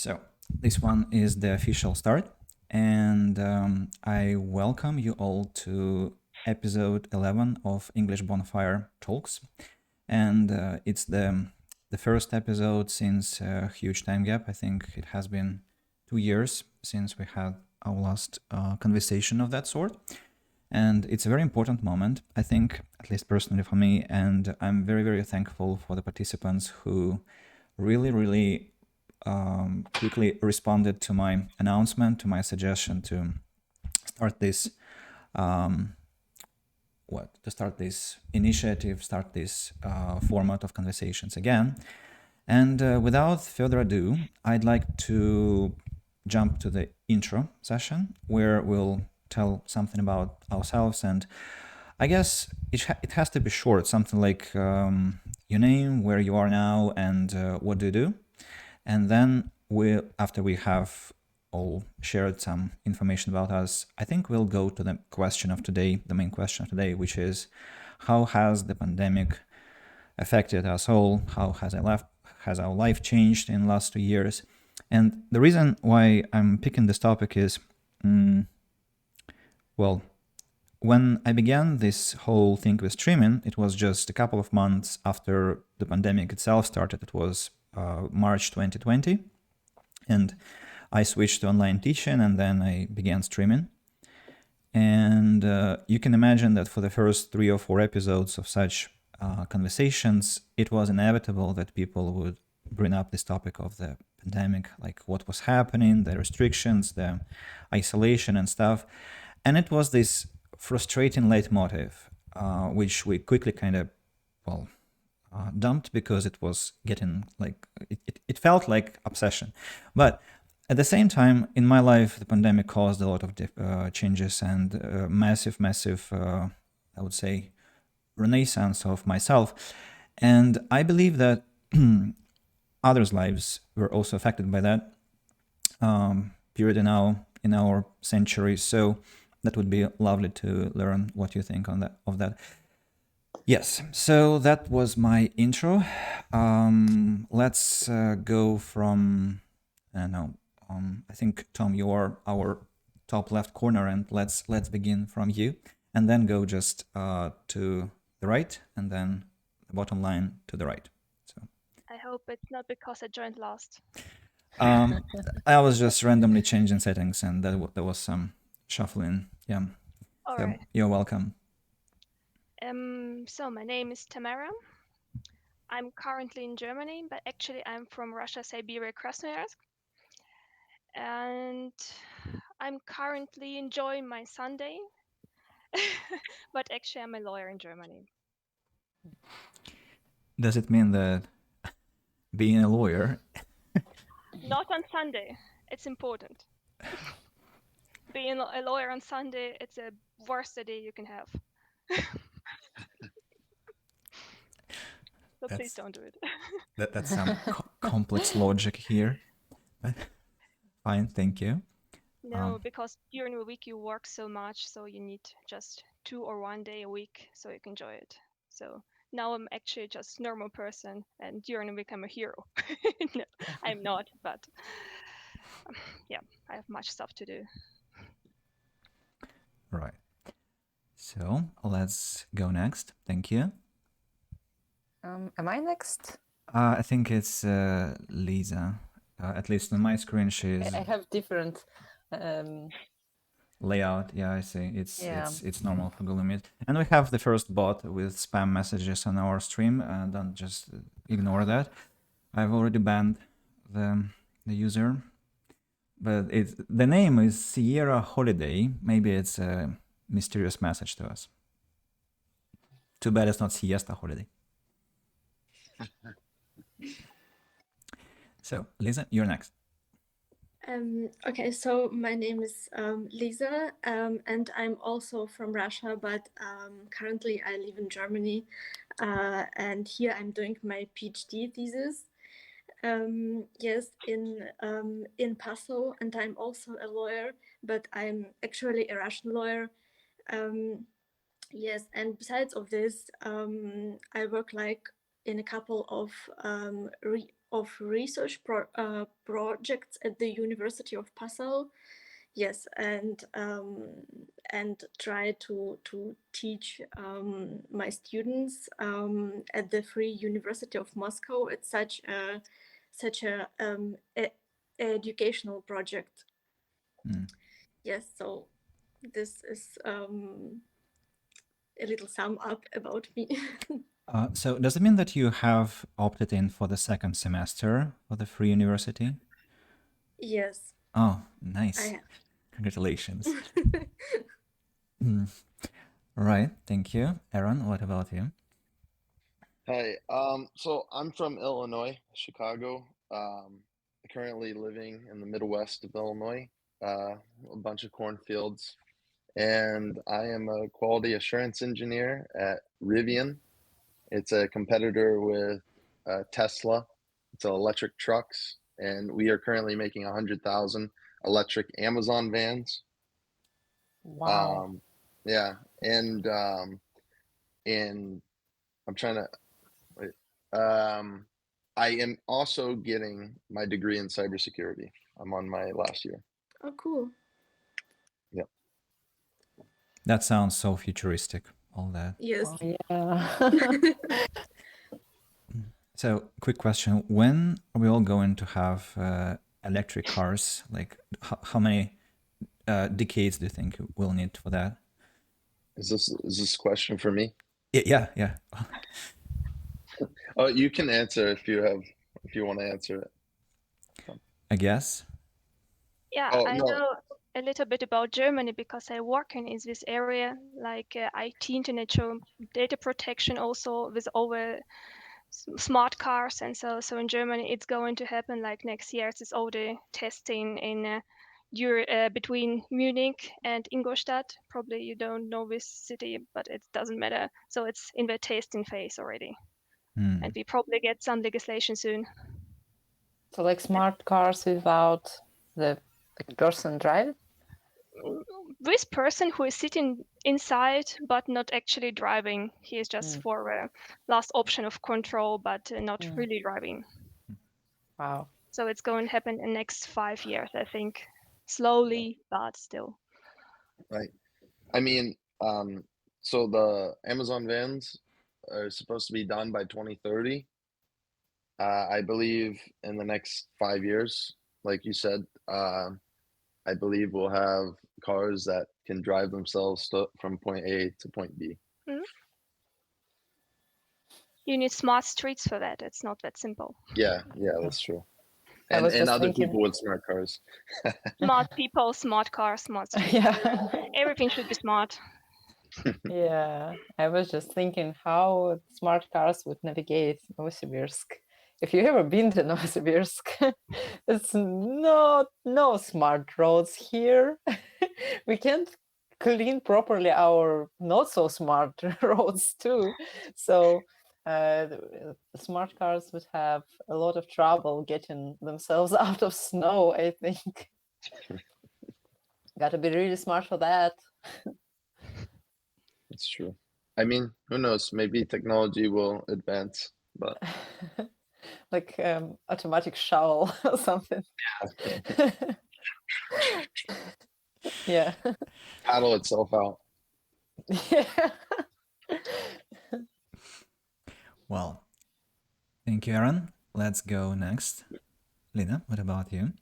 So this one is the official start, and I welcome you all to episode 11 of English Bonfire Talks. And it's the first episode since a huge time gap. I think it has been 2 years since we had our last conversation of that sort. And it's a very important moment, I think, at least personally for me. And I'm very, very thankful for the participants who really quickly responded to my announcement, to my suggestion to start this to start this initiative, start this format of conversations again. And without further ado, I'd like to jump to the intro session where we'll tell something about ourselves. And I guess it has to be short, something like your name, where you are now, and what do you do. And then after we have all shared some information about us, I think we'll go to the question of today, the main question of today, which is how has the pandemic affected us all? How has our life changed in the last 2 years? And the reason why I'm picking this topic is, well, when I began this whole thing with streaming, it was just a couple of months after the pandemic itself started. It was March 2020. And I switched to online teaching and then I began streaming. And you can imagine that for the first 3 or 4 episodes of such conversations, it was inevitable that people would bring up this topic of the pandemic, like what was happening, the restrictions, the isolation and stuff. And it was this frustrating leitmotif, which we quickly kind of, dumped because it was getting like, it felt like obsession. But at the same time, in my life, the pandemic caused a lot of changes and massive, I would say, renaissance of myself. And I believe that others' lives were also affected by that period in our century. So that would be lovely to learn what you think of that. Yes, so that was my intro. Let's go from, I don't know, I think, Tom, you are our top left corner, and let's begin from you, and then go just to the right, and then the bottom line to the right. So I hope it's not because I joined last. I was just randomly changing settings, and there was some shuffling. Yeah. All So right. you're welcome. So my name is Tamara. I'm currently in Germany, but actually I'm from Russia, Siberia, Krasnoyarsk. And I'm currently enjoying my Sunday, but actually I'm a lawyer in Germany. Does it mean that being a lawyer? Not on Sunday. It's important. Being a lawyer on Sunday, it's a worst day you can have. So please don't do it. That's some complex logic here. But fine, thank you. No, because during the week you work so much, so you need just 2 or 1 day a week so you can enjoy it. So now I'm actually just normal person, and during the week I'm a hero. No, I'm not, but yeah, I have much stuff to do. Right. So let's go next. Thank you. Am I next? I think it's Lisa. At least on my screen, she's I have different layout. Yeah, I see. Yeah. It's normal for Google Meet. And we have the first bot with spam messages on our stream. Don't just ignore that. I've already banned the user, but the name is Sierra Holiday. Maybe it's a mysterious message to us. Too bad it's not Siesta Holiday. So, Lisa, you're next. Okay, so my name is Lisa, and I'm also from Russia, but currently I live in Germany, and here I'm doing my PhD thesis. Yes, in Passau, and I'm also a lawyer, but I'm actually a Russian lawyer. Yes, and besides of this, I work like in a couple of of research projects at the University of Passau. Yes, and try to teach my students at the Free University of Moscow. It's such a educational project. Yes, so this is a little sum up about me. So does it mean that you have opted in for the second semester of the Free University? Yes. Oh, nice. I have. Congratulations. Right, thank you. Erin, what about you? Hi. So I'm from Illinois, Chicago. Currently living in the Midwest of Illinois, a bunch of cornfields, and I am a quality assurance engineer at Rivian. It's a competitor with Tesla. It's electric trucks, and we are currently making 100,000 electric Amazon vans. Wow. Yeah, and I'm trying to. Wait. I am also getting my degree in cybersecurity. I'm on my last year. Oh, cool. Yep. That sounds so futuristic, all that. Yes. Oh, yeah. So, quick question. When are we all going to have electric cars? Like, how many decades do you think we'll need for that? Is this a question for me? Yeah. Oh, you can answer if you want to answer it. I guess. Yeah, Oh, I no. know a little bit about Germany because I work in this area, like IT, international data protection, also with over smart cars, and so in Germany it's going to happen like next year. It's all the testing in between Munich and Ingolstadt. Probably you don't know this city, but it doesn't matter. So it's in the testing phase already, and we probably get some legislation soon. So like smart cars without the person drive? This person who is sitting inside but not actually driving, he is just for a last option of control, but not really driving. Wow. So it's going to happen in the next 5 years, I think. Slowly, but still. Right. I mean, so the Amazon vans are supposed to be done by 2030. I believe in the next 5 years, like you said, I believe we'll have cars that can drive themselves from point A to point B. You need smart streets for that. It's not that simple. Yeah, that's true. I was And just other thinking- people with smart cars. Smart people, smart cars, smart streets. Yeah. Everything should be smart. Yeah, I was just thinking how smart cars would navigate Novosibirsk. If you've ever been to Novosibirsk, it's no smart roads here. We can't clean properly our not so smart roads too. So the smart cars would have a lot of trouble getting themselves out of snow, I think. Got to be really smart for that. It's true. I mean, who knows? Maybe technology will advance, but like automatic shovel or something. Yeah. paddle itself out. Yeah. Well, thank you, Erin. Let's go next. Lina, what about you?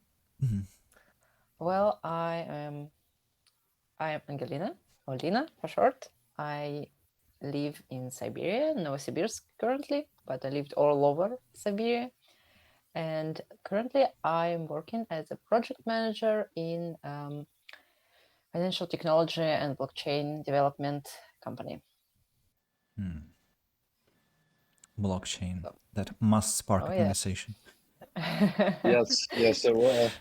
Well, I am Angelina, or Lina for short. I live in Siberia, Novosibirsk currently, but I lived all over Siberia. And currently I'm working as a project manager in financial technology and blockchain development company. Blockchain. That must spark a yeah. conversation. Yes, it will.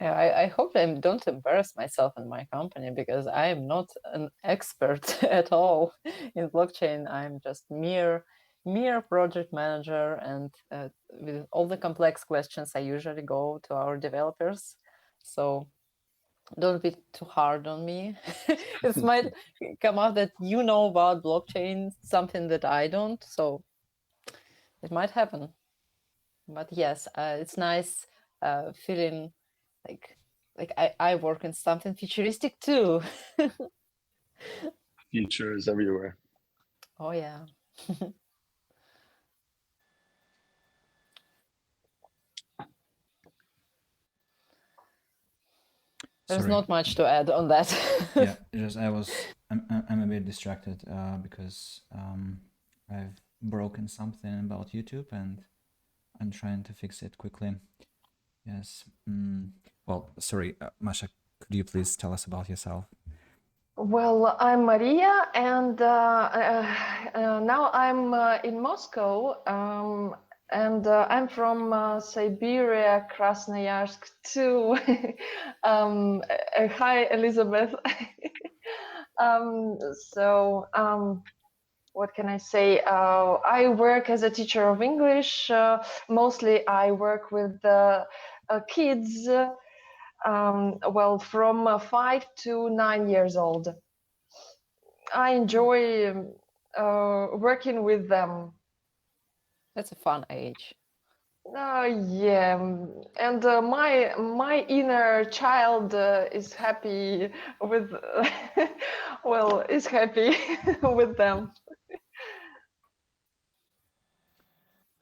Yeah, I hope I don't embarrass myself in my company because I am not an expert at all in blockchain. I'm just mere project manager, and with all the complex questions, I usually go to our developers. So don't be too hard on me. It might come out that you know about blockchain something that I don't. So it might happen. But yes, it's nice feeling like I work in something futuristic too. Future is everywhere. Oh yeah. There's Sorry. not much to add on that. Yeah, just I'm a bit distracted because I've broken something about YouTube and I'm trying to fix it quickly. Yes. Well, sorry, Masha, could you please tell us about yourself? Well, I'm Maria, and now I'm in Moscow, and I'm from Siberia, Krasnoyarsk too. Hi, Elizabeth. So, what can I say? I work as a teacher of English. Mostly, I work with kids. Well, from 5 to 9 years old. I enjoy working with them. That's a fun age. Yeah, and my inner child is happy with, well, is happy with them.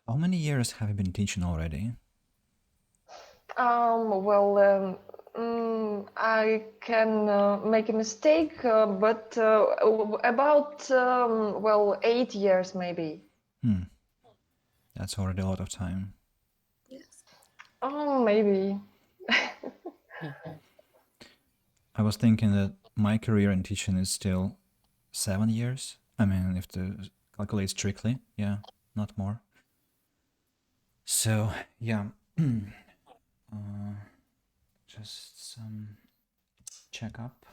How many years have you been teaching already? Well, I can make a mistake, but about well, 8 years maybe. That's already a lot of time. Yes. Oh, maybe. I was thinking that my career in teaching is still 7 years. I mean, if to calculate strictly, yeah, not more. So, yeah, just some checkup.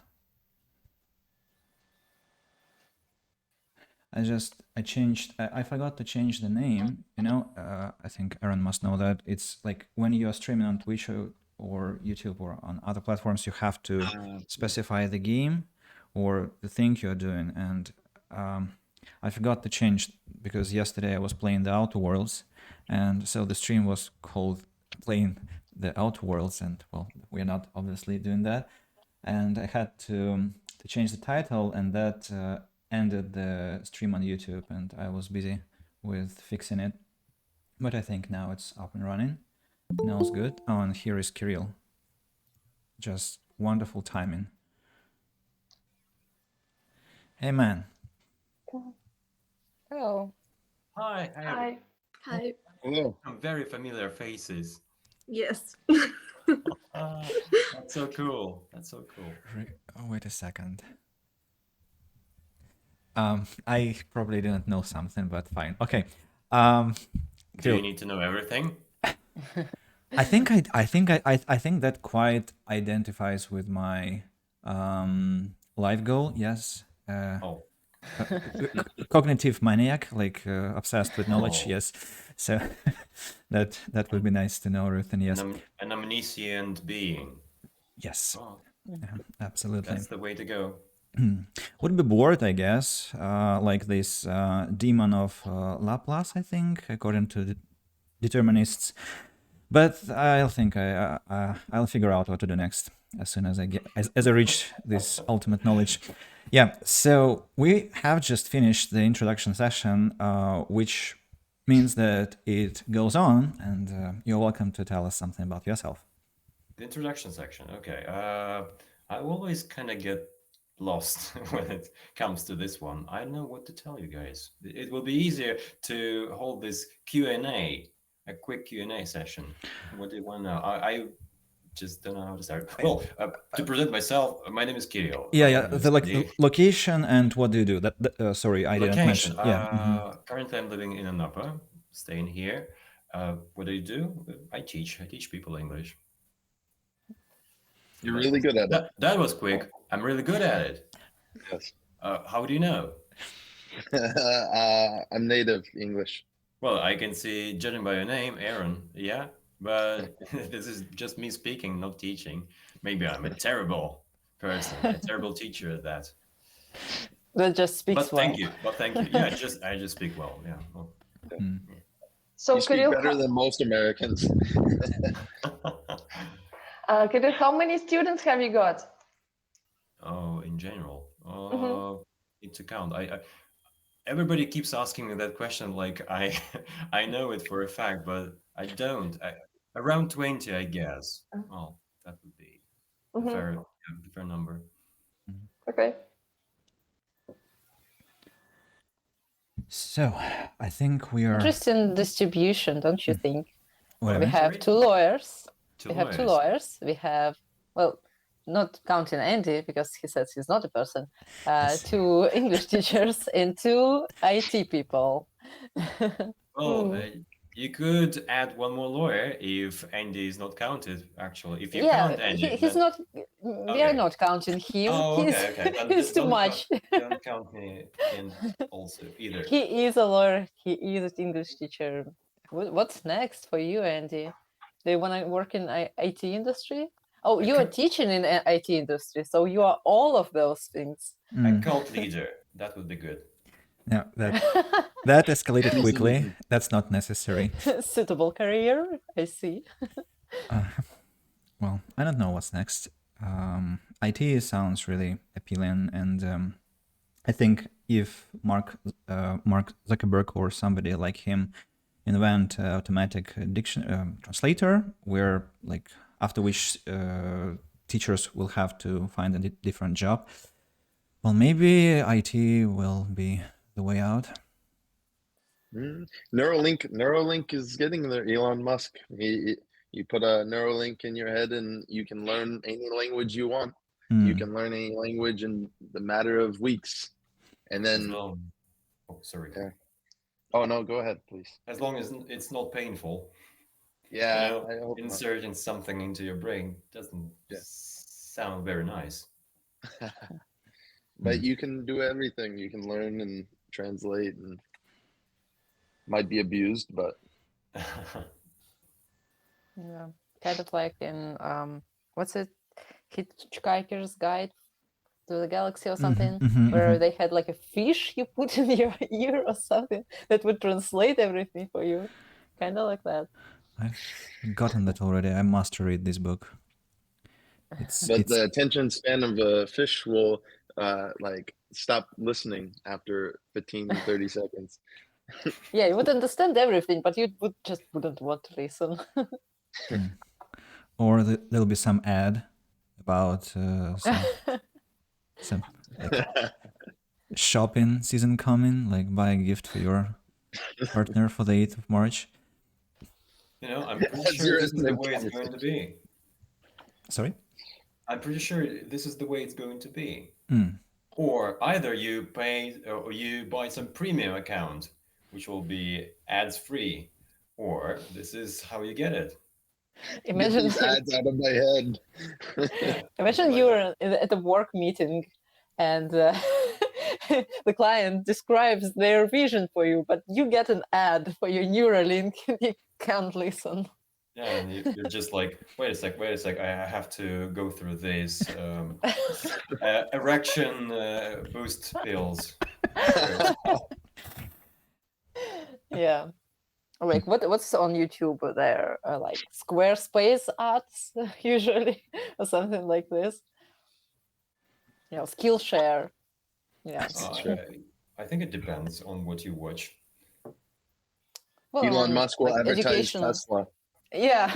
I forgot to change the name, you know, I think Erin must know that. It's like when you're streaming on Twitch or YouTube or on other platforms, you have to specify the game or the thing you're doing. And I forgot to change because yesterday I was playing the Outer Worlds, and so the stream was called Playing the Outer Worlds, and well, we're not obviously doing that. And I had to change the title, and that ended the stream on YouTube, and I was busy with fixing it. But I think now it's up and running. Now it's good. Oh, and here is Kirill. Just wonderful timing. Hey, man. Hello. Hi. Hi. Hi. Hello. Some very familiar faces. Yes. That's so cool. That's so cool. Oh, wait a second. I probably didn't know something, but fine. Okay. Do you need to know everything? I think that quite identifies with my life goal. Yes. Oh. Cognitive maniac, like obsessed with knowledge. Oh. Yes. So that would be nice to know, Ruth. Yes. An omniscient being. Yes. Oh, Yeah, absolutely. that's the way to go. Would be bored, I guess, like this demon of Laplace, I think, according to the determinists. But I'll think I'll figure out what to do next as soon as I reach this ultimate knowledge. Yeah. So we have just finished the introduction session, which means that it goes on, and you're welcome to tell us something about yourself. The introduction section. Okay. I always kind of get lost when it comes to this one. I don't know what to tell you guys. It will be easier to hold this Q&A, a quick Q&A session. What do you want to know? I just don't know how to start. Well, to present myself, my name is Kirill. Yeah. The location and what do you do? Sorry, I didn't mention. Yeah. Currently, I'm living in Anapa, staying here. What do you do? I teach people English. You're really good at it. That was quick. I'm really good at it. Yes. How do you know? I'm native English. Well, I can see, judging by your name, Erin. Yeah, but this is just me speaking, not teaching. Maybe I'm a terrible person, a terrible teacher at that. That just speaks But thank you. Yeah, I just speak well. Yeah. Well, Yeah. yeah. So You speak better than most Americans. How many students have you got? Oh, in general, Mhm. need to count. Everybody keeps asking me that question, like I I know it for a fact, but I don't. Around 20, I guess. Well, that would be a Mhm. fair number. Okay. So I think we are. Interesting distribution, don't you think? What We am I? have Sorry? two lawyers. Two We have two lawyers. lawyers. We have, well, not counting Andy because he says he's not a person. Yes. Two English teachers and two IT people. Well, you could add one more lawyer if Andy is not counted. Actually, if you Yeah, count Andy, he's then not. We are okay. not counting him. Oh, He's okay. Then he's too much. don't count me in also either. He is a lawyer. He is an English teacher. What's next for you, Andy? Do you want to work in IT industry? Oh, you are teaching in IT industry, so you are all of those things. A cult leader. That would be good. No, that escalated quickly. That's not necessary. Suitable career, I see. Well, I don't know what's next. IT sounds really appealing, and I think if Mark Zuckerberg or somebody like him invent automatic translator, where like after which teachers will have to find a different job, well, maybe IT will be the way out. Neuralink is getting there. Elon Musk. You put a Neuralink in your head, and you can learn any language you want. You can learn any language in the matter of weeks, and then. Oh, sorry. Yeah. Oh no, go ahead, please. As long as it's not painful. Yeah, I hope inserting something into your brain doesn't sound very nice. But you can do everything. You can learn and translate, and might be abused, but yeah, kind of like in what's it, Hitchhiker's Guide to the Galaxy or something, where they had like a fish you put in your ear or something that would translate everything for you, kind of like that. I've gotten that already. I must read this book. But the attention span of a fish will like stop listening after 15 and 30 seconds. Yeah, you would understand everything, but you wouldn't want to listen. Or there'll be some ad about some like shopping season coming, like buy a gift for your partner for the 8th of March. I'm pretty sure this is the way it's going to be. Sorry? I'm pretty sure this is the way it's going to be. Or either you pay or you buy some premium account, which will be ads free, or this is how you get it. Imagine get these ads out of my head. Imagine you're at a work meeting and the client describes their vision for you, but you get an ad for your Neuralink and you can't listen. Yeah, and you're just like, wait a sec, I have to go through this erection boost pills. Yeah. Like what's on YouTube there? Like Squarespace ads usually, or something like this. Skillshare. Yeah. I think it depends on what you watch. Well, Elon Musk will advertise Tesla. Yeah.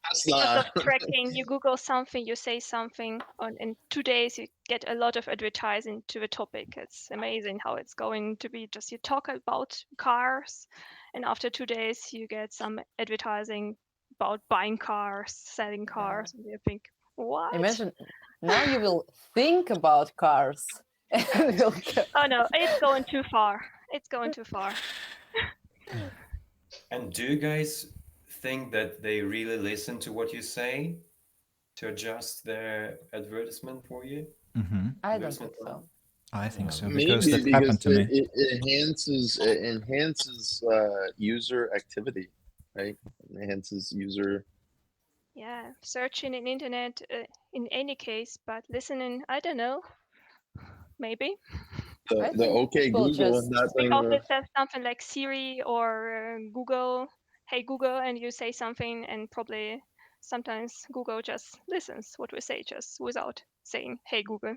Tesla tracking. You Google something, you say something, in 2 days you get a lot of advertising to the topic. It's amazing how it's going to be. Just you talk about cars, and after 2 days you get some advertising about buying cars, selling cars, and you think, what? Imagine now you will think about cars. Oh no, it's going too far. It's going too far. And do you guys think that they really listen to what you say to adjust their advertisement for you? I don't think so. I think so, because that happened to me. It enhances user activity, right? It enhances user. Yeah, searching in internet in any case, but listening, I don't know. Maybe. I the think OK people Google just and that thing. Because it says something like Siri or Google, hey Google, and you say something, and probably sometimes Google just listens what we say just without saying hey Google.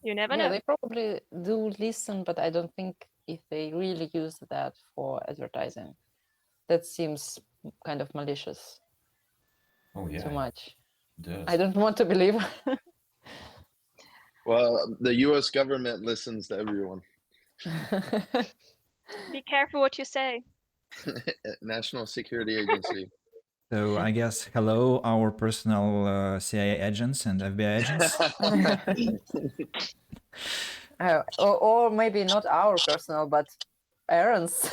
You never yeah, know. they probably do listen, but I don't think if they really use that for advertising. That seems kind of malicious. Oh yeah, Too much. it does. I don't want to believe. Well, the U.S. government listens to everyone. Be careful what you say. National Security Agency. So I guess hello, our personal CIA agents and FBI agents. Or maybe not our personal, but Erin's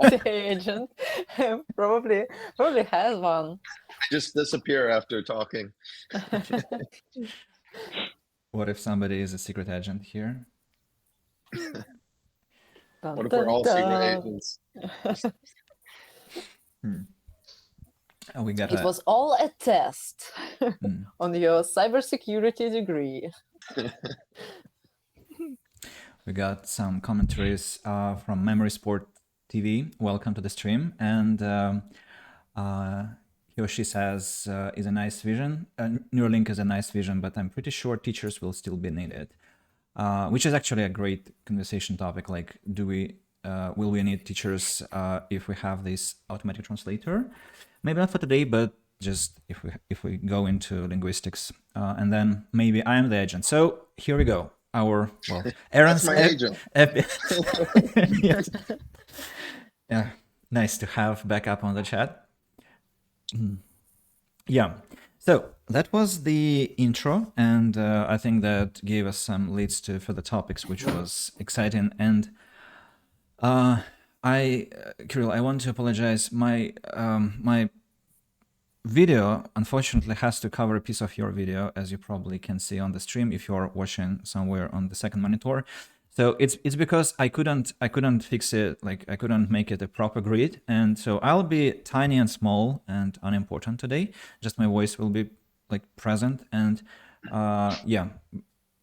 CIA agent probably has one. Just disappear after talking. What if somebody is a secret agent here? Dun, What if we're dun, all secret dun. agents? Oh, we got It was all a test on your cybersecurity degree. We got some commentaries from Memory Sport TV. Welcome to the stream. And he or she says, is a nice vision. Neuralink is a nice vision, but I'm pretty sure teachers will still be needed. Which is actually a great conversation topic. Like, will we need teachers if we have this automatic translator? Maybe not for today, but just if we go into linguistics, and then maybe I am the agent. So here we go. Erin's That's my agent. Yes. Yeah, nice to have back up on the chat. Yeah, so that was the intro, and I think that gave us some leads to further topics, which was exciting. And Kirill, I want to apologize. My video, unfortunately, has to cover a piece of your video, as you probably can see on the stream if you're watching somewhere on the second monitor. So it's because I couldn't fix it, like I couldn't make it a proper grid, and so I'll be tiny and small and unimportant today. Just my voice will be like present, and yeah,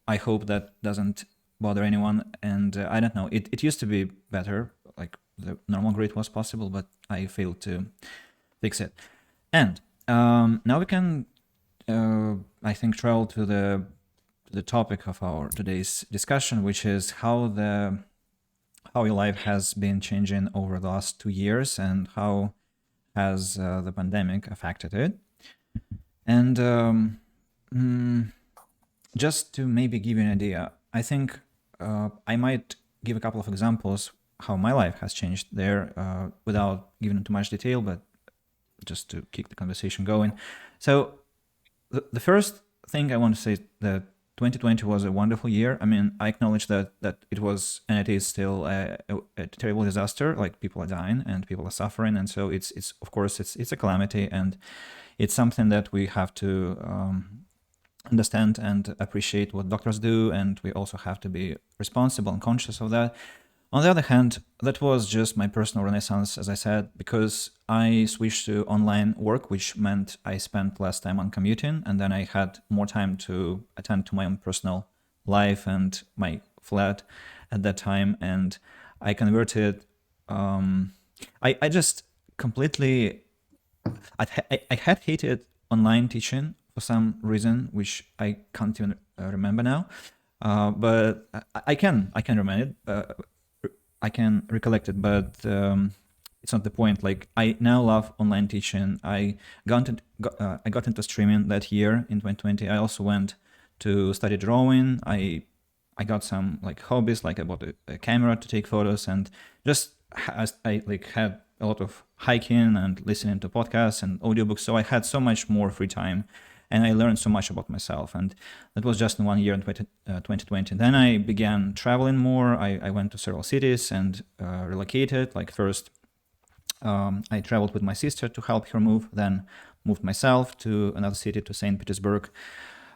I hope that doesn't bother anyone. And I don't know, it used to be better, like the normal grid was possible, but I failed to fix it. And now we can, I think, travel to the topic of our today's discussion, which is how your life has been changing over the last 2 years and how has the pandemic affected it. And just to maybe give you an idea, I think I might give a couple of examples how my life has changed there without giving too much detail, but just to keep the conversation going. So the first thing I want to say is that 2020 was a wonderful year. I mean, I acknowledge that it was, and it is still a terrible disaster. Like, people are dying and people are suffering, and so it's of course it's a calamity, and it's something that we have to understand and appreciate what doctors do, and we also have to be responsible and conscious of that. On the other hand, that was just my personal renaissance, as I said, because I switched to online work, which meant I spent less time on commuting, and then I had more time to attend to my own personal life and my flat at that time. And I converted, I just completely, I had hated online teaching for some reason, which I can't even remember now, but I can remember it. I can recollect it, but it's not the point. Like, I now love online teaching. I got into streaming that year in 2020. I also went to study drawing. I got some like hobbies, like I bought a camera to take photos, and just I like had a lot of hiking and listening to podcasts and audiobooks. So I had so much more free time, and I learned so much about myself. And that was just in 1 year in 2020. Then I began traveling more. I went to several cities and relocated. Like, first, I traveled with my sister to help her move, then moved myself to another city, to St. Petersburg.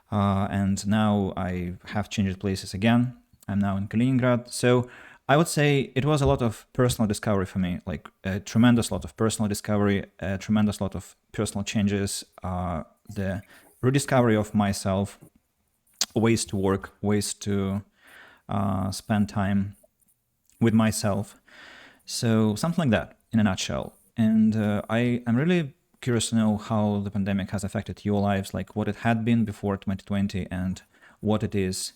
And now I have changed places again. I'm now in Kaliningrad. So I would say it was a lot of personal discovery for me, like a tremendous lot of personal discovery, a tremendous lot of personal changes, the rediscovery of myself, ways to work, ways to spend time with myself. So something like that in a nutshell. And I'm really curious to know how the pandemic has affected your lives, like what it had been before 2020 and what it is,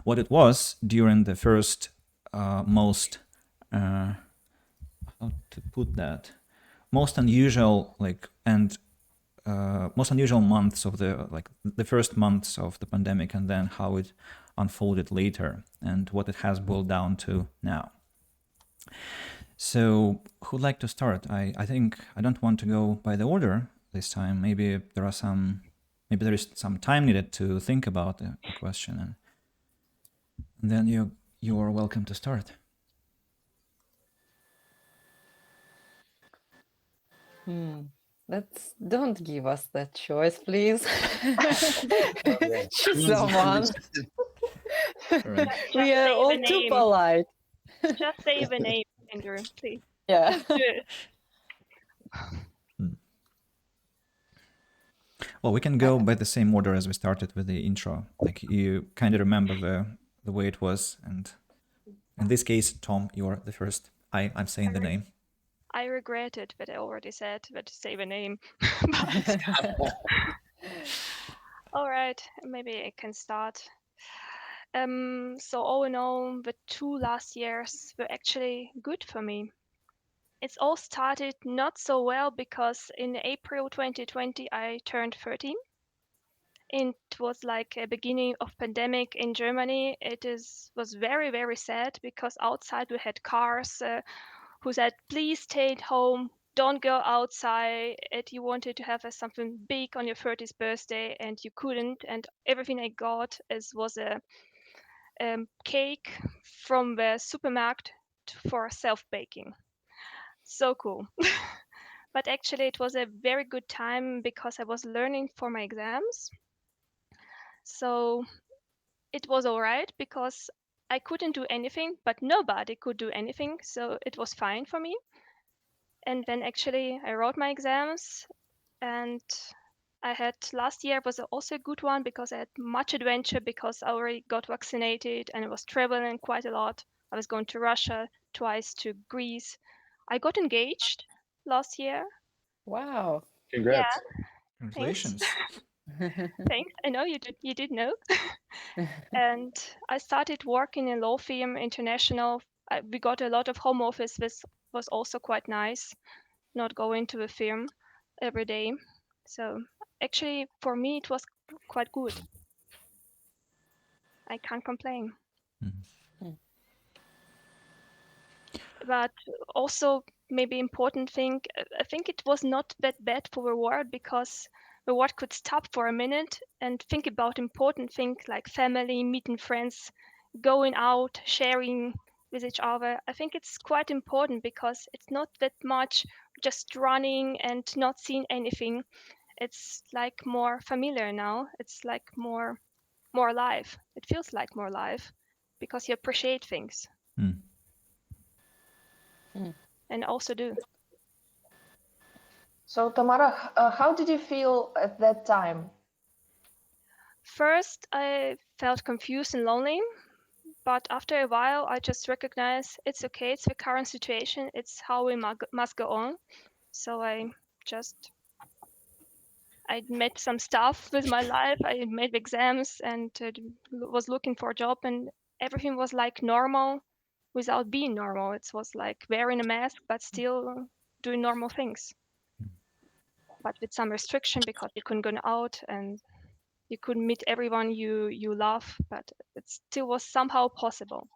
what it was during the first most, how to put that, most unusual most unusual months of the first months of the pandemic, and then how it unfolded later and what it has boiled down to now. So who'd like to start? I think I don't want to go by the order this time. Maybe there is some time needed to think about the question, and then you are welcome to start. Don't give us that choice, please. Yeah. Choose someone. Right. We are say all the too name. polite. Just say the name, Andrew, please. Yeah. Just do it. Well, we can go by the same order as we started with the intro. Like you kind of remember the way it was, and in this case, Tom, you're the first. I'm saying the name. I regret it, but I already said that say the name. All right, maybe I can start. So all in all, the 2 last years were actually good for me. It's all started not so well because in April 2020 I turned 13. It was like a beginning of pandemic in Germany. Was very very sad because outside we had cars who said please stay at home, don't go outside. And you wanted to have something big on your 30th birthday and you couldn't. And everything I got was a cake from the supermarket for self baking. So cool. But actually, it was a very good time because I was learning for my exams. So it was all right because I couldn't do anything, but nobody could do anything. So it was fine for me. And then actually, I wrote my exams, and I had last year was also a good one because I had much adventure because I already got vaccinated and I was traveling quite a lot. I was going to Russia, twice to Greece. I got engaged last year. Wow. Congrats. Thanks. Congratulations. Thanks. I know you did know. And I started working in law firm international. We got a lot of home office. This was also quite nice, not going to a firm every day. So actually, for me, it was quite good. I can't complain. But also, maybe important thing, I think it was not that bad for the world because the world could stop for a minute and think about important things like family, meeting friends, going out, sharing with each other. I think it's quite important because it's not that much just running and not seeing anything. It's like more familiar now. It's like more live. It feels like more live because you appreciate things and also do. So, Tamara, how did you feel at that time? First, I felt confused and lonely, but after a while, I just recognized it's okay, it's the current situation, it's how we must go on. So I made some stuff with my life. I made exams and was looking for a job, and everything was like normal without being normal. It was like wearing a mask, but still doing normal things, but with some restriction because you couldn't go out and you couldn't meet everyone you love, but it still was somehow possible.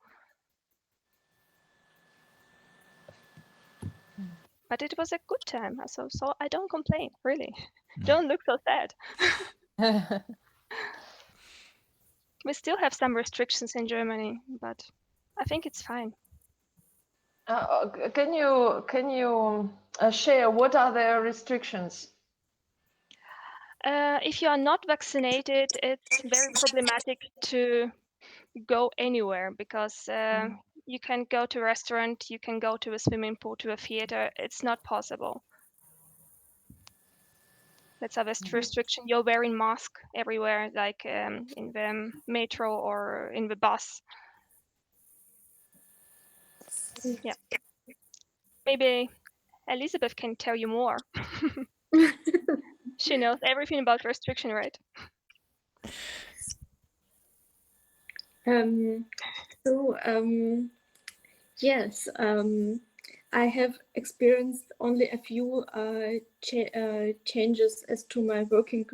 But it was a good time, so I don't complain, really. Don't look so sad. We still have some restrictions in Germany, but I think it's fine. Can you share what are the restrictions? If you are not vaccinated, it's very problematic to go anywhere because you can go to a restaurant, you can go to a swimming pool, to a theater. It's not possible. That's a restriction. You're wearing mask everywhere, like in the metro or in the bus. Yeah. Maybe Elizabeth can tell you more. She knows everything about restriction, right? So yes, I have experienced only a few changes as to my working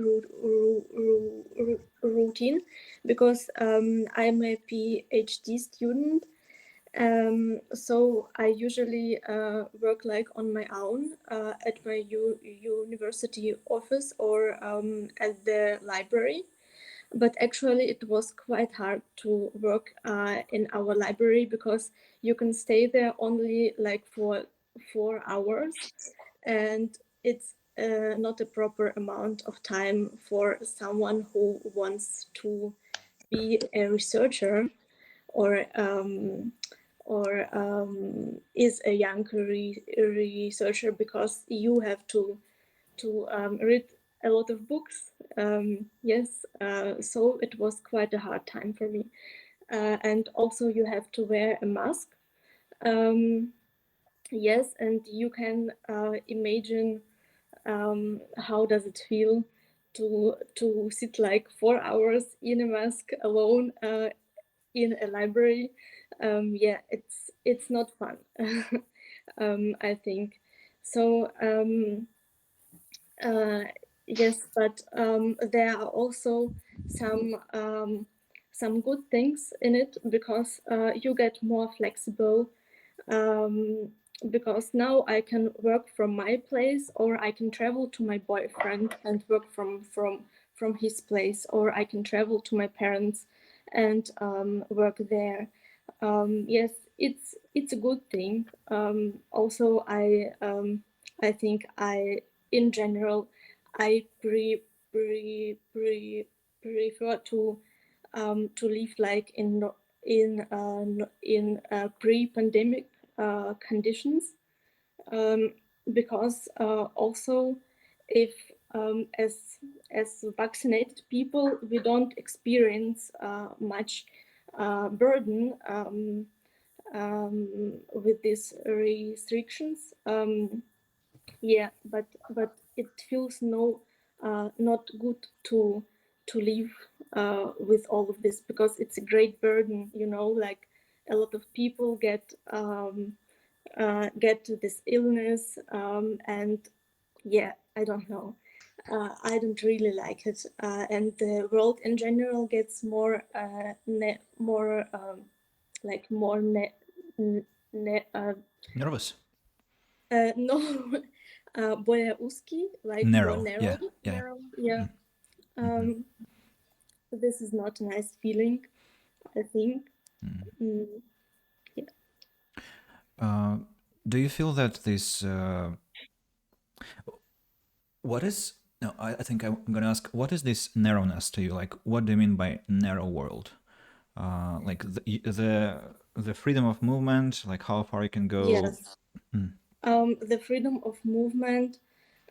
routine because I'm a PhD student. So I usually work like on my own at my university office or at the library. But actually, it was quite hard to work in our library because you can stay there only like for 4 hours, and it's not a proper amount of time for someone who wants to be a researcher or is a young researcher, because you have to read a lot of books. Yes, so it was quite a hard time for me. And also you have to wear a mask. Yes, and you can imagine how does it feel to sit like 4 hours in a mask alone in a library. Yeah, it's not fun. I think so. Yes, but there are also some good things in it because you get more flexible. Um, because now I can work from my place, or I can travel to my boyfriend and work from his place, or I can travel to my parents and work there. Yes, it's a good thing. Also, I think in general, I prefer to live like in pre-pandemic conditions, because also if as vaccinated people we don't experience much burden with these restrictions. Yeah, but it feels not good to live with all of this, because it's a great burden, like a lot of people get to this illness, and yeah, I don't know. I don't really like it, and the world in general gets more like more Nervous. no, более узкий, like more Narrow. narrow. Yeah. Yeah. Narrow. Yeah. This is not a nice feeling, I think. Do you feel that this what is no I think I'm gonna ask, what is this narrowness to you? Like, what do you mean by narrow world? Like the freedom of movement, like how far you can go. Yes. The freedom of movement,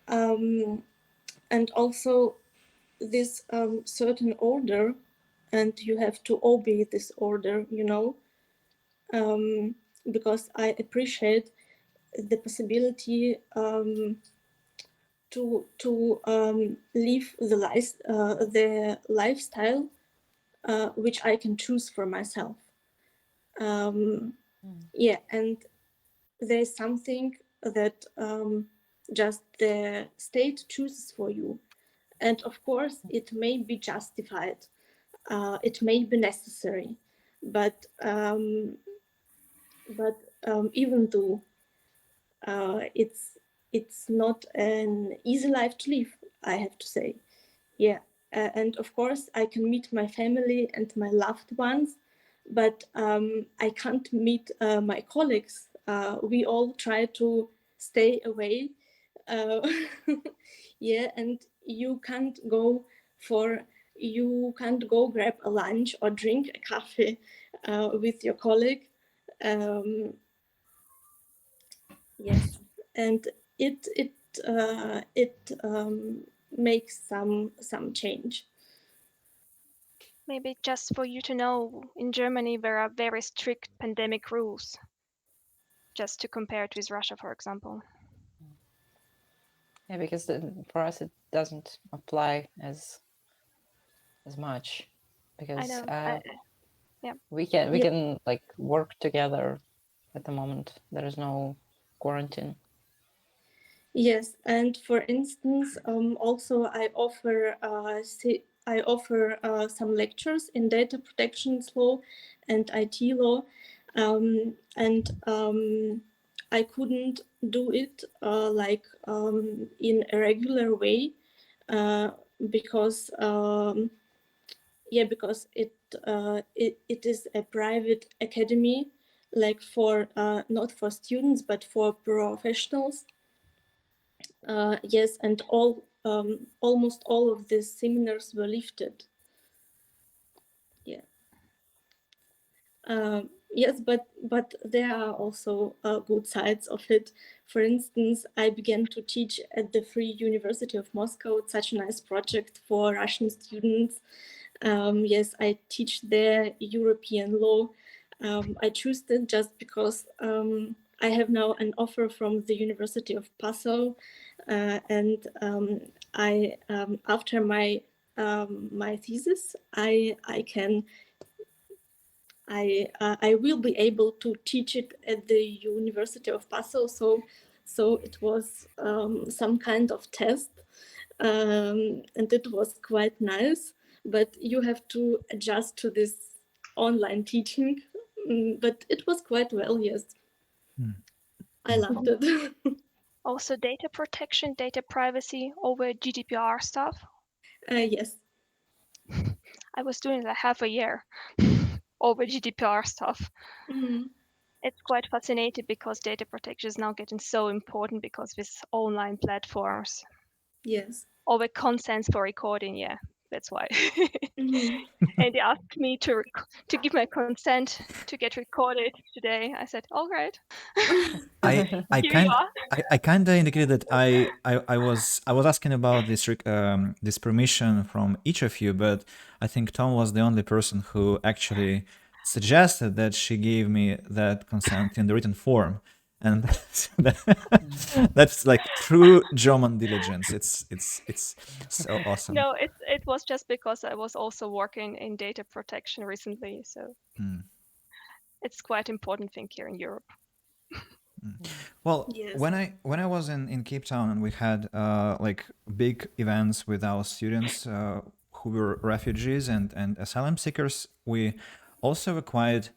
and also this certain order, and you have to obey this order, because I appreciate the possibility to live the lifestyle which I can choose for myself. Yeah, and there's something that just the state chooses for you, and of course it may be justified, it may be necessary, but even though it's not an easy life to live, I have to say. Yeah, and of course I can meet my family and my loved ones, but I can't meet my colleagues. We all try to stay away. Uh, yeah, and you can't go grab a lunch or drink a coffee with your colleague. Yes, and it makes some change. Maybe just for you to know, in Germany there are very strict pandemic rules. just to compare it with Russia, for example. Yeah, because for us it doesn't apply as much, because I know. Yeah. we can like work together at the moment. There is no quarantine. Yes, and for instance, also I offer some lectures in data protection law and IT law, and I couldn't do it in a regular way because because it is a private academy, like for not for students but for professionals. Yes, and almost all of these seminars were lifted. Yeah. Yes, but there are also good sides of it. For instance, I began to teach at the Free University of Moscow. It's such a nice project for Russian students. Yes, I teach there European law. I chose it just because I have now an offer from the University of Passau, and I after my thesis, I will be able to teach it at the University of Passau. So it was some kind of test, and it was quite nice. But you have to adjust to this online teaching. But it was quite well, yes. I loved it. Also, data protection, data privacy over GDPR stuff. Yes. I was doing that half a year over GDPR stuff. Mhm. It's quite fascinating because data protection is now getting so important because with online platforms. Yes. Over consents for recording, yeah, that's why. Mhm. And they asked me to give my consent to get recorded today. I said, all right. I Here you are. kind of indicated that I was asking about this permission from each of you, but I think Tom was the only person who actually suggested that she gave me that consent in the written form, and that's like true German diligence. It's so awesome. No, it was just because I was also working in data protection recently, so it's quite important thing here in Europe. Well, Yes. when I was in Cape Town and we had like big events with our students who were refugees and asylum seekers, we also were quite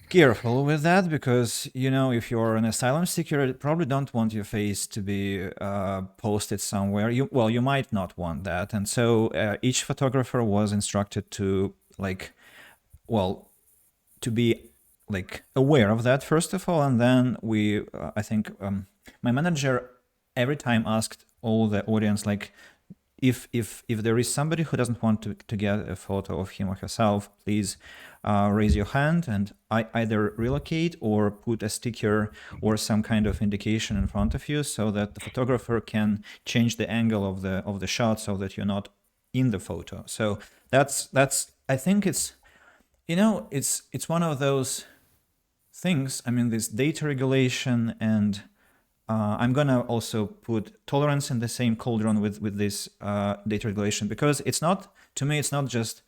careful with that because, you know, if you're an asylum seeker, you probably don't want your face to be posted somewhere. You might not want that, and so each photographer was instructed to to be like aware of that first of all, and then we I think my manager every time asked all the audience, like, if there is somebody who doesn't want to get a photo of him or herself, please raise your hand, and I either relocate or put a sticker or some kind of indication in front of you so that the photographer can change the angle of the shot so that you're not in the photo. So that's I think it's, you know, it's one of those things. I mean, this data regulation, and I'm gonna also put tolerance in the same cauldron with this data regulation, because it's not, to me, it's not just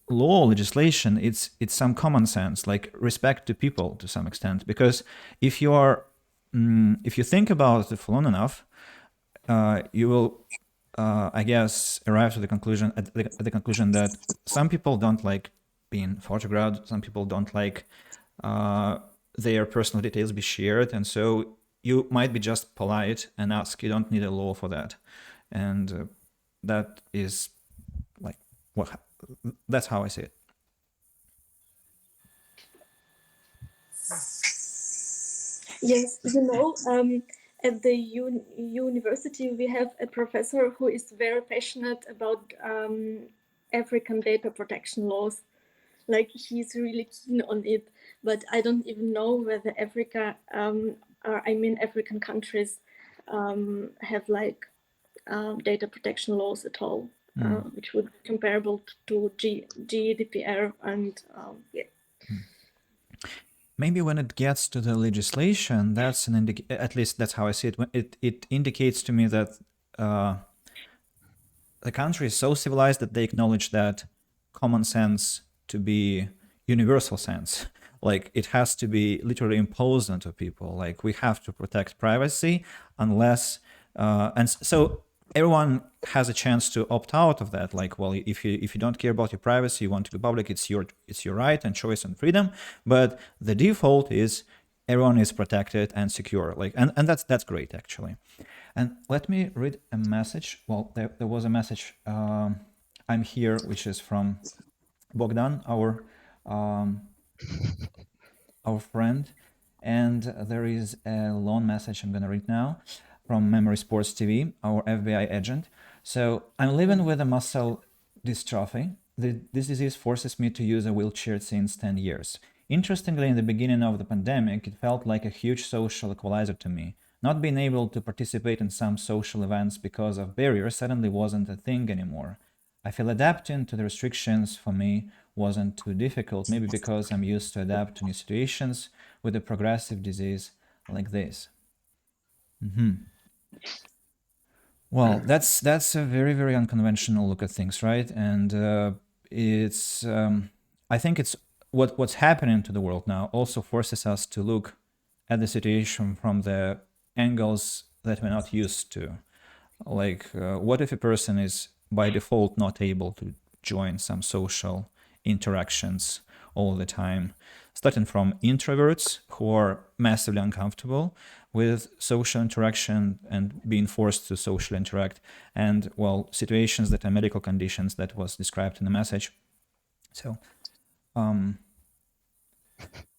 law legislation. It's some common sense, like respect to people to some extent. Because if you are, if you think about it for long enough, you will, I guess, arrive to the conclusion at the conclusion that some people don't like being photographed. Some people don't like their personal details be shared, and so you might be just polite and ask. You don't need a law for that, and that is like what. That's how I see it. Yes, at the university we have a professor who is very passionate about African data protection laws. Like, he's really keen on it, but I don't even know whether African countries have like data protection laws at all, which would be comparable to GDPR and yeah. maybe when it gets to the legislation, that's at least that's how I see it. It indicates to me that the country is so civilized that they acknowledge that common sense to be universal sense. Like it has to be literally imposed onto people. Like we have to protect privacy unless, so everyone has a chance to opt out of that. Like, well, if you don't care about your privacy, you want to go public, it's your right and choice and freedom. But the default is everyone is protected and secure. Like, and that's great actually. And let me read a message. Well, there was a message. I'm here, which is from Bogdan, our friend, and there is a long message I'm gonna read now from Memory Sports TV, our FBI agent. So I'm living with a muscle dystrophy. This disease forces me to use a wheelchair since 10 years. Interestingly, in the beginning of the pandemic, it felt like a huge social equalizer to me. Not being able to participate in some social events because of barriers suddenly wasn't a thing anymore. I feel adapting to the restrictions for me wasn't too difficult, maybe because I'm used to adapt to new situations with a progressive disease like this. Well, that's a very, very unconventional look at things, right? And it's I think it's what's happening to the world now also forces us to look at the situation from the angles that we're not used to. Like, what if a person is by default not able to join some social interactions all the time? Starting from introverts who are massively uncomfortable with social interaction and being forced to socially interact, and well, situations that are medical conditions that was described in the message. So, and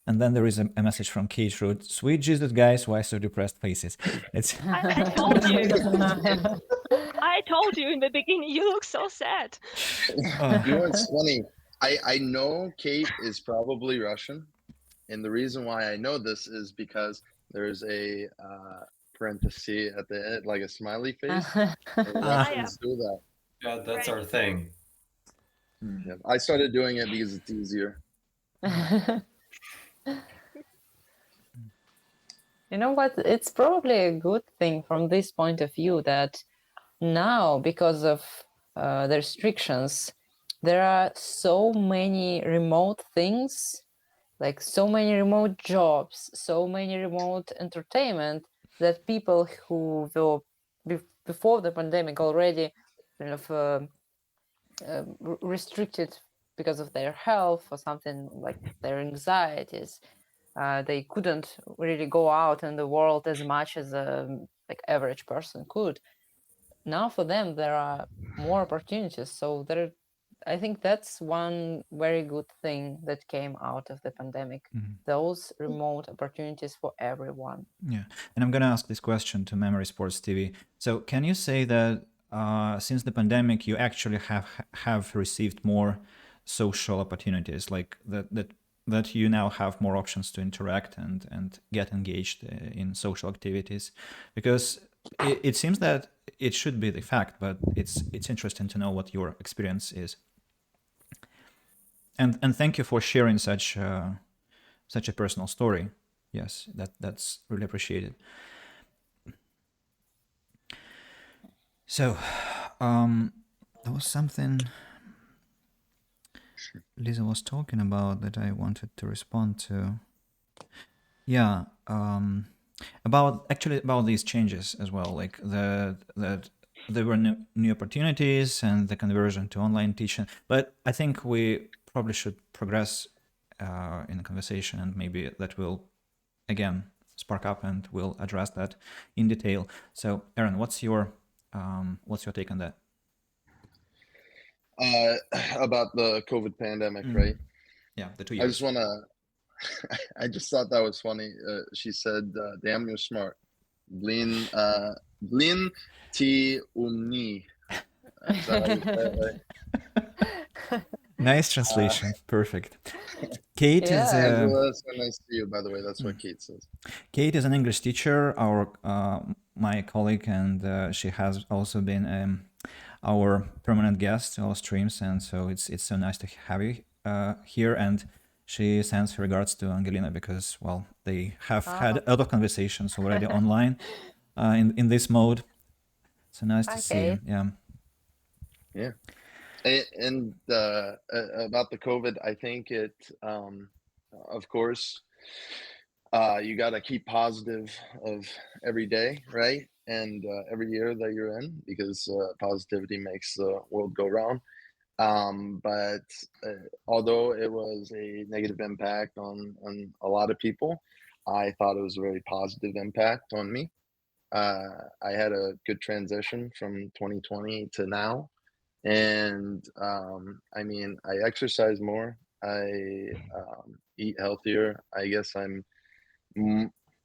then there is a message from Kate Root. Sweet Jesus, guys, why so depressed faces? It's I told you. I told you in the beginning. You look so sad. You know what's funny? I know Kate is probably Russian, and the reason why I know this is because there's a parenthesis at the end, like a smiley face. And Russians do that. Yeah, that's Right. our thing. Yeah, I started doing it because it's easier. You know what? It's probably a good thing from this point of view that now, because of the restrictions, there are so many remote things, like so many remote jobs, so many remote entertainment, that people who were before the pandemic already kind of restricted because of their health or something, like their anxieties, they couldn't really go out in the world as much as a like average person could. Now for them there are more opportunities, so I think that's one very good thing that came out of the pandemic. Those remote opportunities for everyone. Yeah, and I'm gonna ask this question to Memory Sports TV. So, can you say that since the pandemic, you actually have received more social opportunities, like that you now have more options to interact and get engaged in social activities? Because it seems that it should be the fact, but it's interesting to know what your experience is. And thank you for sharing such a personal story. Yes, that's really appreciated. So, there was something Lisa was talking about that I wanted to respond to. Yeah, about these changes as well, like that there were new opportunities and the conversion to online teaching. But I think we probably should progress in the conversation, and maybe that will again spark up, and we'll address that in detail. So, Erin, what's your take on that? About the COVID pandemic, right? Yeah, the 2 years. I just thought that was funny. She said, "Damn, you're smart." Blin ti umni. Is that how you say it, right? Nice translation. Perfect. Kate is Angela, that's so nice to you, by the way. That's what Kate says. Kate is an English teacher, my colleague, and she has also been our permanent guest to our streams, and so it's so nice to have you here. And she sends her regards to Angelina because, well, they have had Ah. a lot of conversations already online in this mode. So nice to see. Okay. Yeah. Yeah. And about the COVID, I think it, of course, you got to keep positive of every day, right? And every year that you're in, because positivity makes the world go round. But although it was a negative impact on a lot of people, I thought it was a very positive impact on me. I had a good transition from 2020 to now, and I mean, I exercise more. I eat healthier. I guess I'm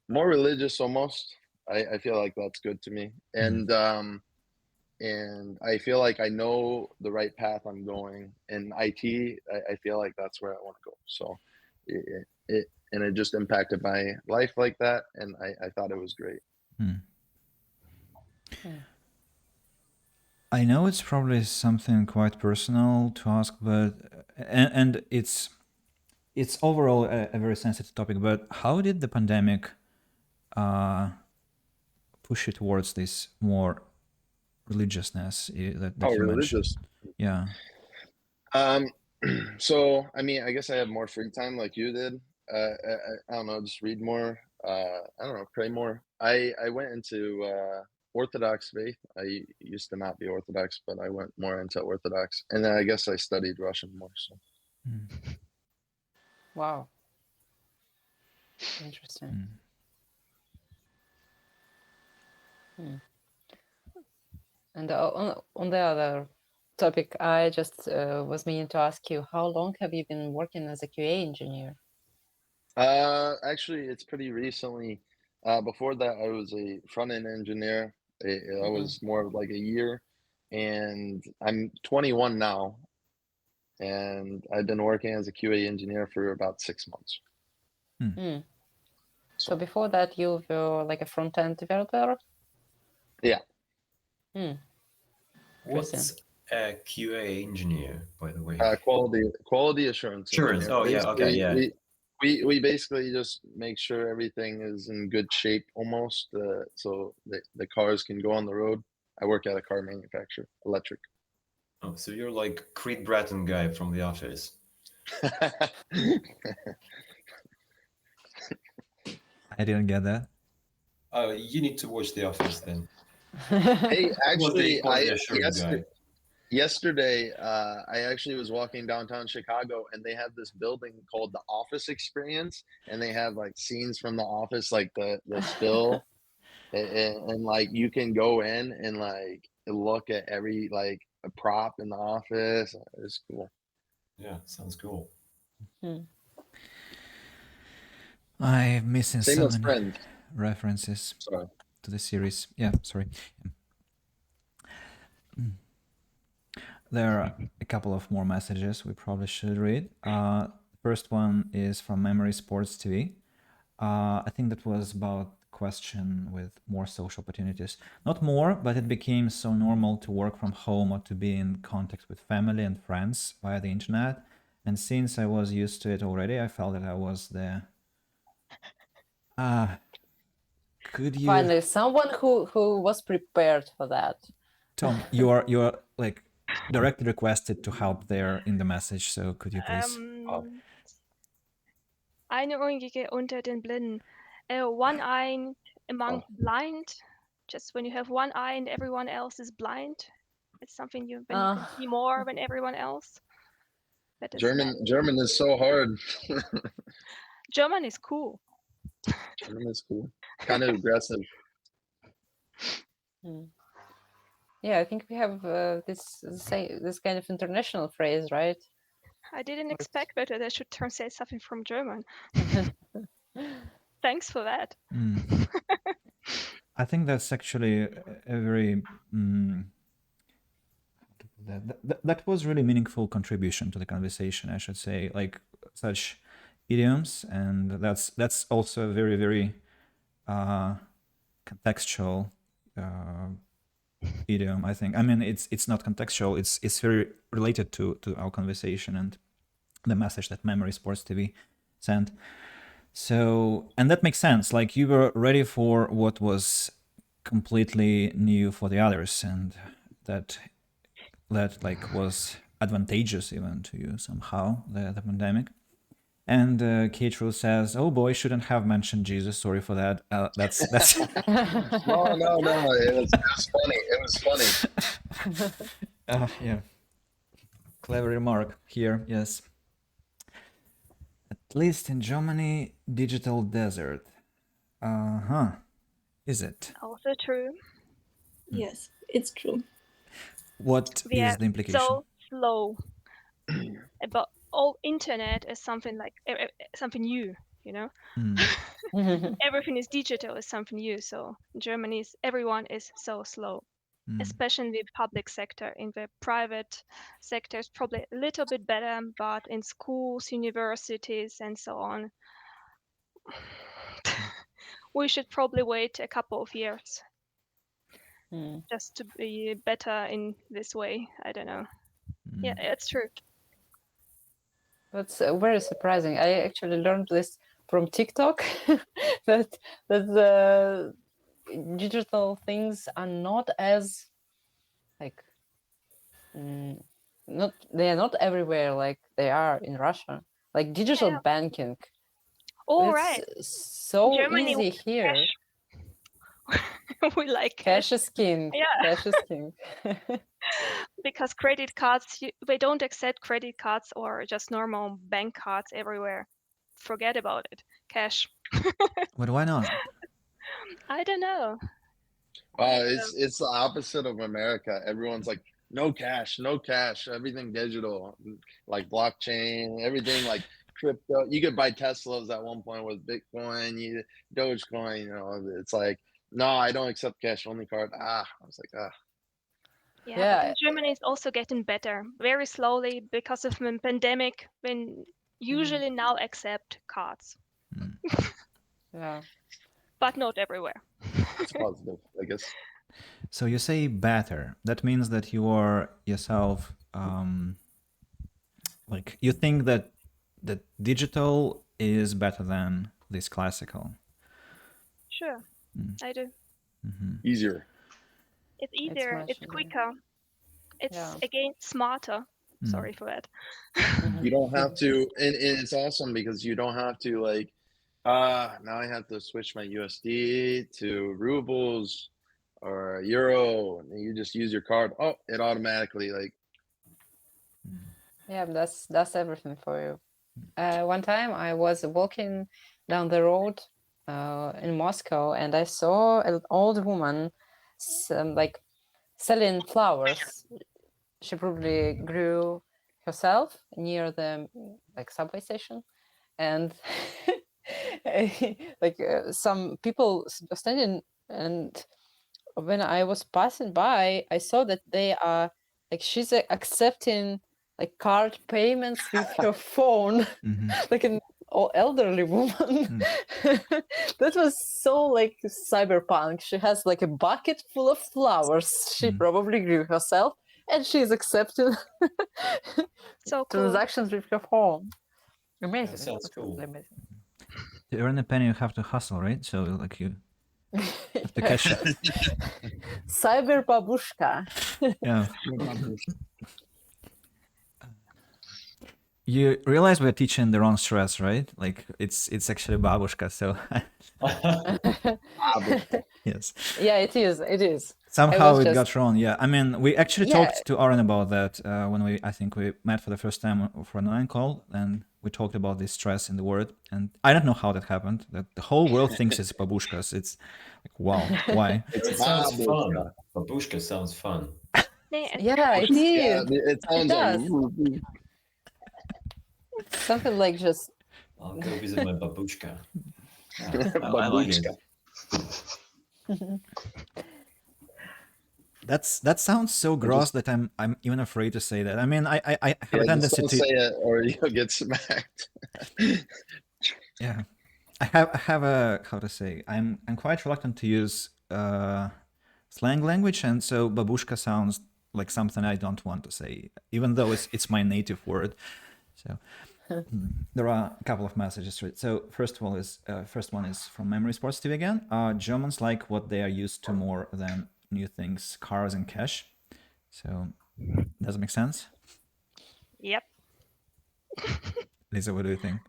more religious almost. I feel like that's good to me, and I feel like I know the right path I'm going. In IT, I feel like that's where I want to go. So it just impacted my life like that, and I thought it was great. I know it's probably something quite personal to ask, but and it's overall a very sensitive topic. But how did the pandemic push you towards this more religiousness that you Religious. mentioned? Yeah. So I mean, I guess I have more free time like you did. I don't know, just read more. I don't know, pray more. I went into Orthodox faith. I used to not be Orthodox, but I went more into Orthodox, and then I guess I studied Russian more. So Wow. Interesting. And on the other topic, I just was meaning to ask you, how long have you been working as a QA engineer? actually, it's pretty recently. Before that, I was a front end engineer. I was more of like a year, and I'm 21 now, and I've been working as a QA engineer for about 6 months. So before that, you were like a front end developer? Yeah. What's a QA engineer, by the way? Quality assurance. Assurance. Engineer. Oh, yeah. Okay. Yeah. We basically just make sure everything is in good shape almost, so the cars can go on the road. I work at a car manufacturer, electric. Oh, so you're like Creed Bratton guy from The Office. I didn't get that. You need to watch The Office then. Hey, actually, yesterday, I actually was walking downtown Chicago, and they have this building called the Office Experience, and they have like scenes from The Office, like the spill, and like you can go in and like look at every like a prop in the office. It's cool. Yeah, sounds cool. I'm missing Same so as many Friends. references to the series. Yeah, sorry. There are a couple of more messages we probably should read. First one is from Memory Sports TV. I think that was about question with more social opportunities. Not more, but it became so normal to work from home or to be in contact with family and friends via the internet. And since I was used to it already, I felt that I was there. Could you finally someone who was prepared for that? Tom, you're like directly requested to help there in the message, so could you please? Einäugige unter den Blinden. One-eyed among blind. Just when you have one eye and everyone else is blind. It's something you can see more than everyone else. That is German is so hard. German is cool. German is cool. Kind of aggressive. Yeah, I think we have this kind of international phrase, right? I didn't expect that I should translate something from German. Thanks for that. I think that's actually a very that was really meaningful contribution to the conversation, I should say, like such idioms, and that's also a very, very contextual idiom, I think. I mean, it's not contextual, it's very related to our conversation, and the message that Memory Sports TV sent. So, and that makes sense. Like you were ready for what was completely new for the others, and that like was advantageous even to you somehow, the pandemic. And Keitro says, "Oh boy, shouldn't have mentioned Jesus. Sorry for that." That's No. It was funny. It was funny. yeah, clever remark here. Yes. At least in Germany, digital desert. Is it? Also true. Yes, it's true. What We is are the implication? so slow. About all internet is something like something new, you know. Everything is digital is something new. So in Germany, everyone is so slow, especially in the public sector. In the private sector, it's probably a little bit better, but in schools, universities, and so on, we should probably wait a couple of years just to be better in this way. I don't know. Yeah, it's true. That's very surprising. I actually learned this from TikTok that the digital things are not as like they are not everywhere like they are in Russia. Like digital banking, All it's right. so Germany, easy here. We like Cash is king. Yeah. Cash is king. Because credit cards, they don't accept credit cards or just normal bank cards everywhere. Forget about it. Cash. But why not? I don't know. It's the opposite of America. Everyone's like, no cash, everything digital, like blockchain, everything like crypto. You could buy Teslas at one point with Bitcoin, Dogecoin. You know, it's like, no, I don't accept cash, only card. I was like, Yeah, but in Germany it's also getting better, very slowly because of the pandemic. When usually now accept cards. Yeah. But not everywhere. It's positive, I guess. So you say better. That means that you are yourself, like you think that digital is better than this classical. Sure, I do. Easier. It's easier. It's quicker. It's again smarter. Sorry for that. You don't have to, and it's awesome because you don't have to like, now I have to switch my USD to rubles or euro. And you just use your card. Oh, it automatically like. Yeah, that's everything for you. One time I was walking down the road in Moscow and I saw an old woman like selling flowers. She probably grew herself near the like subway station, and like some people were standing. And when I was passing by, I saw that they are like she's accepting like card payments with her phone, like an elderly woman. That was so like cyberpunk. She has like a bucket full of flowers she probably grew herself, and she's accepting so transactions with her phone. Amazing. That sounds cool. Amazing. To earn a penny, you have to hustle, right? So like you have to catch it. Cyber babushka. Yeah. You realize we're teaching the wrong stress, right? Like it's actually babushka. So yes. Yeah, it is. It is. Somehow it got wrong. Yeah, I mean, we actually talked to Erin about that when I think we met for the first time for an online call, and we talked about this stress in the word. And I don't know how that happened. That the whole world thinks it's babushkas. It's like, wow, why? It sounds fun. Babushka sounds fun. Yeah, it is. Yeah, it sounds like something like just. I'll go visit my babushka. I like it. That sounds so gross that I'm even afraid to say that. I mean, I have a tendency to say it or you'll get smacked. Yeah, I have a how to say. I'm quite reluctant to use slang language, and so babushka sounds like something I don't want to say, even though it's my native word. So There are a couple of messages to it. So first one is from Memory Sports TV again. Germans like what they are used to more than new things, cars and cash. So does it make sense? Yep. Lisa, what do you think?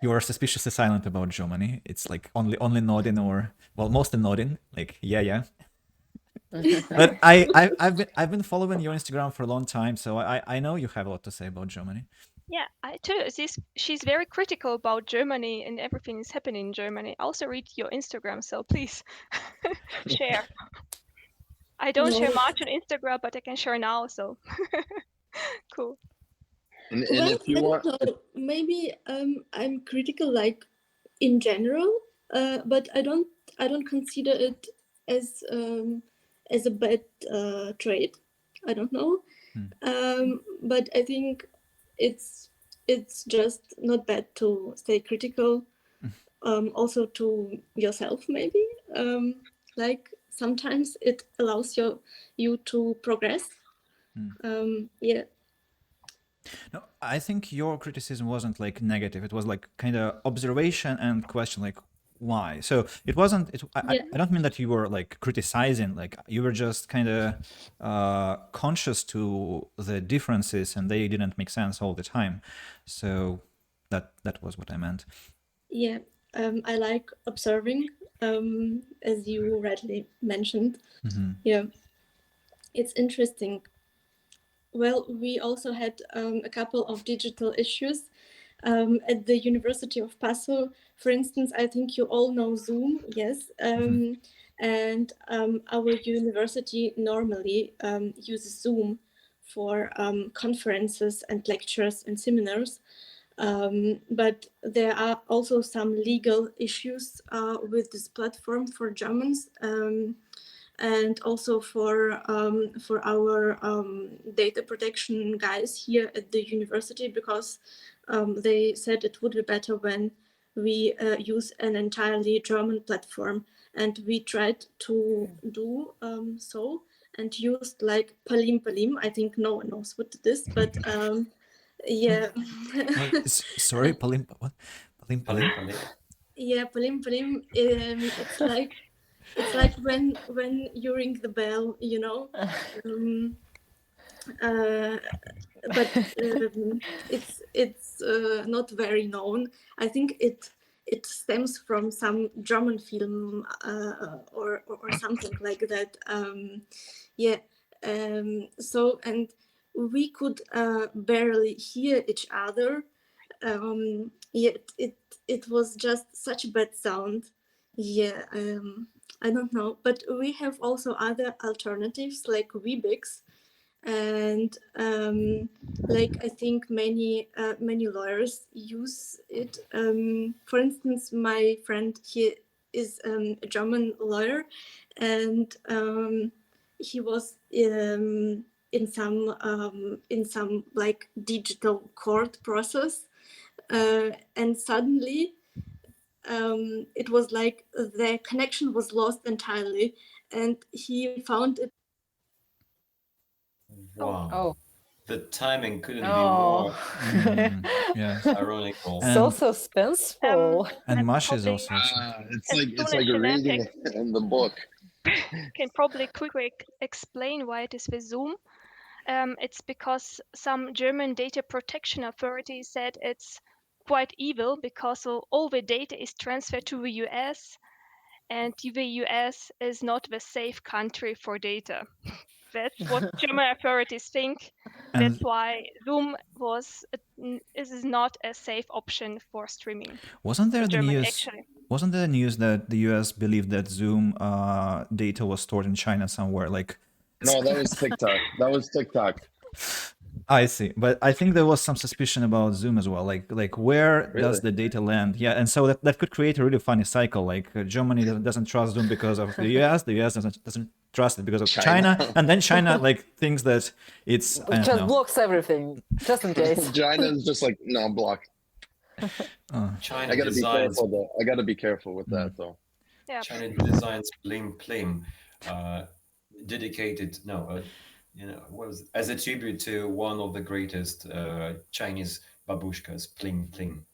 You are suspiciously silent about Germany. It's like only nodding or mostly nodding. Like yeah. But I've been following your Instagram for a long time, so I know you have a lot to say about Germany. Yeah, I too. She's very critical about Germany and everything is happening in Germany. I also read your Instagram, so please share. I don't share much on Instagram, but I can share now. So cool. And Well, if you I want, don't know. Maybe I'm critical, like in general, but I don't consider it as a bad trait. I don't know, but I think it's just not bad to stay critical. Also to yourself, maybe. Like sometimes it allows you to progress. Yeah. No, I think your criticism wasn't like negative. It was like kind of observation and question, like why. So it wasn't. I don't mean that you were like criticizing. Like you were just kind of conscious to the differences, and they didn't make sense all the time. So that was what I meant. Yeah. I like observing, as you rightly mentioned. Yeah. It's interesting. Well, we also had a couple of digital issues at the University of Passau. For instance, I think you all know Zoom, yes. And our university normally uses Zoom for conferences and lectures and seminars. But there are also some legal issues with this platform for Germans. And also for our data protection guys here at the university, because they said it would be better when we use an entirely German platform, and we tried to do so and used like Palim Palim. I think no one knows what it is, but yeah. Sorry, Palim. What? Palim Palim. Yeah, Palim Palim. It's like when you ring the bell, you know. But it's not very known. I think it stems from some German film or something like that. Yeah. So, and we could barely hear each other. Yet it was just such a bad sound. Yeah. I don't know, but we have also other alternatives like Weebix, and like I think many lawyers use it. For instance, my friend, he is a German lawyer, and he was in some like digital court process, and suddenly it was like the connection was lost entirely, and he found it. Wow. Oh. The timing couldn't be more Yes. ironical. So suspenseful. And Mash is probably- also. it's like reading in the book. Can probably quickly explain why it is with Zoom. It's because some German data protection authorities said it's quite evil because all the data is transferred to the US, and the US is not the safe country for data. That's what German authorities think. And That's why Zoom is not a safe option for streaming. wasn't there for the Germany, news? actually. Wasn't there news that the US believed that Zoom data was stored in China somewhere? Like, No, that was TikTok. That was TikTok. I see, but I think there was some suspicion about Zoom as well. Like where does Really? the data land? Yeah, and so that could create a really funny cycle. Like Germany doesn't trust Zoom because of the US doesn't trust it because of China, and then China like thinks that it's I don't Just know. blocks everything, just in case. China's just like, no, block. China I gotta be designs careful though. I gotta be careful with that though. Yeah. China designs Bling Plim, as a tribute to one of the greatest Chinese babushkas, Pling Pling.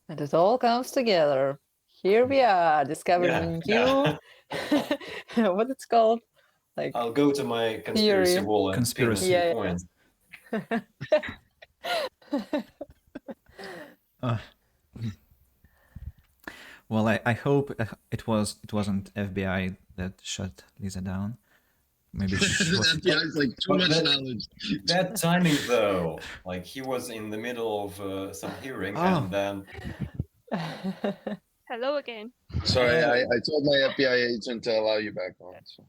And it all comes together. Here we are discovering Yeah. what it's called. Like I'll go to my conspiracy theory. wall and Conspiracy. pin a few Yeah. points. Well, I hope it wasn't FBI that shut Lisa down. Maybe she was. FBI is like too much knowledge. That timing, though, like he was in the middle of some hearing, and then Hello again. Sorry, I told my FBI agent to allow you back on. So.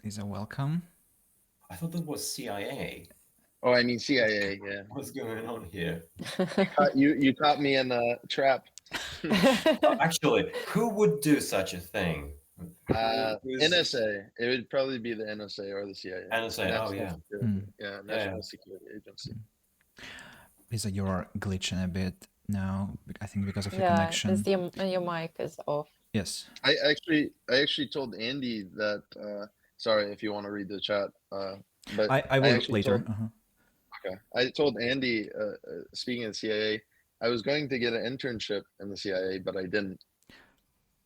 Lisa, welcome. I thought that was CIA. Oh, I mean CIA. Yeah. What's going on here? You caught me in a trap. Actually, who would do such a thing? NSA. It would probably be the NSA or the CIA. NSA. National Oh yeah. Security. Yeah, National Security Agency. Lisa, you're glitching a bit now. I think because of your Yeah, connection. your mic is off. Yes. I actually told Andy that. Sorry if you want to read the chat. But I will later. Okay. I told Andy, speaking of the CIA, I was going to get an internship in the CIA, but I didn't.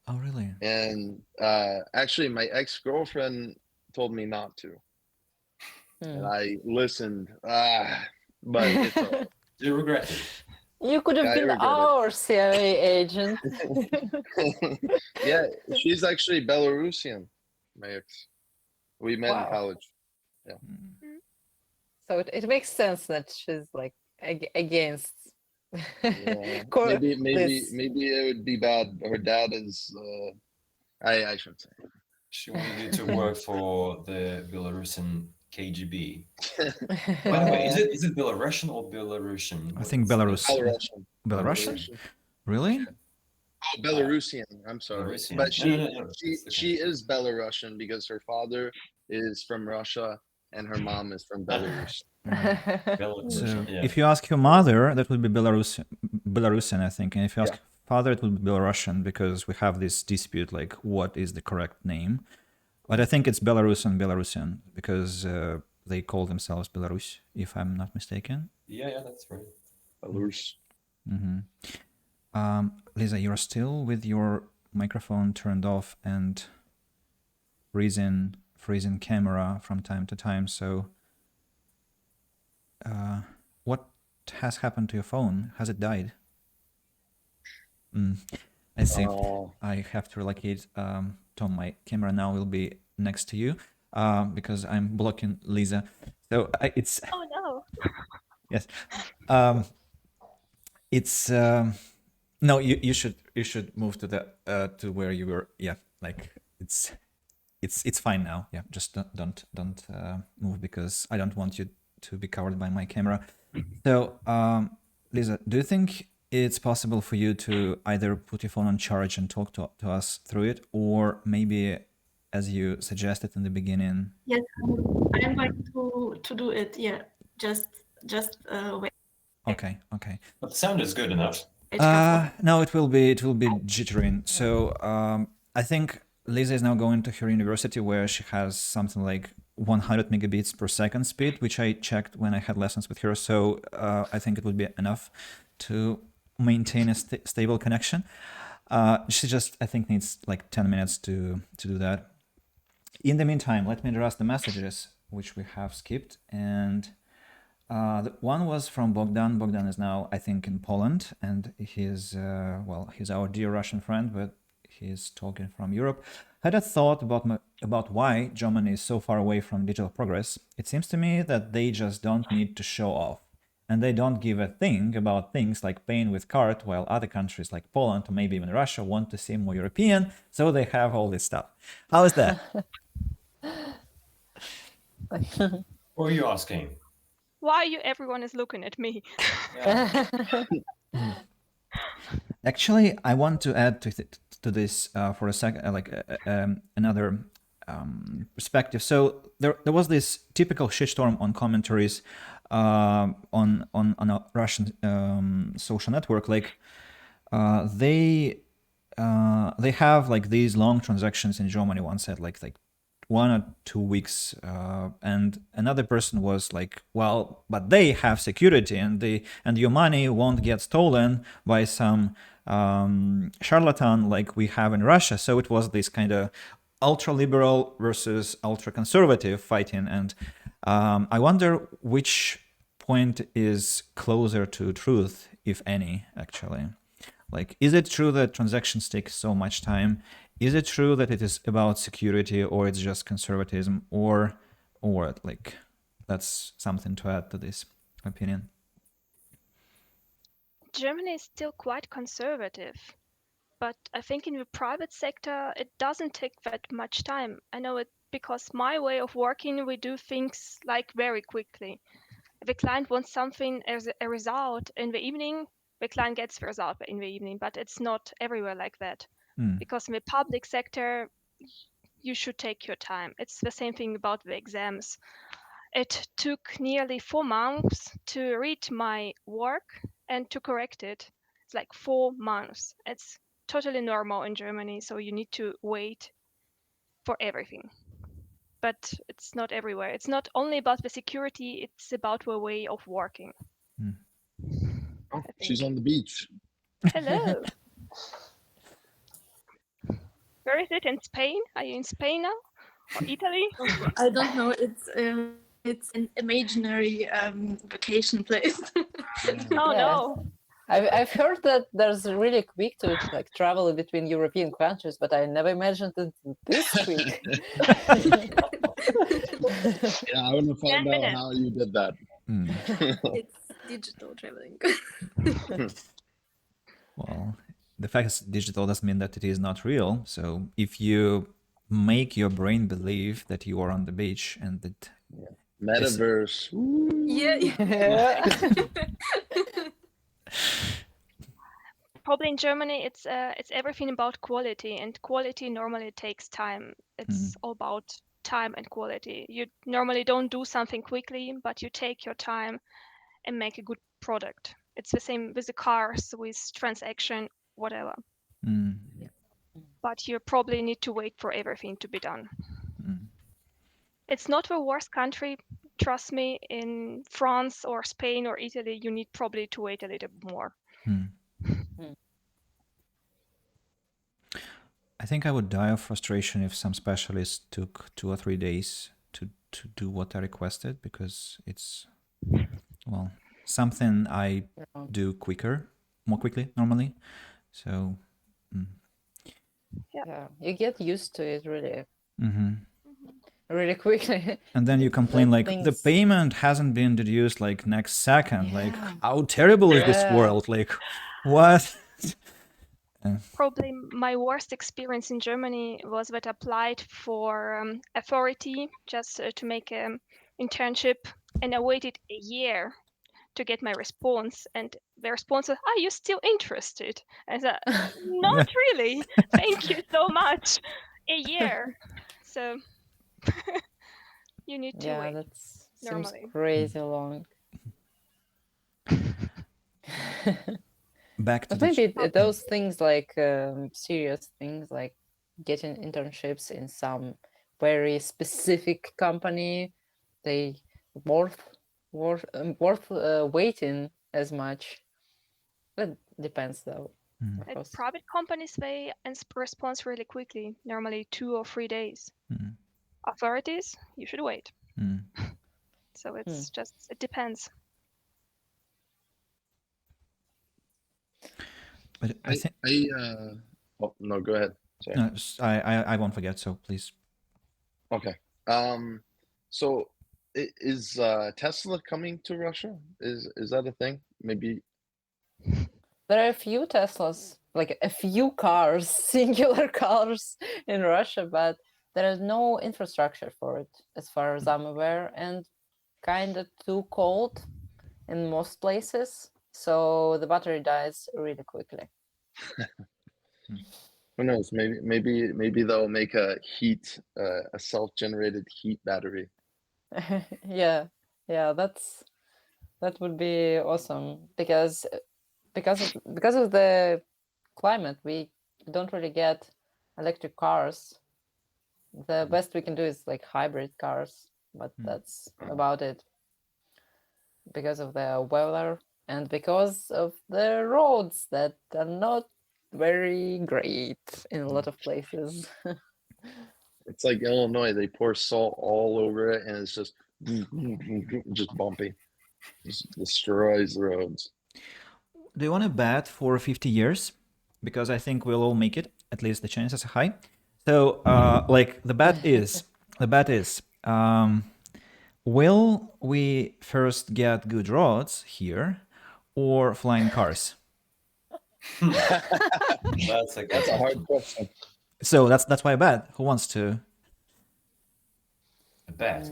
Oh, really? And actually, my ex-girlfriend told me not to. And I listened. But it's all right. Do you regret it? You could have been our CIA agent. Yeah, she's actually Belarusian, my ex. We met in college. Yeah. So it makes sense that she's like against. Yeah. Maybe it would be bad. Her dad is. I shouldn't say. She wanted you to work for the Belarusian KGB. By the way, is it Belarusian or Belarusian? I think Belarus. Belarusian. Belarusian? Really? Oh, Belarusian. I'm sorry, Belarusian. but No. she is Belarusian because her father is from Russia and her mom is from Belarus. So if you ask your mother, that would be Belarusian, I think, and if you ask father, it would be Belarusian because we have this dispute, like what is the correct name. But I think it's Belarusian because they call themselves Belarus, if I'm not mistaken. Yeah, that's right. Belarus. Mm-hmm. Lisa, you're still with your microphone turned off and freezing camera from time to time. So what has happened to your phone? Has it died? I see. I have to relocate. Tom, my camera now will be next to you because I'm blocking Lisa. So it's. Oh no. Yes. It's no. You should move to the to where you were. Yeah, like it's fine now. Yeah, just don't move because I don't want you to be covered by my camera. So, Lisa, do you think it's possible for you to either put your phone on charge and talk to us through it, or maybe, as you suggested in the beginning? Yes, I'm going to do it. Yeah, just wait. Okay. But the sound is good enough. No, it will be jittering. So I think Lisa is now going to her university where she has something like 100 megabits per second speed, which I checked when I had lessons with her. So I think it would be enough to maintain a stable connection. She just, I think, needs like 10 minutes to do that. In the meantime, let me address the messages which we have skipped. And the one was from Bogdan. Bogdan is now, I think, in Poland, and he's our dear Russian friend, but he's talking from Europe. Had a thought about why Germany is so far away from digital progress. It seems to me that they just don't need to show off, and they don't give a thing about things like paying with card, while other countries like Poland or maybe even Russia want to seem more European, so they have all this stuff. How is that? What are you asking? Why everyone is looking at me? Actually, I want to add to this for a second, another perspective. So there was this typical shitstorm on commentaries on a Russian social network, like they have like these long transactions in Germany. One said like 1 or 2 weeks, and another person was like, well, but they have security, and your money won't get stolen by some charlatan like we have in Russia. So it was this kind of ultra liberal versus ultra conservative fighting, and I wonder which point is closer to truth, if any, actually. Like, is it true that transactions take so much time? Is it true that it is about security, or it's just conservatism, or what? Like, that's something to add to this opinion. Germany is still quite conservative, but I think in the private sector it doesn't take that much time. I know it because my way of working, we do things like very quickly. If the client wants something as a result in the evening, the client gets the result in the evening, but it's not everywhere like that. Because in the public sector, you should take your time. It's the same thing about the exams. It took nearly 4 months to read my work and to correct it. It's like 4 months. It's totally normal in Germany, so you need to wait for everything. But it's not everywhere. It's not only about the security, it's about the way of working. Oh, she's on the beach. Hello. Where is it? In Spain? Are you in Spain now? Or Italy? I don't know. It's an imaginary vacation place. Oh Yeah. no. I've heard that there's really quick to like travel between European countries, but I never imagined it this quick. Yeah, I want to 10 find out minutes. how you did that. It's digital traveling. Well, the fact it's digital doesn't mean that it is not real. So if you make your brain believe that you are on the beach and that Metaverse. Yeah. Probably in Germany, it's everything about quality, and quality normally takes time. It's all about time and quality. You normally don't do something quickly, but you take your time and make a good product. It's the same with the cars, with transaction, whatever. But you probably need to wait for everything to be done. It's not the worst country. Trust me, in France or Spain or Italy, you need probably to wait a little more. I think I would die of frustration if some specialist took 2 or 3 days to do what I requested, because it's, well, something I do more quickly normally. So yeah, you get used to it really quickly. and then you complain like the payment hasn't been deduced like next second. Like, how terrible is this world? Like, what? Probably my worst experience in Germany was that I applied for authority just to make an internship, and I waited a year to get my response, and the response was, "Are you still interested?" I said, "Not really. Thank you so much." A year. So you need to wait. That seems normally. crazy long. Back to But maybe those things like serious things like getting internships in some very specific company, they worth waiting as much. That depends though. At private companies, they respond really quickly, normally 2 or 3 days. Authorities, you should wait. So it's just, it depends. But I think oh no, go ahead. Sorry. No, I won't forget. So please. Okay. So is Tesla coming to Russia? Is that a thing? Maybe. There are a few Teslas, like a few cars, singular cars in Russia, but there is no infrastructure for it, as far as I'm aware, and kind of too cold in most places, so the battery dies really quickly. Who knows? Maybe they'll make a self-generated heat battery. yeah, that's That would be awesome because of the climate, we don't really get electric cars. The best we can do is like hybrid cars, but that's about it. Because of the weather and because of the roads that are not very great in a lot of places. It's like Illinois. They pour salt all over it, and it's just bumpy. Just destroys the roads. Do you want to bet for 50 years? Because I think we'll all make it. At least the chances are high. So, like the bet is, will we first get good roads here, or flying cars? That's a That's a hard question. So that's why I bet. Who wants to? bet.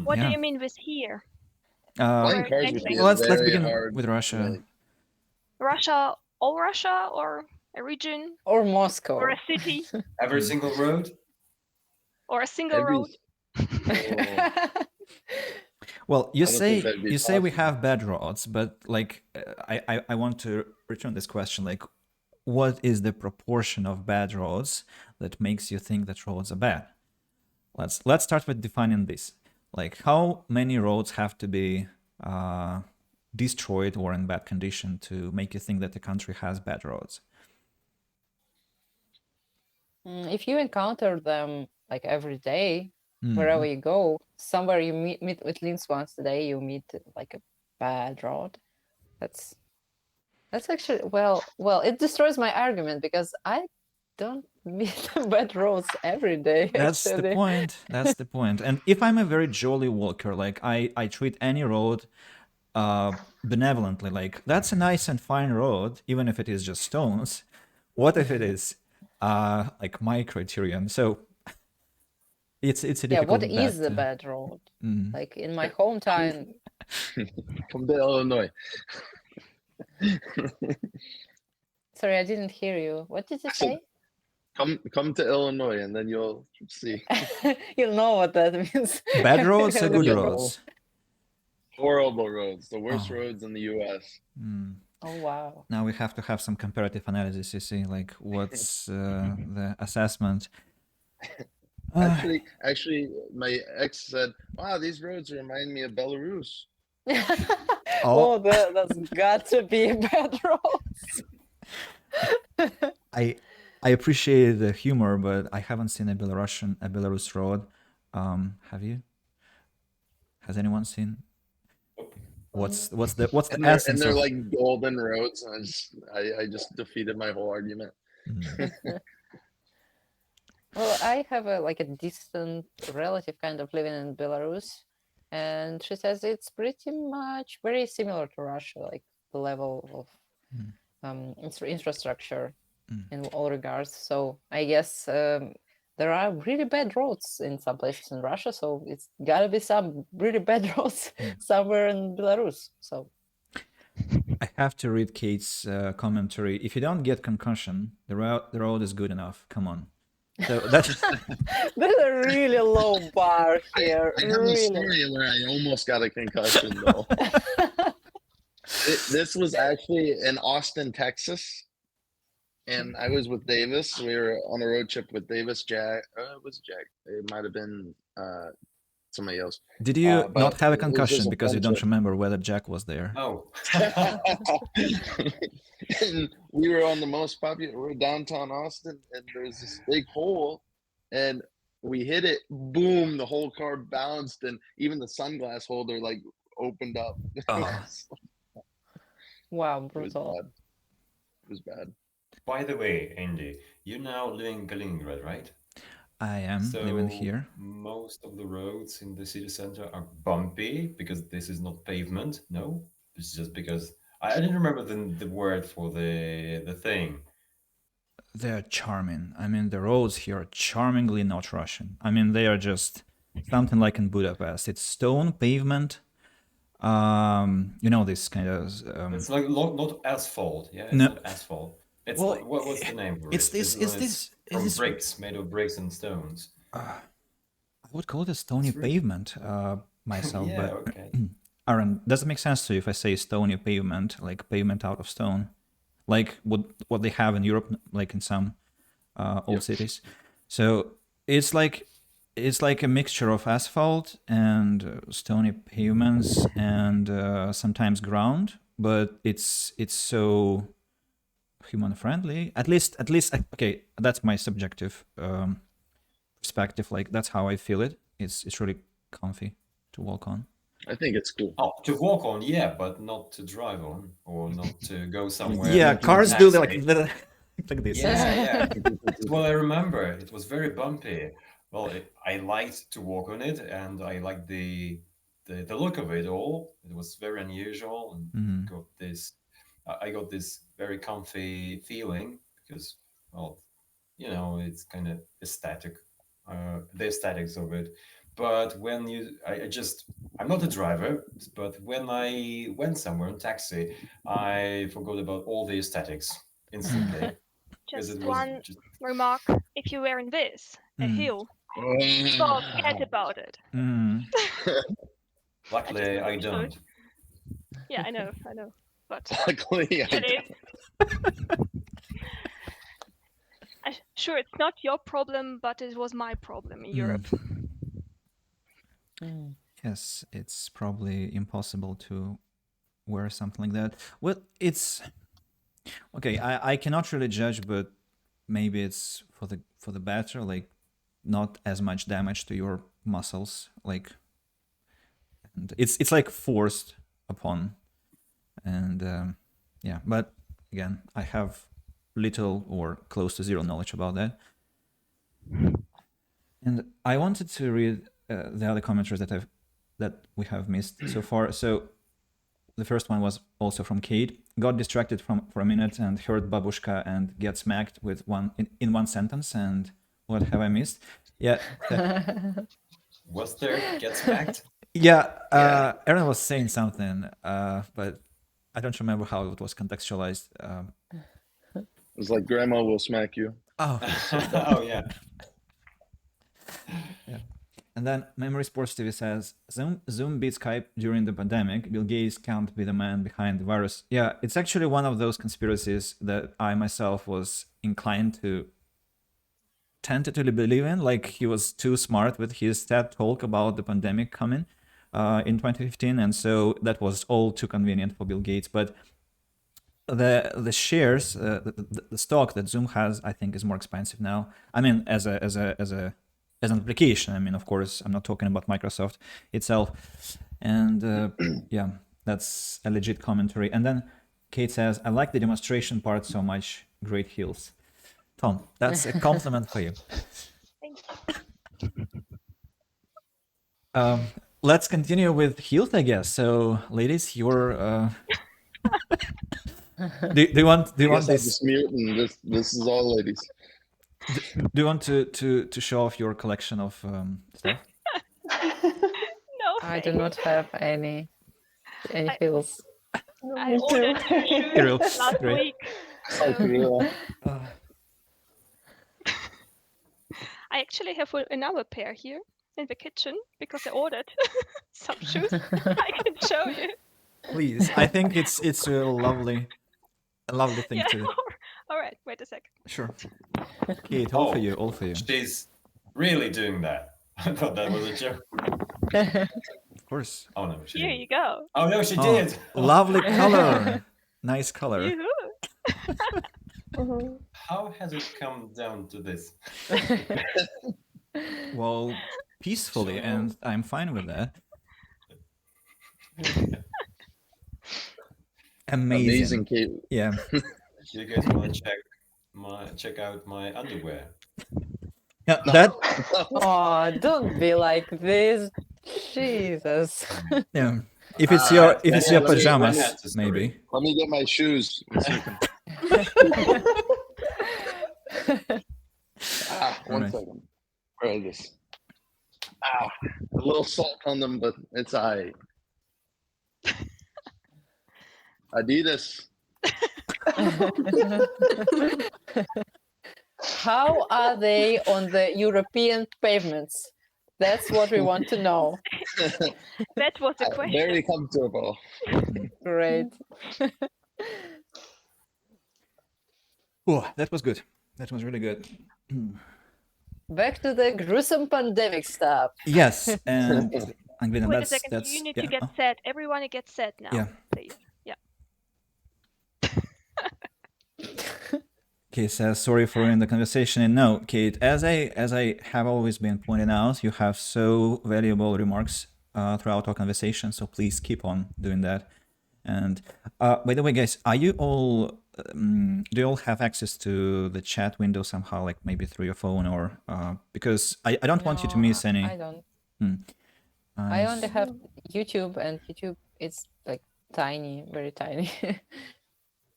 What do Yeah. you mean with here? Flying Or cars would be anyway. a Well, let's very begin hard, with Russia. like, Russia, all Russia, or a region, Or Moscow. or a city, Every single road? or a single every. road? Oh, Well, you I don't say think that'd be we possible. have bad roads, but like I want to return this question. Like, what is the proportion of bad roads that makes you think that roads are bad? Let's start with defining this. Like, how many roads have to be destroyed or in bad condition to make you think that the country has bad roads? If you encounter them like every day, wherever you go, somewhere you meet with Linz once a day, you meet like a bad road. That's actually well, it destroys my argument because I don't meet bad roads every day. That's the actually. point. That's the point. And if I'm a very jolly walker, like I treat any road benevolently, like that's a nice and fine road, even if it is just stones. What if it is like my criterion? So it's a Yeah, difficult what bet is the to- bad road? Like in my hometown. Come to Illinois. Sorry, I didn't hear you. What did you say? Come to Illinois, and then you'll see. You'll know what that means. Bad roads or good Yeah. roads? Horrible roads, the worst Oh. roads in the U.S. Oh wow. Now we have to have some comparative analysis. You see, like what's the assessment? Actually, my ex said, "Wow, these roads remind me of Belarus." Oh, that's got to be bad roads. I appreciate the humor, but I haven't seen a Belarus road. Have you? Has anyone seen? What's the And essence they're of? like golden roads. And I just defeated my whole argument. Well, I have a distant relative kind of living in Belarus, and she says it's pretty much very similar to Russia, like the level of infrastructure in all regards. So I guess there are really bad roads in some places in Russia, so it's gotta be some really bad roads somewhere in Belarus. So I have to read Kate's commentary. If you don't get concussion, the road is good enough. Come on. So that's there's a really low bar here. I have a story where I almost got a concussion though. This was actually in Austin, Texas, and I was with Davis. We were on a road trip with Davis, Jack. It was Jack. It might have been somebody else. Did you but not have a it was just concussion a because you fun don't trip. remember whether Jack was there? Oh. And we were on the most popular. We're downtown Austin, and there's this big hole, and we hit it. Boom! The whole car bounced, and even the sunglass holder like opened up. Oh. Wow, It was brutal. bad. It was bad. By the way, Andy, you're now living in Kaliningrad, right? I am So living here. most of the roads in the city center are bumpy because this is not pavement. No, it's just because I didn't remember the word for the thing. They're charming. I mean, the roads here are charmingly not Russian. I mean, they are just something like in Budapest. It's stone pavement. You know, this kind of. It's like not asphalt. Yeah, it's No. not asphalt. It's Well, like, what's the name for it's it? this- it's when this- it's from this- bricks, made of bricks and stones. I would call it a stony It's really- pavement myself, Yeah, but okay. Aaron, does it make sense to you if I say stony pavement, like pavement out of stone, like what they have in Europe, like in some old cities? So it's like a mixture of asphalt and stony pavements and sometimes ground, but it's so human friendly. At least okay, that's my subjective perspective. Like that's how I feel it. It's really comfy to walk on. I think it's cool. Oh, to walk on, yeah, but not to drive on or not to go somewhere. Yeah, in cars do taxi. like this. Yeah. Well, I remember it was very bumpy. Well, I liked to walk on it, and I liked the look of it all. It was very unusual, and got this. I got this very comfy feeling because, well, you know, it's kind of aesthetic, the aesthetics of it. But when I'm not a driver, but when I went somewhere in taxi, I forgot about all the aesthetics instantly. Just it was one remark: if you were in this a hill, forget about it. Luckily, I don't. Yeah, I know, but Luckily, I don't. Sure, it's not your problem, but it was my problem in Europe. Yes, it's probably impossible to wear something like that. Well, it's okay. I cannot really judge, but maybe it's for the better. Like, not as much damage to your muscles. Like, and it's like forced upon, and yeah. But again, I have little or close to zero knowledge about that. And I wanted to read the other commentaries that we have missed so far. So the first one was also from Kate. Got distracted for a minute and heard babushka and get smacked with in one sentence. And what have I missed? Yeah. Was there get smacked? Yeah. Erin was saying something, but I don't remember how it was contextualized. It's like grandma will smack you. Oh. Oh yeah. Yeah. And then Memory Sports TV says, Zoom beat Skype during the pandemic. Bill Gates can't be the man behind the virus. Yeah, it's actually one of those conspiracies that I myself was inclined to tentatively believe in. Like, he was too smart with his TED talk about the pandemic coming in 2015. And so that was all too convenient for Bill Gates. But the shares, the stock that Zoom has, I think, is more expensive now. I mean, as an application. I mean, of course, I'm not talking about Microsoft itself. And yeah, that's a legit commentary. And then Kate says, I like the demonstration part so much. Great heels. Tom, that's a compliment for you. Thank you. Let's continue with heels, I guess. So, ladies, you're... do you want this? Just mute and this is all ladies. Do you want to show off your collection of stuff? No, I do not have any heels. I ordered shoes last week. I actually have another pair here in the kitchen because I ordered some shoes. I can show you. Please, I think it's a lovely thing to. All right, wait a sec. Sure. Kate, all for you. She's really doing that. I thought that was a joke. Of course. Oh no, here you go. Oh no, she did. Lovely color. Nice color. How has it come down to this? Well, peacefully, and I'm fine with that. Amazing, Kate. Yeah. You guys want to check out my underwear? Yeah, that. Oh, don't be like this, Jesus. Yeah. If it's your pajamas, maybe. Let me get my shoes. One second. Where is this? A little salt on them, but it's alright. Adidas. How are they on the European pavements? That's what we want to know. That was the question. Very comfortable. Great. Oh, that was good. That was really good. Back to the gruesome pandemic stuff. Yes, and Anglina, Wait a that's second. that's You need yeah. to get set. Everyone get set now. Yeah. Please. Yeah. Kate says, sorry for ruining the conversation. And no, Kate, as I have always been pointing out, you have so valuable remarks throughout our conversation. So please keep on doing that. And by the way, guys, are you all do you all have access to the chat window somehow, like maybe through your phone or because I don't want you to miss any. I don't. I only have YouTube, and YouTube is like tiny, very tiny.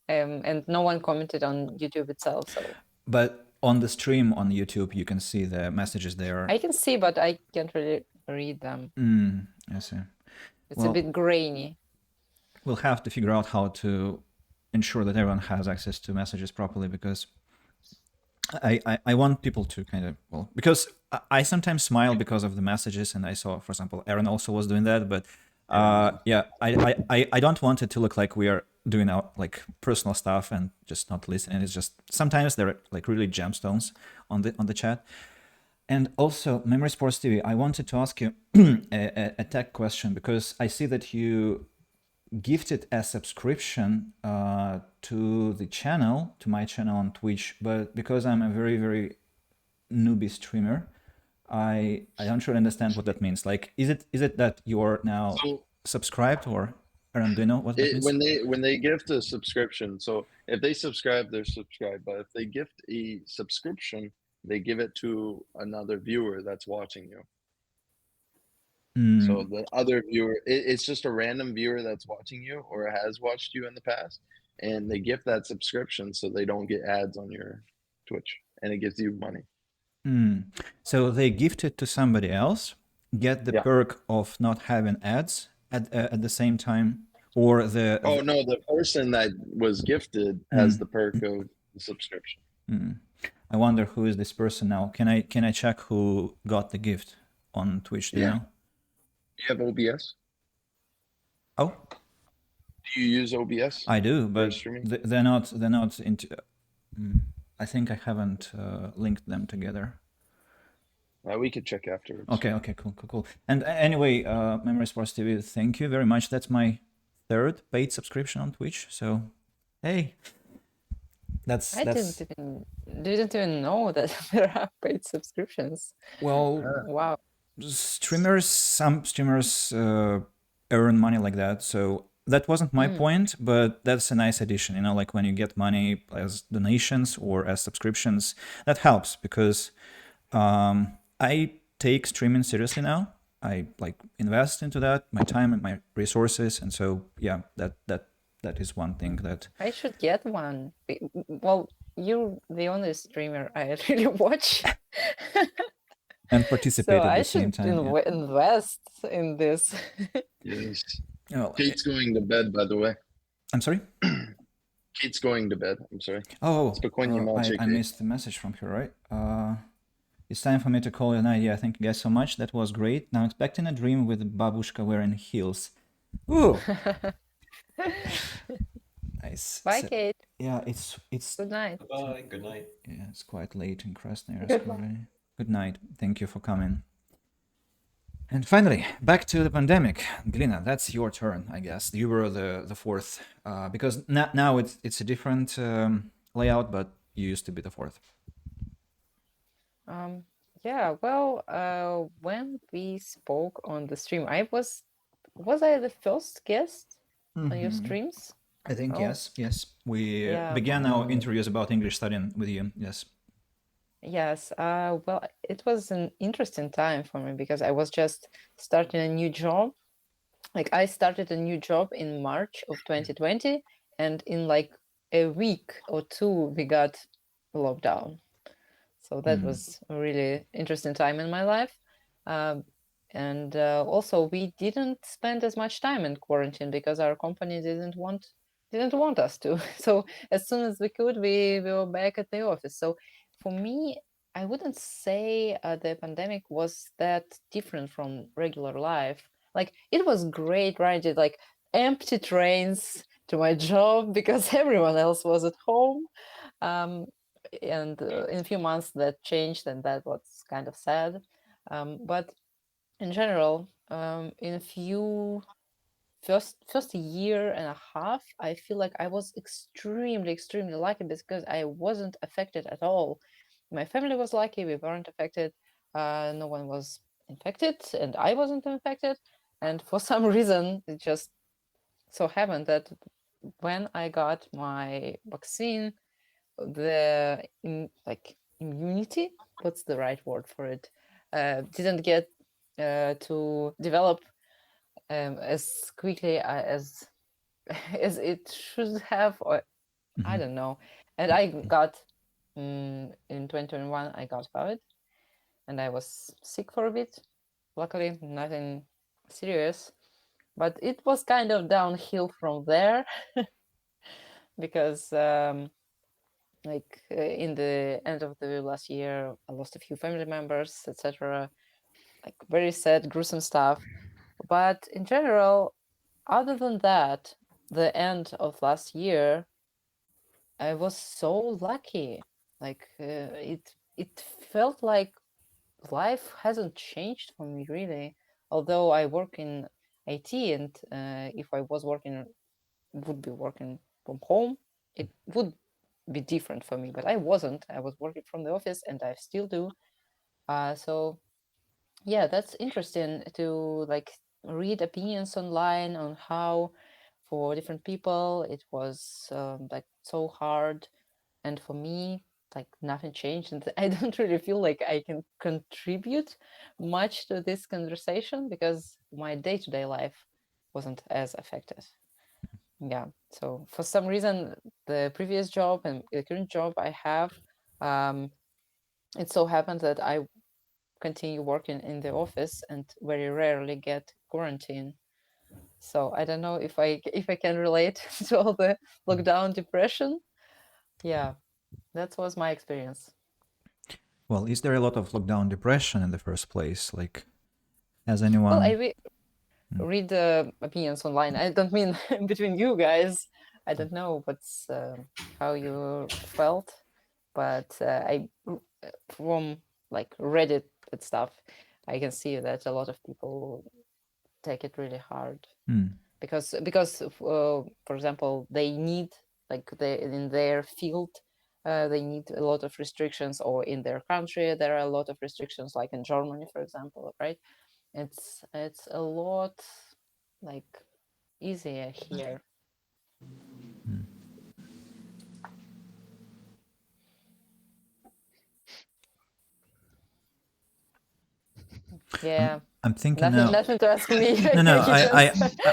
And no one commented on YouTube itself, so. But on the stream on YouTube, you can see the messages there. I can see, but I can't really read them. I see. It's a bit grainy. We'll have to figure out how to ensure that everyone has access to messages properly, because I want people to kind of, well, because I sometimes smile because of the messages, and I saw, for example, Erin also was doing that, but yeah, I don't want it to look like we are doing our like personal stuff and just not listening. It's just sometimes there are like really gemstones on the chat. And also, Memory Sports TV, I wanted to ask you a tech question, because I see that you gifted a subscription to the channel, to my channel on Twitch, but because I'm a very, very newbie streamer, I don't really understand what that means. Like, is it that you're now subscribed, or Erin, do you know what that means? When they gift a subscription, so if they subscribe, they're subscribed. But if they gift a subscription, they give it to another viewer that's watching you. So the other viewer, it's just a random viewer that's watching you or has watched you in the past, and they gift that subscription so they don't get ads on your Twitch, and it gives you money. So they gift it to somebody else, get the perk of not having ads at the same time, or the... Oh, no, the person that was gifted has the perk of the subscription. I wonder who is this person now. Can I check who got the gift on Twitch? Do you know? You have OBS? Oh, do you use OBS? I do, but they're not into. I think I haven't linked them together. We could check afterwards. Okay, cool. And anyway, Memory Sports TV, thank you very much. That's my third paid subscription on Twitch. So, hey, I didn't even know that there are paid subscriptions. Well, wow. Some streamers earn money like that. So that wasn't my point, but that's a nice addition. You know, like when you get money as donations or as subscriptions, that helps, because I take streaming seriously now. I like invest into that, my time and my resources, and so yeah, that is one thing that I should get one. Well, you're the only streamer I really watch. And participate so at the same time. I should invest in this. Yes. Oh, Kate's going to bed, by the way. I'm sorry? Kate's going to bed. I'm sorry. Oh, I missed the message from her, right? It's time for me to call it a night. Yeah, thank you guys so much. That was great. Now expecting a dream with babushka wearing heels. Ooh. Nice. Bye, Kate. Yeah, it's good night. Bye. Good night. Yeah, it's quite late in Krasnoyarsk. Good night. Thank you for coming. And finally, back to the pandemic. Lina, that's your turn, I guess. You were the fourth, because now it's a different layout, but you used to be the fourth. Yeah, well, when we spoke on the stream, was I the first guest on your streams? I think yes. We began our interviews about English studying with you. Yes. Well, it was an interesting time for me, because I was just starting a new job. Like, I started a new job in March of 2020, and in like a week or two, we got locked down. So that was a really interesting time in my life. And also, we didn't spend as much time in quarantine because our company didn't want us to. So as soon as we could, we were back at the office. So for me, I wouldn't say the pandemic was that different from regular life. Like it was great, right? It, like empty trains to my job because everyone else was at home. Um, and in a few months that changed, and that was kind of sad. But in general, in a few first year and a half, I feel like I was extremely lucky because I wasn't affected at all. My family was lucky; we weren't affected. No one was infected, and I wasn't infected. And for some reason, it just so happened that when I got my vaccine, the immunity, what's the right word for it, didn't get to develop as quickly as as it should have, or I don't know. And I got in 2021 I got COVID, and I was sick for a bit. Luckily, nothing serious, but it was kind of downhill from there because in the end of the last year, I lost a few family members, etc. Like very sad, gruesome stuff. But in general, other than that, the end of last year, I was so lucky. Like it felt like life hasn't changed for me really. Although I work in IT, and if I would be working from home, it would be different for me. But I wasn't. I was working from the office, and I still do. So yeah, that's interesting to like read opinions online on how for different people it was like so hard, and for me like nothing changed, and I don't really feel like I can contribute much to this conversation because my day-to-day life wasn't as affected. Yeah, so for some reason the previous job and the current job I have, it so happened that I continue working in the office and very rarely get quarantine. So I don't know if I can relate to all the lockdown depression. Yeah, that was my experience. Well, is there a lot of lockdown depression in the first place? Like, has Well, anyone? I read the opinions online. I don't mean between you guys. I don't know what's how you felt, but from like Reddit and stuff, I can see that a lot of people take it really hard. Because for example, they need like in their field they need a lot of restrictions, or in their country there are a lot of restrictions, like in Germany, for example, right? It's a lot like easier here. Yeah. I'm thinking now. Nothing to ask me. No.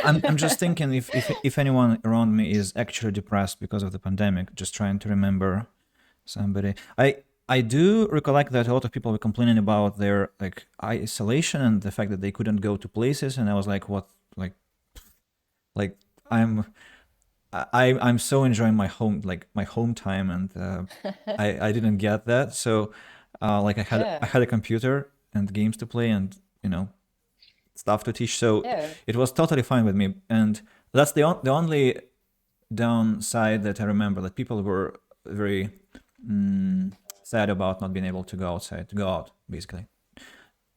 I'm just just thinking if anyone around me is actually depressed because of the pandemic. Just trying to remember somebody. I do recollect that a lot of people were complaining about their like isolation and the fact that they couldn't go to places, and I was like, what, like I'm so enjoying my home time, and I didn't get that. So like I had a computer and games to play, and stuff to teach. So it was totally fine with me, and that's the only downside that I remember, that people were very sad about not being able to go outside, to go out basically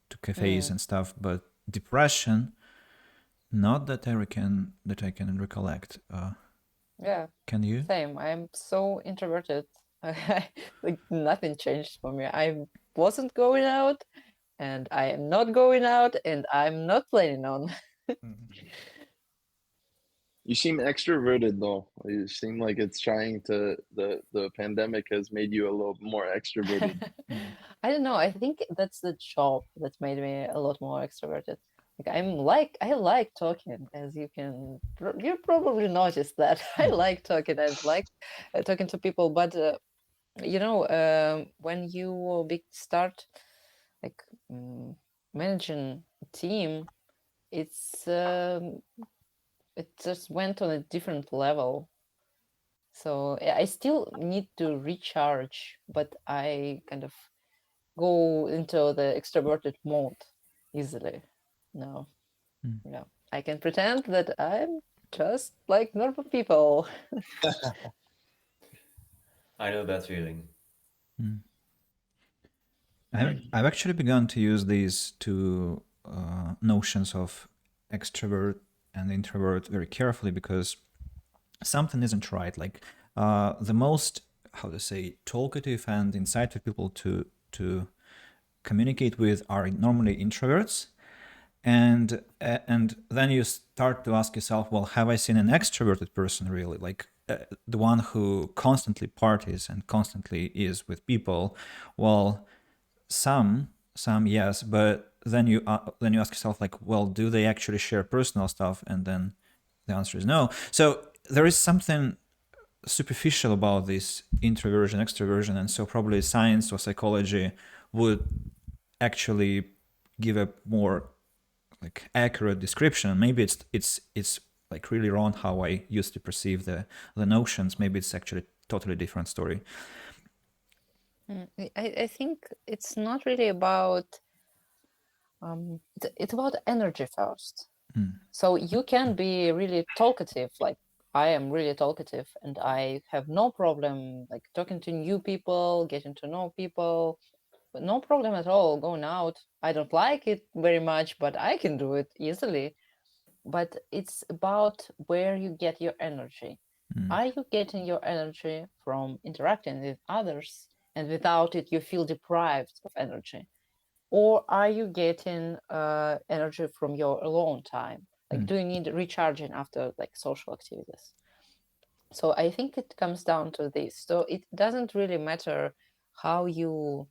to cafes and stuff. But depression, not that I can recollect. Yeah. Can you? Same. I'm so introverted. Like nothing changed for me. I wasn't going out, and I am not going out, and I'm not planning on. You seem extroverted though. You seem like it's trying to the pandemic has made you a little more extroverted. I don't know. I think that's the job that made me a lot more extroverted. Like I like talking, as you probably noticed that I like talking. I like talking to people, but when you start like managing a team, it's it just went on a different level. So I still need to recharge, but I kind of go into the extroverted mode easily. No. Yeah. I can pretend that I'm just like normal people. I know that feeling. I've actually begun to use these two notions of extrovert and introvert very carefully because something isn't right. Like the most, how to say, talkative and insightful people to communicate with are normally introverts, and then you start to ask yourself, well, have I seen an extroverted person really, like the one who constantly parties and constantly is with people? Well, some yes, but then you ask yourself, like, well, do they actually share personal stuff? And then the answer is no. So there is something superficial about this introversion extroversion, and so probably science or psychology would actually give a more like accurate description. Maybe it's like really wrong how I used to perceive the notions. Maybe it's actually totally different story. I think it's not really about it's about energy first. So you can be really talkative, like I am really talkative, and I have no problem like talking to new people, getting to know people, but no problem at all going out. I don't like it very much, but I can do it easily. But it's about where you get your energy. Are you getting your energy from interacting with others, and without it you feel deprived of energy? Or are you getting energy from your alone time? Like, do you need recharging after like social activities? So I think it comes down to this. So it doesn't really matter how you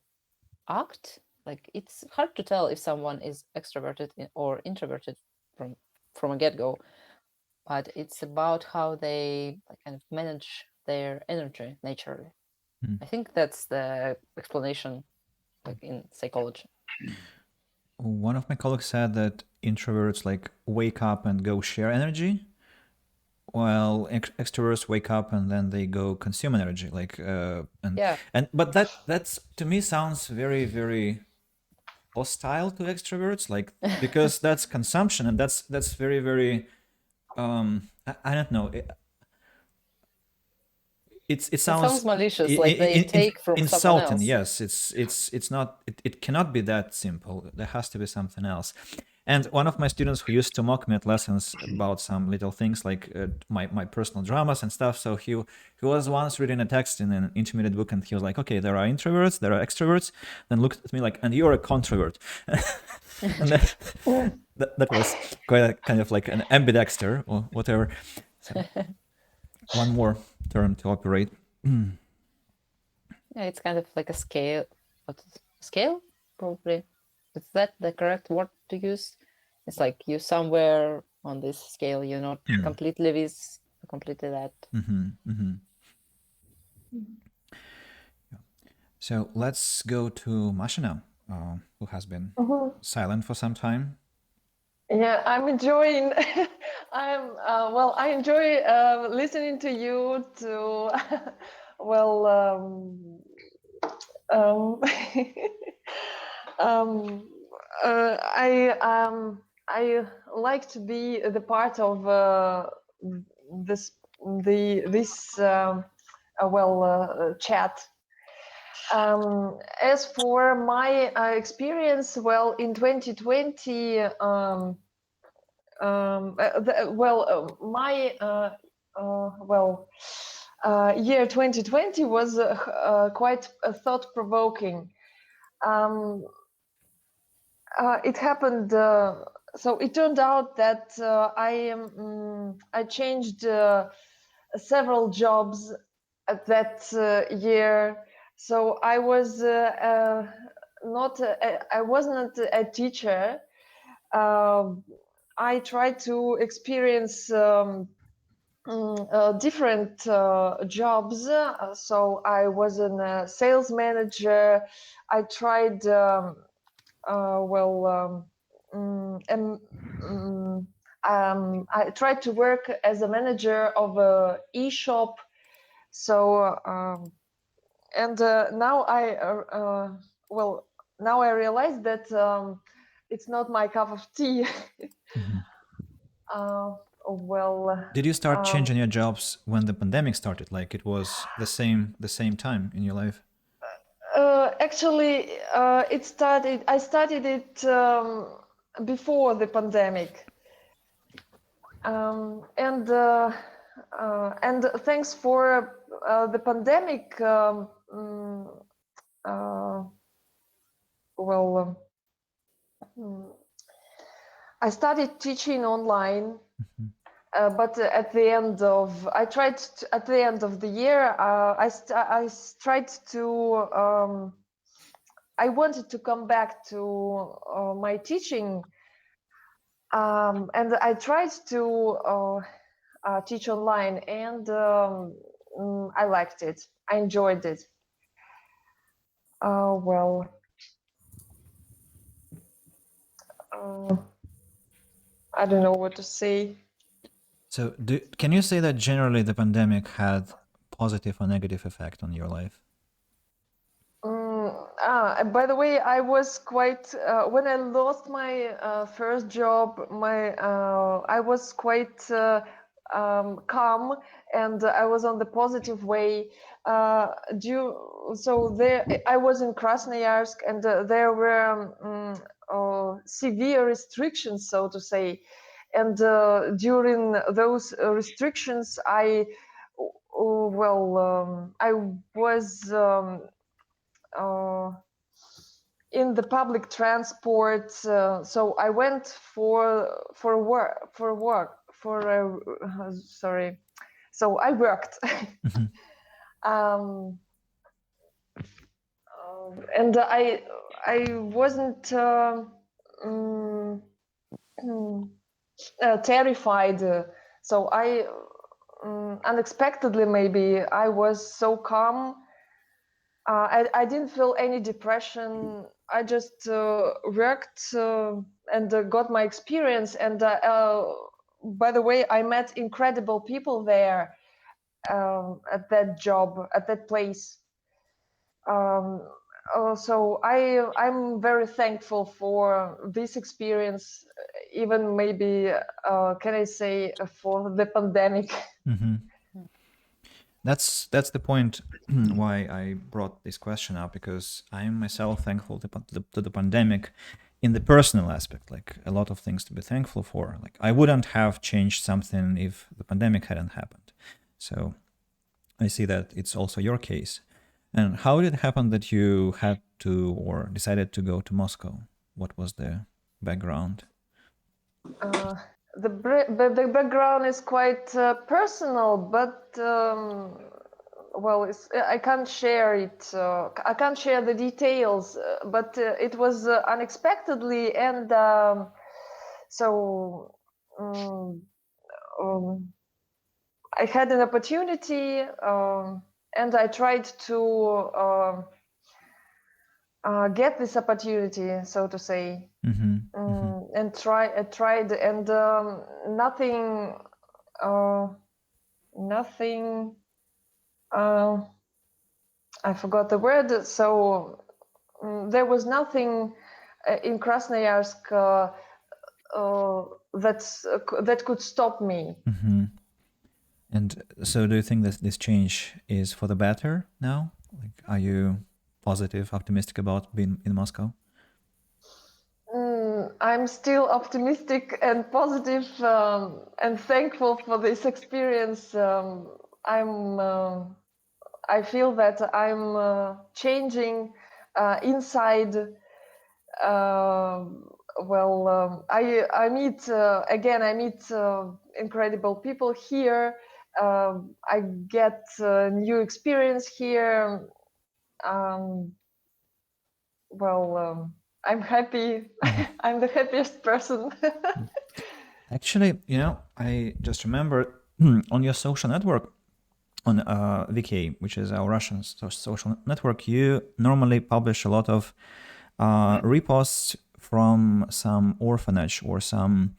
act. Like, it's hard to tell if someone is extroverted or introverted from a get-go, but it's about how they kind of manage their energy naturally. I think that's the explanation, like in psychology. One of my colleagues said that introverts like wake up and go share energy, while extroverts wake up and then they go consume energy. Like but that's to me sounds very, very hostile to extroverts, like, because that's consumption, and that's very, very I don't know. It sounds malicious, like they take from someone insulting. else. Yes, it's not. It cannot be that simple. There has to be something else. And one of my students who used to mock me at lessons about some little things like my personal dramas and stuff. So he was once reading a text in an intermediate book, and he was like, "Okay, there are introverts, there are extroverts." Then looked at me like, "And you're a controvert." And that was quite a, kind of like an ambidexter or whatever. So, one more term to operate. Yeah, it's kind of like a scale. Scale? Probably. Is that the correct word to use? It's like you somewhere on this scale, you're not completely this, completely that. So let's go to Masha now, who has been silent for some time. Yeah, I'm enjoying. I enjoy listening to you. To well, um, um, I like to be the part of this chat. As for my experience, well, in 2020, year 2020 was quite thought-provoking. It happened. So it turned out that I changed several jobs at that year. So I was I wasn't a teacher. I tried to experience different jobs. So I was a sales manager. I tried, I tried to work as a manager of a e-shop. So, and now now I realize that it's not my cup of tea. Well, Did you start changing your jobs when the pandemic started? Like it was the same time in your life? actually, I started it before the pandemic, and thanks for the pandemic. Well, I started teaching online. But at the end of at the end of the year, I tried to I wanted to come back to my teaching, and I tried to teach online, and I liked it. I enjoyed it. Well, I don't know what to say. So can you say that generally the pandemic had positive or negative effect on your life? By the way, I was quite when I lost my first job. I was quite calm, and I was on the positive way. I was in Krasnoyarsk, and there were severe restrictions, so to say. And during those restrictions, I was. In the public transport, so I went sorry, so I worked. And I wasn't terrified, so I unexpectedly, maybe I was so calm. I didn't feel any depression. I just worked and got my experience. And by the way, I met incredible people there at that job, at that place. So I'm very thankful for this experience, even maybe, can I say, for the pandemic. That's the point why I brought this question up, because I am myself thankful to the pandemic in the personal aspect, like a lot of things to be thankful for. Like I wouldn't have changed something if the pandemic hadn't happened. So I see that it's also your case. And how did it happen that you had to or decided to go to Moscow? What was the background? The background is quite personal, but I can't share it. I can't share the details, but it was unexpectedly, and so I had an opportunity, and I tried to get this opportunity, so to say. And tried, and nothing. I forgot the word. So there was nothing in Krasnoyarsk that could stop me. And so, do you think that this change is for the better now? Like, are you positive, optimistic about being in Moscow? I'm still optimistic and positive, and thankful for this experience. I feel that I'm changing inside. I meet again. I meet incredible people here. I get new experience here. I'm happy. I'm the happiest person. Actually, I just remembered on your social network, on VK, which is our Russian social network, you normally publish a lot of reposts from some orphanage or some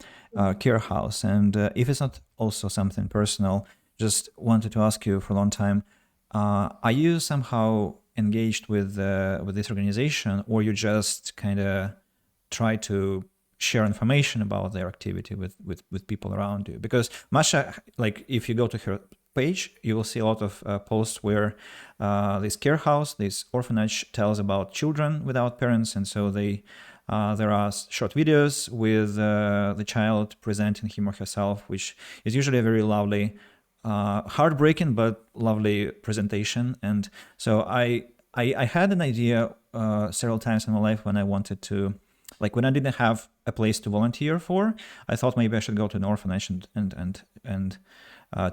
care house. And if it's not also something personal, just wanted to ask you for a long time, are you somehow engaged with this organization, or you just kind of try to share information about their activity with people around you? Because Masha, like if you go to her page, you will see a lot of posts where this care house, this orphanage, tells about children without parents, and so there are short videos with the child presenting him or herself, which is usually a very lovely, heartbreaking but lovely presentation. And so I had an idea several times in my life when I wanted to, like when I didn't have a place to volunteer for, I thought maybe I should go to an orphanage and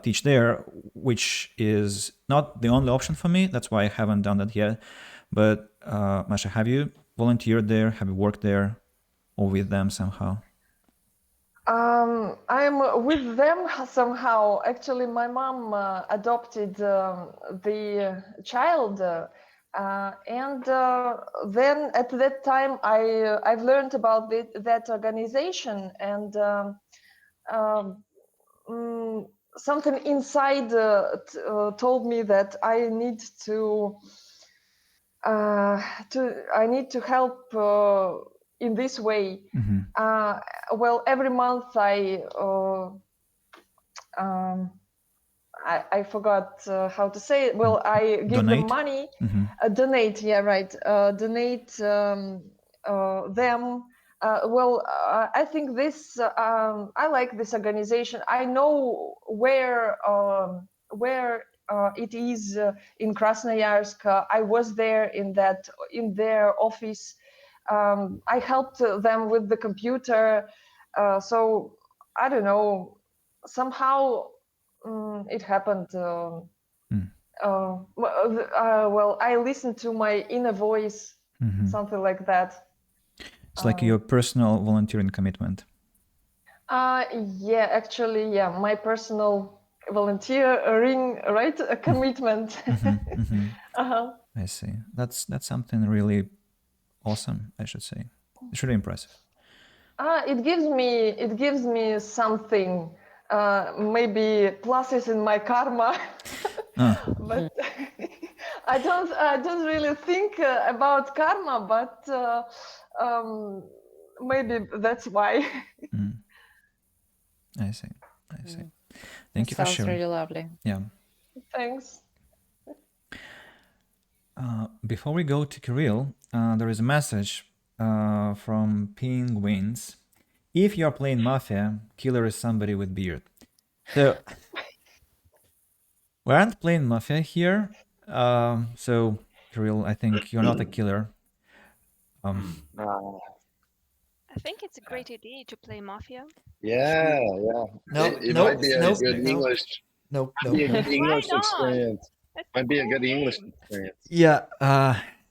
teach there, which is not the only option for me. That's why I haven't done that yet. But Masha, have you volunteered there? Have you worked there or with them somehow? I'm with them somehow. Actually, my mom adopted the child, and then at that time I've learned about that organization, and something inside told me that I need to help in this way. Well, every month I forgot how to say it. Well, I give them money, donate. Yeah, right. Donate them. I think this. I like this organization. I know where it is in Krasnoyarsk. I was there in their office. I helped them with the computer. So I don't know. Somehow it happened. Well, I listened to my inner voice, something like that. It's like your personal volunteering commitment. Yeah, actually, yeah, my personal volunteering, right? A commitment. I see. That's something really awesome, I should say. It's really impressive. It gives me something, maybe pluses in my karma, but I don't really think about karma, but maybe that's why. I see. Thank you for sharing. Sounds really lovely. Yeah. Thanks. Before we go to Kirill, there is a message from Penguins. If you're playing Mafia, killer is somebody with beard. So we aren't playing Mafia here. So Kirill, I think you're not a killer. I think it's a great idea to play Mafia. Yeah. It might be a good English. No. English not? experience. That's Might be a cool good English game. experience. Yeah.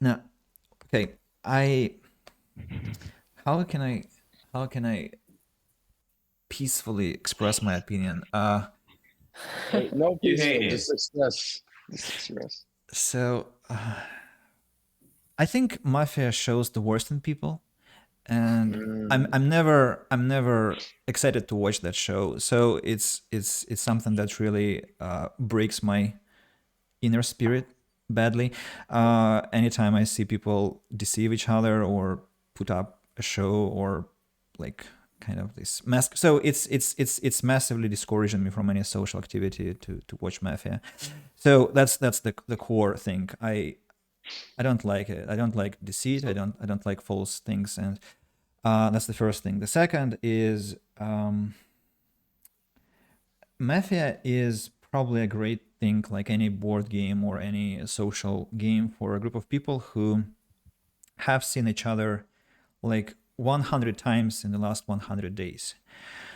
No. Okay. How can I peacefully express my opinion? No peaceful, hate just express. So I think Mafia shows the worst in people, and I'm never excited to watch that show. So it's something that really breaks my inner spirit badly. Anytime I see people deceive each other or put up a show or like kind of this mask, so it's massively discouraging me from any social activity to watch Mafia. So that's the core thing. I don't like it. I don't like deceit. I don't like false things, and that's the first thing. The second is Mafia is probably a great thing, like any board game or any social game, for a group of people who have seen each other like 100 times in the last 100 days.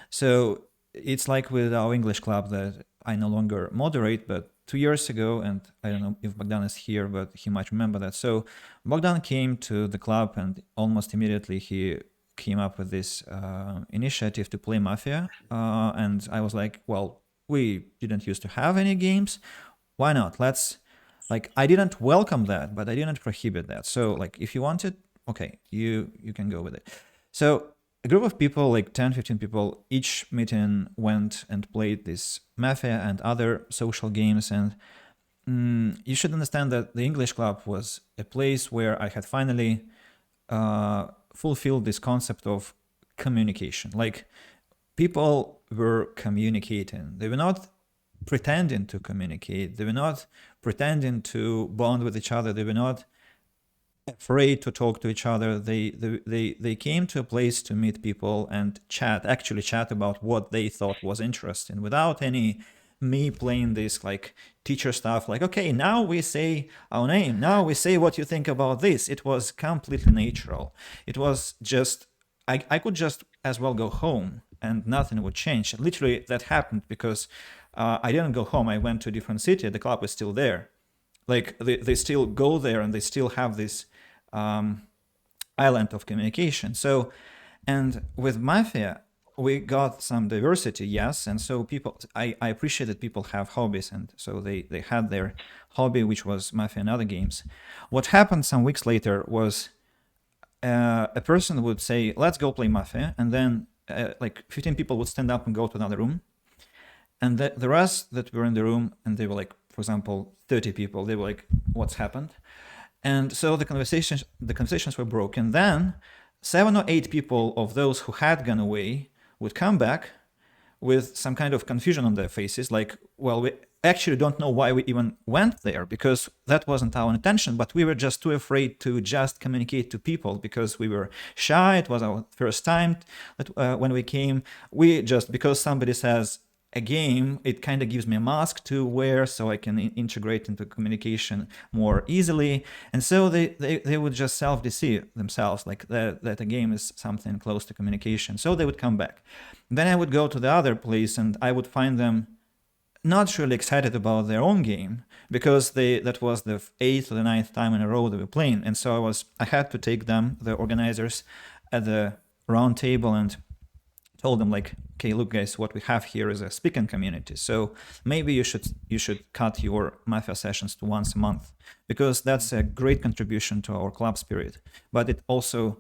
So it's like with our English club that I no longer moderate, but 2 years ago, and I don't know if Bogdan is here, but he might remember that. So Bogdan came to the club, and almost immediately he came up with this initiative to play Mafia. And I was like, well, we didn't used to have any games. Why not? I didn't welcome that, but I didn't prohibit that. So like, if you want it, okay, you can go with it. So a group of people, like 10, 15 people, each meeting went and played this Mafia and other social games. And you should understand that the English club was a place where I had finally fulfilled this concept of communication. Like, people were communicating. They were not pretending to communicate. They were not pretending to bond with each other. They were not afraid to talk to each other. They came to a place to meet people and actually chat about what they thought was interesting, without any me playing this like teacher stuff, like, okay, now we say our name, now we say what you think about this. It was completely natural. It was just, I could just as well go home and nothing would change. Literally, that happened because I didn't go home. I went to a different city. The club is still there. Like, they still go there and they still have this island of communication. So, and with Mafia, we got some diversity, yes. And so people, I appreciate that people have hobbies. And so they had their hobby, which was Mafia and other games. What happened some weeks later was a person would say, let's go play Mafia. And then like 15 people would stand up and go to another room. And the rest that were in the room, and they were like, for example, 30 people, they were like, what's happened? And so the conversations were broken. Then 7 or 8 people of those who had gone away would come back with some kind of confusion on their faces, like, well, we actually don't know why we even went there, because that wasn't our intention, but we were just too afraid to just communicate to people because we were shy. It was our first time that when we came. We just, because somebody says a game, it kind of gives me a mask to wear so I can integrate into communication more easily. And so they would just self-deceive themselves, like that a game is something close to communication. So they would come back. Then I would go to the other place and I would find them not really excited about their own game, because that was the 8th or the 9th time in a row they were playing. And so I had to take them, the organizers, at the round table and told them, like, okay, look guys, what we have here is a speaking community. So maybe you should cut your Mafia sessions to once a month, because that's a great contribution to our club spirit. But it also,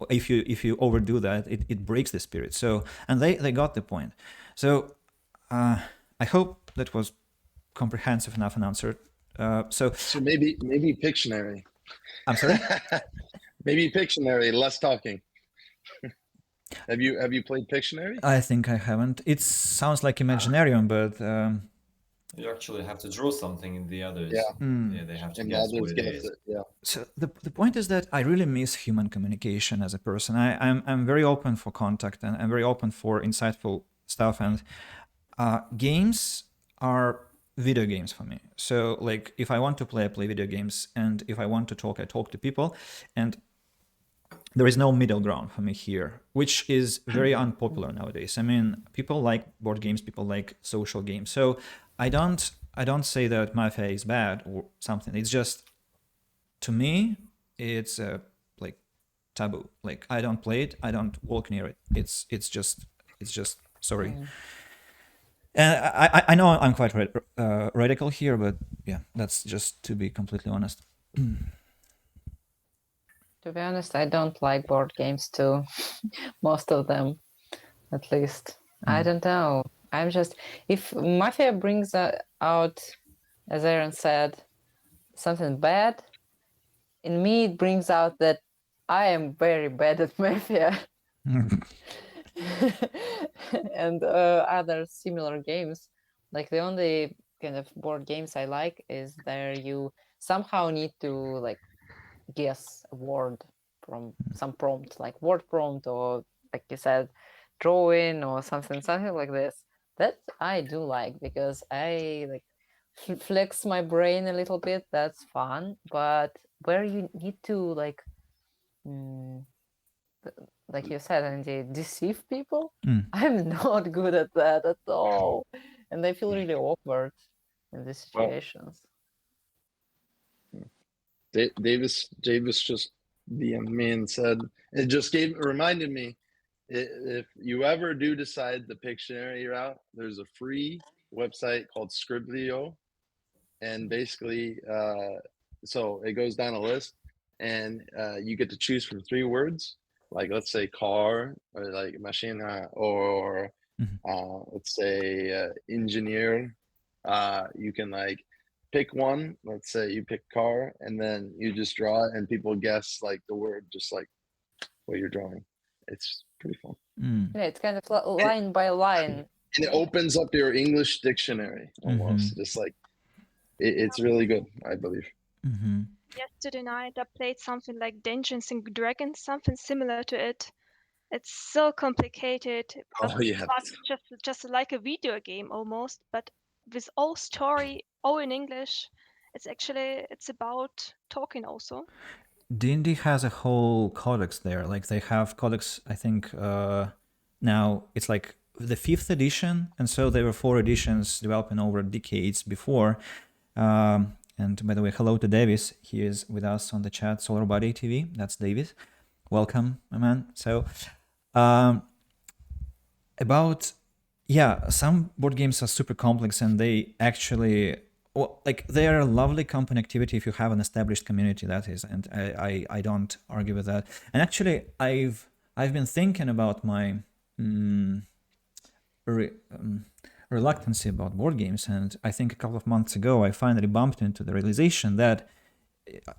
if you overdo that, it breaks the spirit. So, and they got the point. So I hope that was comprehensive enough an answer. So maybe Pictionary. I'm sorry? Maybe Pictionary, less talking. Have you played Pictionary? I think I haven't. It sounds like Imaginarium, but you actually have to draw something in the others. Yeah. They have to And guess the what others it guess is. it. Yeah. So the point is that I really miss human communication as a person. I'm very open for contact, and I'm very open for insightful stuff. And games are video games for me. So like, if I want to play, I play video games, and if I want to talk, I talk to people. And there is no middle ground for me here, which is very unpopular nowadays. I mean, people like board games, people like social games. So I don't say that Mafia is bad or something. It's just, to me, it's like taboo. Like, I don't play it, I don't walk near it. It's just sorry. And I know I'm quite radical here, but yeah, that's just to be completely honest. To be honest, I don't like board games too. Most of them, at least. I don't know. I'm just, if Mafia brings out, as Erin said, something bad, in me it brings out that I am very bad at Mafia. And other similar games. Like, the only kind of board games I like is there you somehow need to like guess a word from some prompt, like word prompt, or like you said, drawing or something like this. That I do like, because I like flex my brain a little bit. That's fun. But where you need to like you said, and deceive people, I'm not good at that at all, and I feel really awkward in these situations. Davis just DM'd me and said, it just reminded me, if you ever do decide the Pictionary route, there's a free website called Scriblio, and basically so it goes down a list, and you get to choose from 3 words, like let's say car, or like machina, or let's say engineer. You can like pick one. Let's say you pick car, and then you just draw it, and people guess like the word, just like what you're drawing. It's pretty fun. Yeah, it's kind of line by line. And it opens up your English dictionary almost. Just like it's really good, I believe. Yesterday night I played something like Dungeons and Dragons, something similar to it. It's so complicated, but Oh yeah. just like a video game almost, but with all story, all in English. It's about talking also. D&D has a whole codex there. Like they have codex, I think now it's like the 5th edition, and so there were 4 editions developing over decades before. And by the way, hello to Davis. He is with us on the chat, Solar Body TV. That's Davis. Welcome, my man. So some board games are super complex, and they actually, well, like they are a lovely company activity if you have an established community, that is, and I don't argue with that. And actually, I've been thinking about my reluctancy about board games, and I think a couple of months ago I finally bumped into the realization that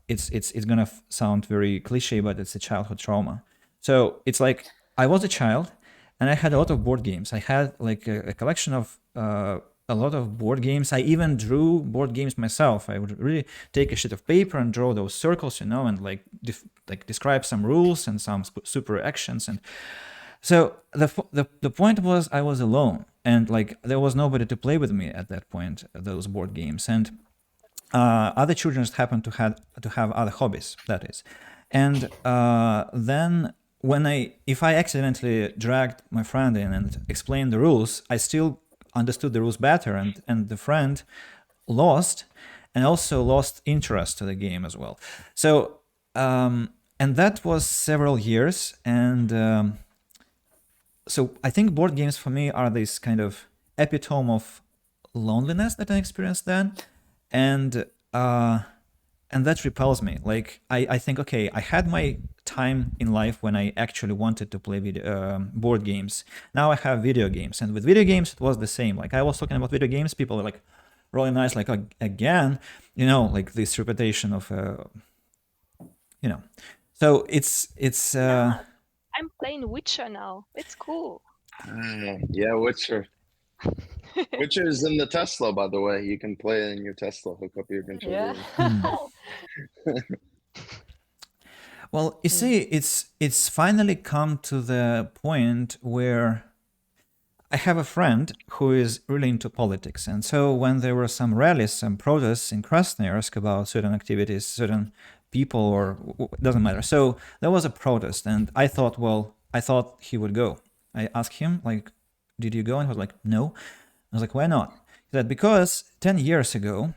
it's gonna sound very cliche, but it's a childhood trauma. So it's like I was a child and I had a lot of board games. I had like a collection of a lot of board games. I even drew board games myself. I would really take a sheet of paper and draw those circles, and like describe some rules and some super actions. And so the point was I was alone, and like there was nobody to play with me at that point, those board games. And other children just happened to have other hobbies, that is. And then if I accidentally dragged my friend in and explained the rules, I still understood the rules better, and the friend lost, and also lost interest to the game as well. So and that was several years, and so I think board games for me are this kind of epitome of loneliness that I experienced then, and that repels me. Like I think, okay, I had my time in life when I actually wanted to play board games. Now I have video games, and with video games it was the same. Like I was talking about video games, people were like rolling eyes, like again, like this reputation of So it's. I'm playing Witcher now. It's cool. Yeah, Witcher. Witcher is in the Tesla, by the way. You can play it in your Tesla. Hook up your controller. Yeah. Well, you see, it's finally come to the point where I have a friend who is really into politics, and so when there were some rallies, some protests in Krasnoyarsk about certain activities, certain people, or doesn't matter. So there was a protest, and I thought he would go. I asked him, like, did you go? And he was like, no. I was like, why not? He said, because 10 years ago,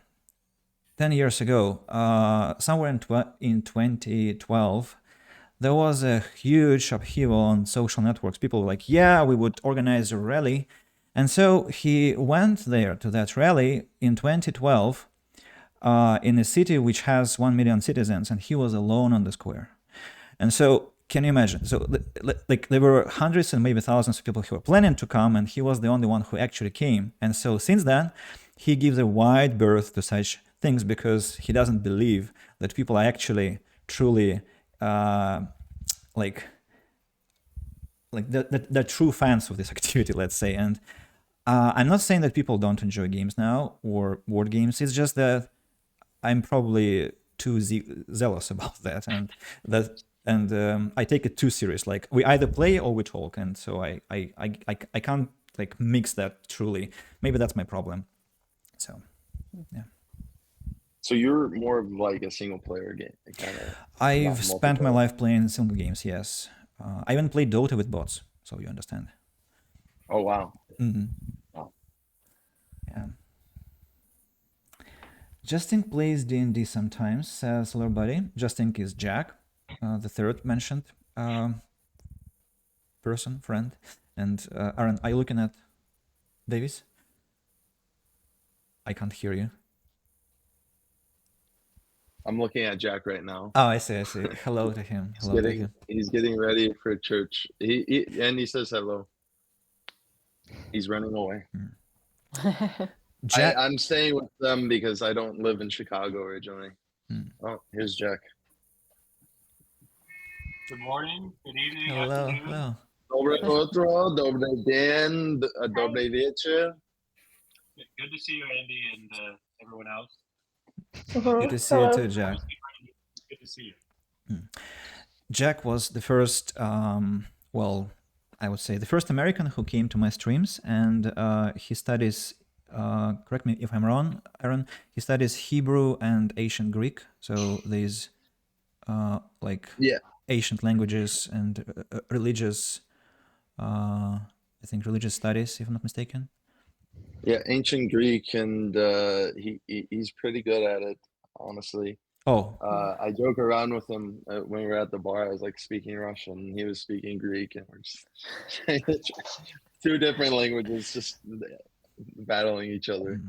somewhere in 2012, there was a huge upheaval on social networks. People were like, yeah, we would organize a rally. And so he went there to that rally in 2012 in a city which has 1 million citizens, and he was alone on the square. And so can you imagine? So like there were hundreds and maybe thousands of people who were planning to come, and he was the only one who actually came. And so since then, he gives a wide berth to such things because he doesn't believe that people are actually truly the true fans of this activity, let's say. And I'm not saying that people don't enjoy games now or board games. It's just that I'm probably too zealous about that, and I take it too serious. Like we either play or we talk, and so I can't like mix that truly. Maybe that's my problem. So yeah. So you're more of like a single player game. I've spent my life playing single games. Yes, I even played Dota with bots, so you understand. Oh wow. Mm-hmm. Wow. Yeah. Justin plays D&D sometimes, says Solar Buddy. Justin is Jack, the third mentioned friend. And Erin, are you looking at Davis? I can't hear you. I'm looking at Jack right now. Oh, I see. Hello to him. He's getting ready for church. He says hello. He's running away. Jack. I'm staying with them because I don't live in Chicago originally. Oh, here's Jack. Good morning, good evening, Hello, afternoon. hello. Dobre utro, dobre den, dobre wieczór. Good to see you, Andy, and everyone else. Good to see you Hello. too, Jack. Good to see you. Jack was the first, well, I would say the first American who came to my streams, and he studies, correct me if I'm wrong, Erin, he studies Hebrew and ancient Greek, so these like Yeah, ancient languages and religious, I think religious studies, if I'm not mistaken. yeah, ancient Greek, and he's pretty good at it, honestly. Oh, I joke around with him when we were at the bar. I was like speaking Russian, and he was speaking Greek, and we're just two different languages, just battling each other.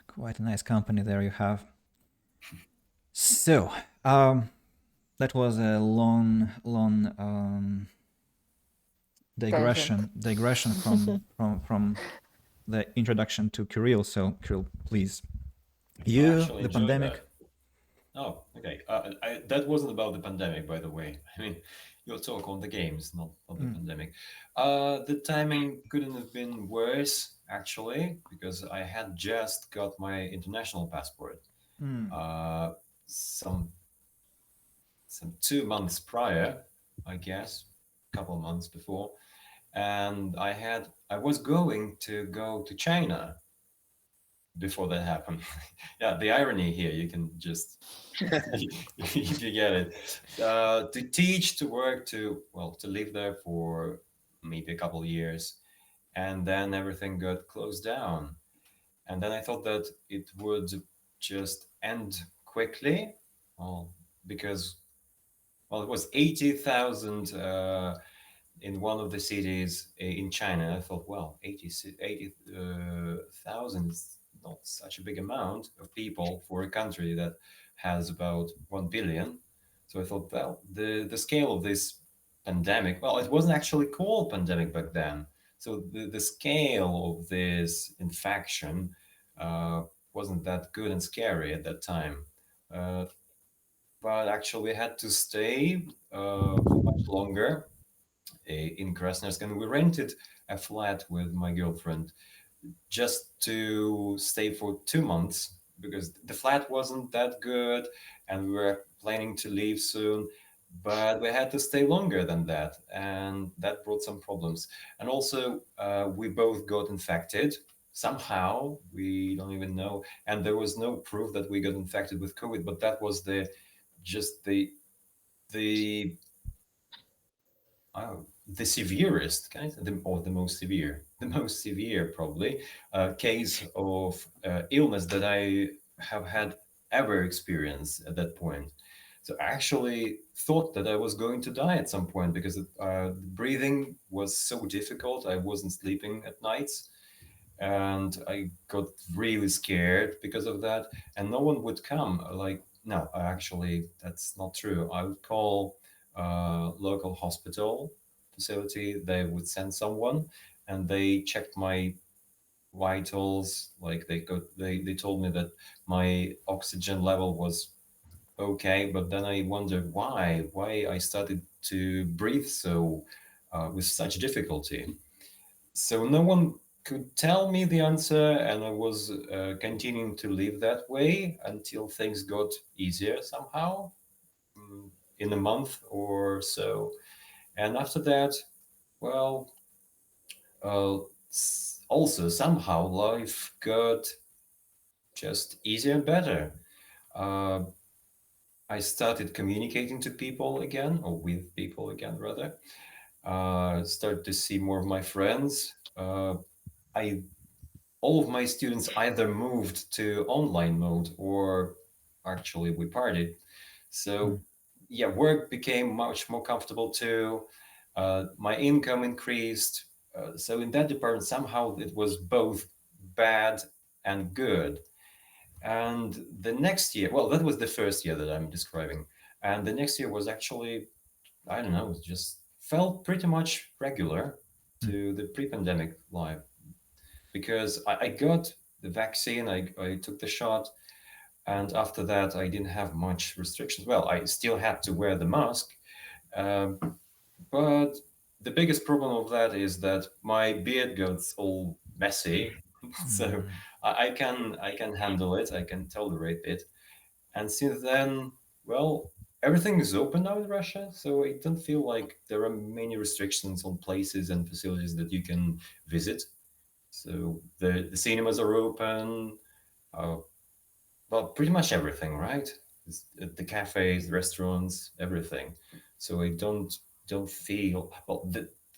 quite a nice company there you have. So, that was a long digression from the introduction to Kirill. So, Kirill, please, Actually the enjoyed pandemic. that. Oh, okay. That wasn't about the pandemic, by the way. I mean, your talk on the games, not the pandemic. The timing couldn't have been worse, actually, because I had just got my international passport some 2 months prior, I guess, a couple of months before, and I was going to go to China before that happened. Yeah, the irony here, you can just if you get it, to teach, to work, to live there for maybe a couple of years, and then everything got closed down, and then I thought that it would just end quickly, well, because it was 80,000 in one of the cities in China. I thought, well, 80,000 is not such a big amount of people for a country that has about 1 billion. So I thought, well, the scale of this pandemic, well, it wasn't actually called pandemic back then. So the scale of this infection wasn't that good and scary at that time. Uh, but actually, we had to stay for much longer in Krasnoyarsk, and we rented a flat with my girlfriend just to stay for 2 months because the flat wasn't that good, and we were planning to leave soon. But we had to stay longer than that, and that brought some problems. And also, we both got infected somehow. We don't even know, and there was no proof that we got infected with COVID. But that was the the severest kind, or the most severe probably case of illness that I have had ever experienced at that point. So I actually thought that I was going to die at some point because breathing was so difficult. I wasn't sleeping at nights, and I got really scared because of that. And no one would come. Like, no, actually, that's not true. I would call local hospital facility. They would send someone, and they checked my vitals. Like they told me that my oxygen level was okay. But then I wondered why I started to breathe so with such difficulty. So no one could tell me the answer, and I was continuing to live that way until things got easier somehow in a month or so. And after that, well, also somehow life got just easier and better. Uh, I started communicating to people again, or with people again, rather. Started to see more of my friends. I all of my students either moved to online mode or actually we partied. So yeah, work became much more comfortable too. My income increased. So in that department, somehow it was both bad and good. And the next year, well, that was the first year that I'm describing. And the next year was actually, I don't know, just felt pretty much regular to the pre-pandemic life. because I got the vaccine, I took the shot, and after that I didn't have much restrictions. Well, I still had to wear the mask, um, but the biggest problem of that is that my beard gets all messy. So I can handle it, I can tolerate it. And since then, well, everything is open now in Russia, so I don't feel like there are many restrictions on places and facilities that you can visit. So the cinemas are open, uh, well, pretty much everything, right? The cafes, the restaurants, everything. So I don't feel well.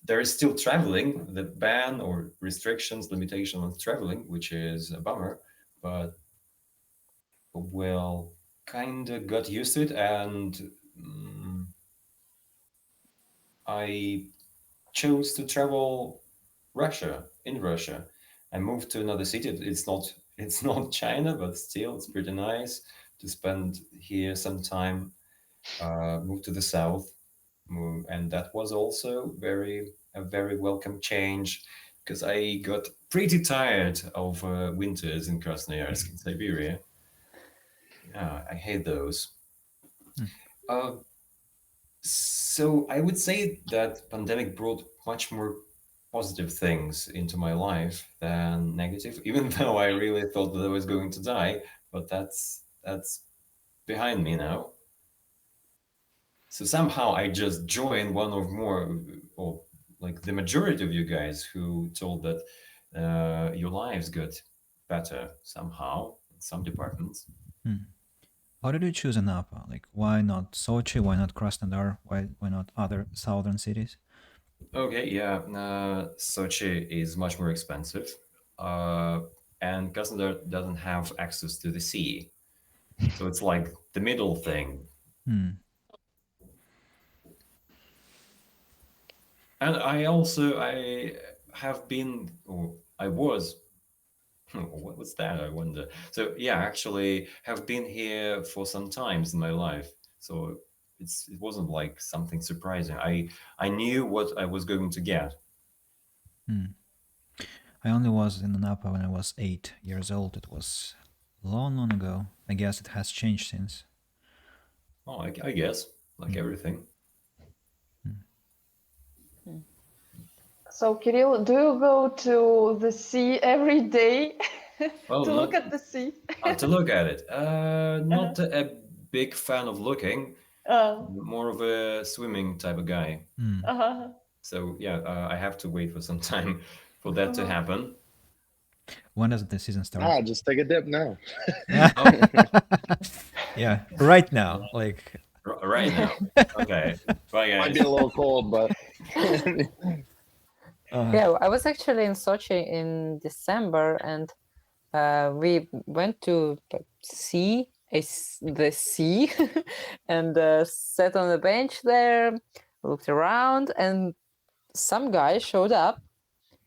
There is still traveling, the ban or restrictions, limitation on traveling, which is a bummer. But well, kind of got used to it, and mm, I chose to travel in Russia. I moved to another city. It's not China, but still it's pretty nice to spend here some time. Moved to the south, and that was also a very welcome change because I got pretty tired of winters in Krasnoyarsk in Siberia. Yeah, I hate those. Uh, So I would say that pandemic brought much more positive things into my life than negative, even though I really thought that I was going to die. But that's behind me now. So somehow I just joined one of more, or like the majority of you guys who told that your lives got better somehow in some departments. How did you choose Anapa? Like, why not Sochi? Why not Krasnodar? Why not other southern cities? Okay, yeah, Sochi is much more expensive, and Krasnodar doesn't have access to the sea, so it's like the middle thing. And I have been, or I was, what was that? I wonder. So yeah, actually have been here for some times in my life, so it wasn't like something surprising. I knew what I was going to get. I only was in Anapa when I was 8 years old. It was long, long ago. I guess it has changed since. Oh, I guess like everything. So, Kirill, do you go to the sea every day Well, to look at the sea? to look at it. Not a big fan of looking. More of a swimming type of guy. So yeah, I have to wait for some time for that to happen. When does the season start? Just take a dip now. Yeah, right now. Like right now. Okay. Bye, guys. Might be a little cold, but Yeah, I was actually in Sochi in December, and we went to see the sea and sat on a bench there, looked around, and some guy showed up,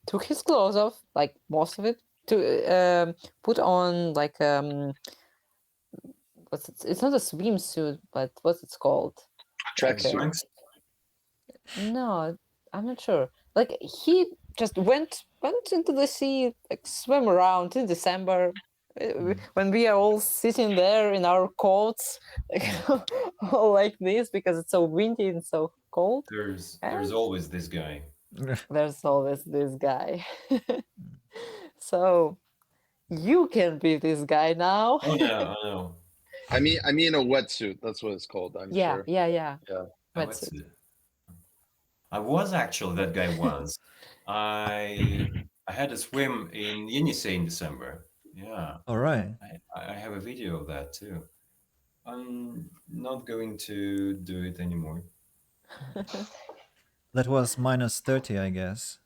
took his clothes off, like most of it, to put on like it's not a swimsuit, but what's it called? tracksuit. No, I'm not sure. Like he just went into the sea, like swim around in December when we are all sitting there in our coats, like, all like this because it's so windy and so cold. There's always this guy. There's always this guy. So you can be this guy now. Oh yeah, I know. I mean a wetsuit. That's what it's called. I'm sure. Yeah. Wetsuit. I was actually that guy once. I had a swim in Yenisei in December. Yeah. All right. I have a video of that too. I'm not going to do it anymore. That was -30, I guess.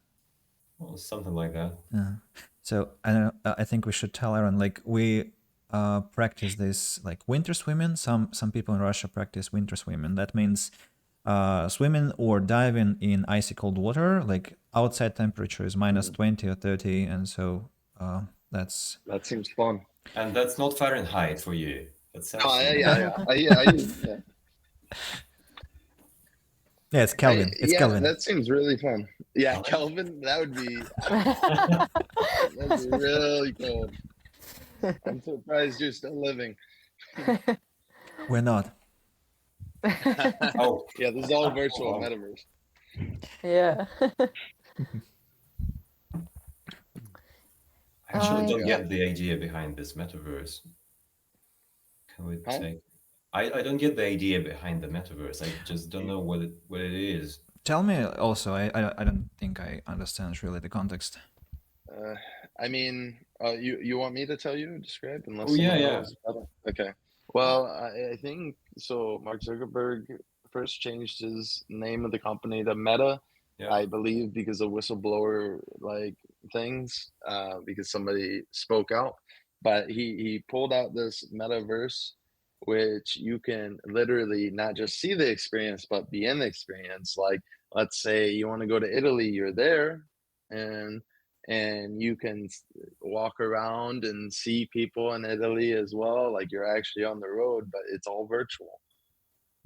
Well, something like that. So I think we should tell Erin, like, we practice this like winter swimming. Some people in Russia practice winter swimming. That means swimming or diving in icy cold water. Like outside temperature is -20 or 30, and so that seems fun. And that's not Fahrenheit for you. That's Celsius. Yeah. Yeah, it's Kelvin. It's Kelvin. That seems really fun. Yeah, Kelvin, that would be That's really cold. I'm surprised you're still living. We're not. Oh, Yeah, this is all virtual wow. metaverse. Yeah. I actually don't yeah. get the idea behind this metaverse. Can we Huh? take? I don't get the idea behind the metaverse. I just don't know what it is. Tell me also. I don't think I understand really the context. I mean, you want me to tell you, describe, unless Oh yeah, someone yeah. knows better? Okay. Well, I think so. Mark Zuckerberg first changed his name of the company to Meta, Yeah. I believe, because of whistleblower like things, because somebody spoke out. But he pulled out this metaverse, which you can literally not just see the experience, but be in the experience. Like, let's say you want to go to Italy, you're there, and you can walk around and see people in Italy as well. Like you're actually on the road, but it's all virtual.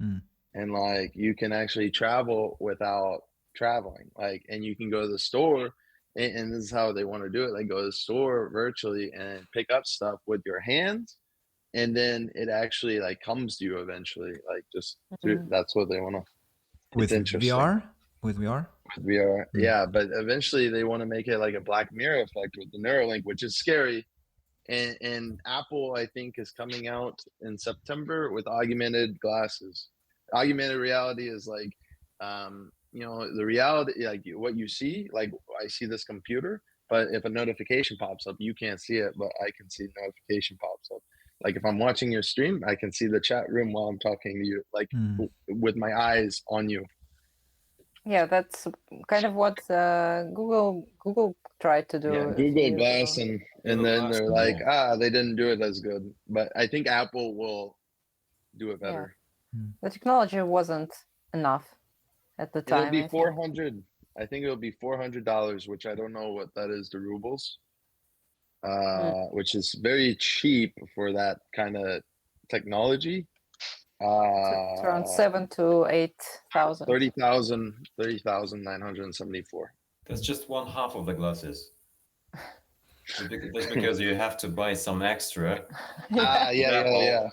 Mm. And like you can actually travel without traveling. Like, and you can go to the store, and this is how they want to do it. Like go to the store virtually and pick up stuff with your hands, and then it actually like comes to you eventually. Like just through, that's what they want to. With It's interesting. VR? With VR? VR, Mm. yeah, but eventually they want to make it like a Black Mirror effect with the Neuralink, which is scary. And Apple, I think, is coming out in September with augmented glasses. Augmented reality is like, the reality, like what you see. Like I see this computer, but if a notification pops up, you can't see it, but I can see notification pops up. Like if I'm watching your stream, I can see the chat room while I'm talking to you, like with my eyes on you. Yeah, that's kind of what Google tried to do. Yeah, a few Google years Glass, ago. and Google then Glass, they're like, they didn't do it as good. But I think Apple will do it better. The technology wasn't enough at the It'll time. be I think. 400. I think it'll be $400, which I don't know what that is to rubles. Which is very cheap for that kind of technology. It's around 7,000 to 8,000. 30,974. That's just one half of the glasses. That's because you have to buy some extra. Yeah. Yeah,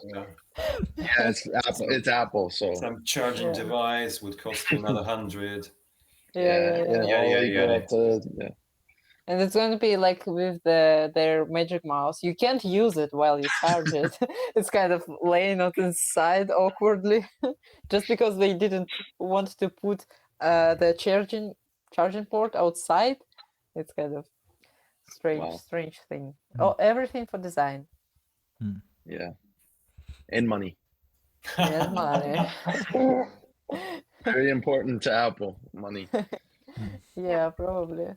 it's Apple. It's Apple. So some charging device would cost you another 100. Yeah. And it's going to be like with their magic mouse. You can't use it while you charge it. It's kind of laying on the side awkwardly, just because they didn't want to put the charging port outside. It's kind of strange thing. Oh, everything for design. Yeah, and money. And money. Very important to Apple, money. Yeah, probably.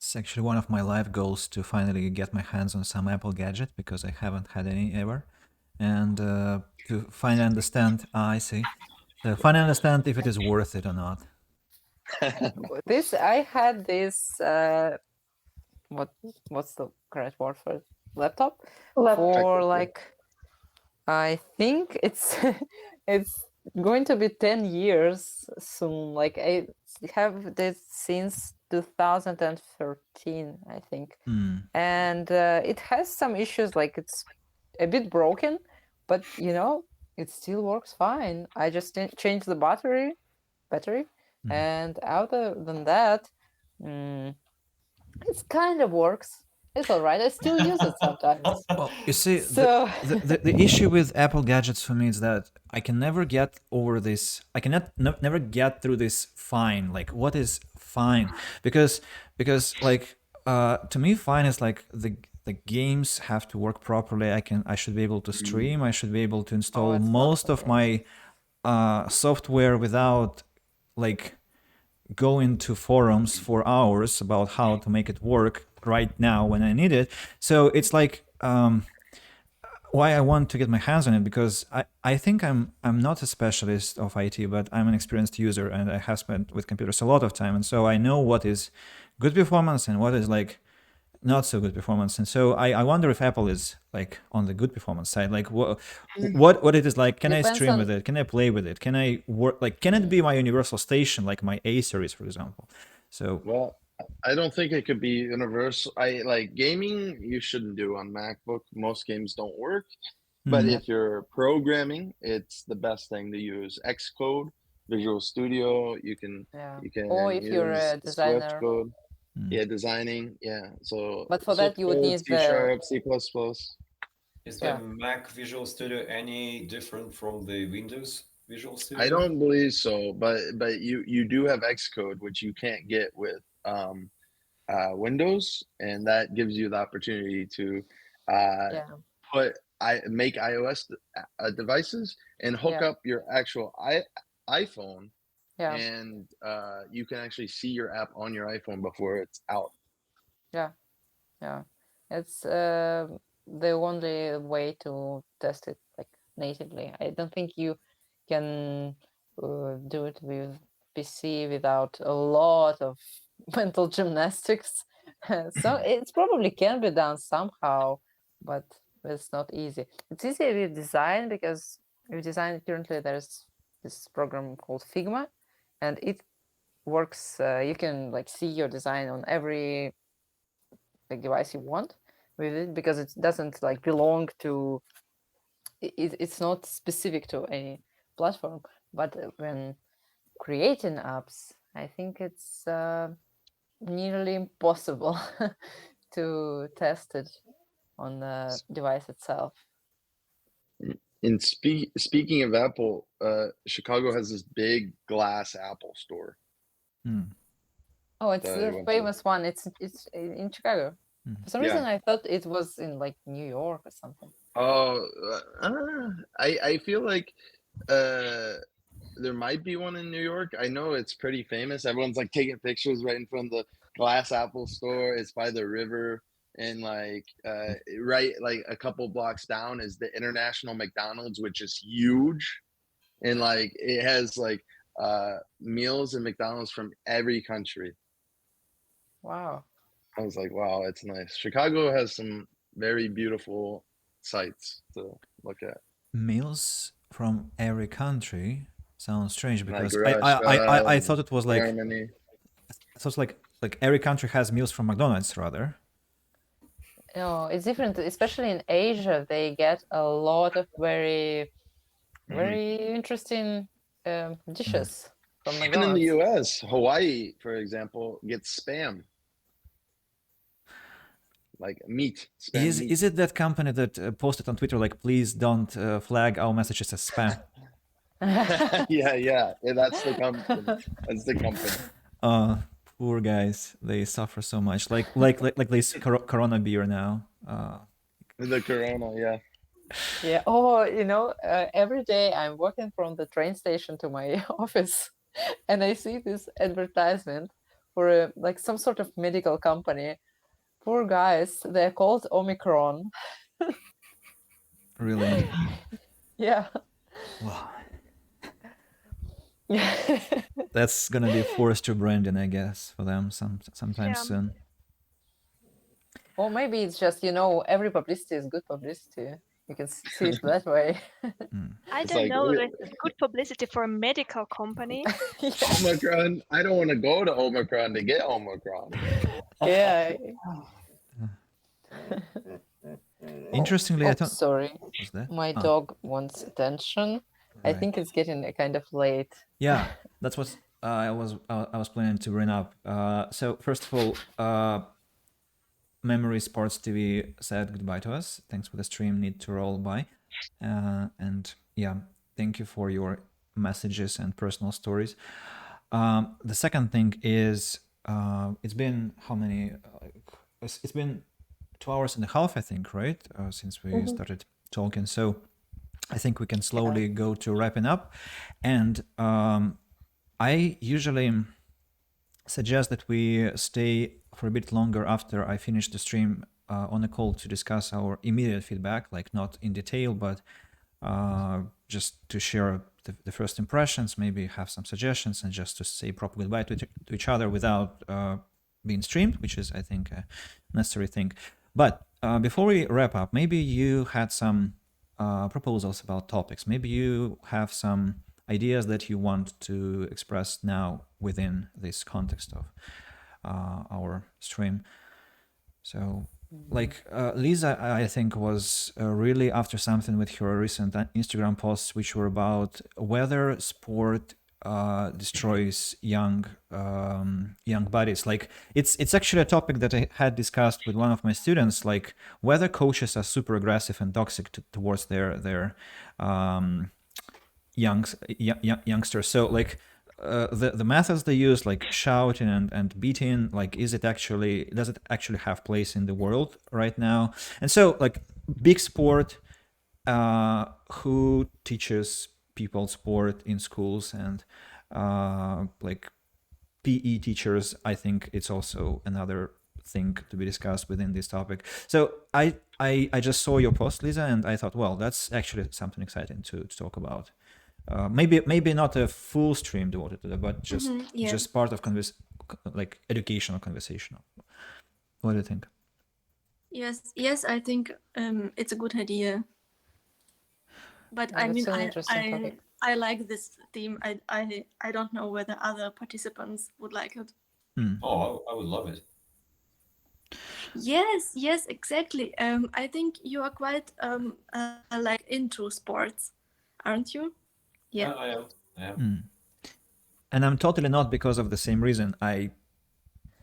It's actually one of my life goals to finally get my hands on some Apple gadget because I haven't had any ever, and to finally understand. I see. To finally understand if it is worth it or not. I had this. What's the correct word for it? Laptop? For like, I think it's it's going to be 10 years soon. Like I have this since 2013, I think. And it has some issues, like it's a bit broken, but it still works fine. I just changed the battery, and other than that, it kind of works. It's all right. I still use it sometimes. Well, you see, the issue with Apple gadgets for me is that I can never get over this. I cannot never get through this fine. Like, what is fine? Because like to me, fine is like the games have to work properly. I should be able to stream. I should be able to install most of my software without like going to forums for hours about how to make it work right now when I need it. So it's like why I want to get my hands on it, because I think I'm not a specialist of IT, but I'm an experienced user and I have spent with computers a lot of time, and so I know what is good performance and what is like not so good performance. And so I wonder if Apple is like on the good performance side. Like what it is like. Can I stream with it? Can I play with it? Can I work? Like, can it be my universal station, like my A series, for example? So well, I don't think it could be universal. I like gaming. You shouldn't do on MacBook. Most games don't work. But Mhm. if you're programming, it's the best thing to use. Xcode, Visual Studio. Yeah. You Or can if you're use a Swift designer, code. Mm. Yeah, designing. Yeah, so but for that Swift you would code, need C the Sharp, C++. Is the yeah. Mac Visual Studio any different from the Windows Visual I Studio? don't believe so, but you do have Xcode, which you can't get with Windows, and that gives you the opportunity to uh, Yeah. make iOS devices and hook Yeah. up your actual iPhone, Yeah. and you can actually see your app on your iPhone before it's out. Yeah. Yeah. It's the only way to test it like natively. I don't think you can do it with PC without a lot of mental gymnastics. So it probably can be done somehow, but it's not easy. It's easy with design because with design currently there's this program called Figma, and it works. You can like see your design on every like device you want with it because it doesn't like belong to it's not specific to any platform. But when creating apps, I think it's nearly impossible to test it on the device itself. And speaking of Apple, Chicago has this big glass Apple store Mm. Oh, it's that I the went to. famous one. It's in Chicago. Mm. For some reason, I thought it was in like New York or something. Oh, I feel like there might be one in New York. I know it's pretty famous. Everyone's like taking pictures right in front of the glass Apple store. It's by the river, and like right like a couple blocks down is the International McDonald's, which is huge, and like it has like meals and McDonald's from every country. Wow. I was like, wow, it's nice. Chicago has some very beautiful sites to look at, Meals from every country sounds strange like because Russia, I thought it was like Germany. so it's like every country has meals from McDonald's rather. No, it's different, especially in Asia. They get a lot of very, very interesting dishes from Even in the McDonald's. U.S., Hawaii, for example, gets spam, like meat, spam meat. Is it that company that posted on Twitter like, please don't flag our messages as spam? Yeah, that's the company. That's the company. Poor guys, they suffer so much. Like this Corona beer now. The Corona, yeah. Yeah. Oh, every day I'm walking from the train station to my office, and I see this advertisement for like some sort of medical company. Poor guys, they're called Omicron. Really? Yeah. Wow. That's gonna be forced to branding, I guess, for them sometime Yeah. soon. Or maybe it's just, every publicity is good publicity. You can see it that way. I It's don't like know if it's good publicity for a medical company. Omicron. I don't want to go to Omicron to get Omicron. Yeah. Interestingly, I thought. Sorry. What's that? My dog wants attention. I think it's getting kind of late. Yeah, that's what I was planning to bring up. So first of all, Memory Sports TV said goodbye to us. Thanks for the stream. Need to roll by, and yeah, thank you for your messages and personal stories. The second thing is, it's been how many? It's been 2 hours and a half, I think, right? Since we started talking. So I think we can slowly go to wrapping up. And I usually suggest that we stay for a bit longer after I finish the stream on a call to discuss our immediate feedback, like not in detail, but just to share the first impressions, maybe have some suggestions, and just to say proper goodbye to each other without being streamed, which is, I think, a necessary thing. But before we wrap up, maybe you had some proposals about topics. Maybe you have some ideas that you want to express now within this context of our stream. So, like Lisa, I think was really after something with her recent Instagram posts, which were about whether sport destroys young bodies. Like it's actually a topic that I had discussed with one of my students, like whether coaches are super aggressive and toxic towards their youngsters. So like the methods they use, like shouting and beating, like does it actually have place in the world right now? And so like big sport, who teaches people sport in schools, and like PE teachers, I think it's also another thing to be discussed within this topic. So I just saw your post, Lisa, and I thought, well, that's actually something exciting to talk about. Maybe not a full stream devoted to that, but just part of like educational conversational. What do you think? Yes, I think it's a good idea. But Yeah, I mean, that's an interesting topic. I like this theme. I don't know whether other participants would like it. Oh, I would love it. Yes, exactly. I think you are quite like into sports, aren't you? Yeah. I am. And I'm totally not because of the same reason. I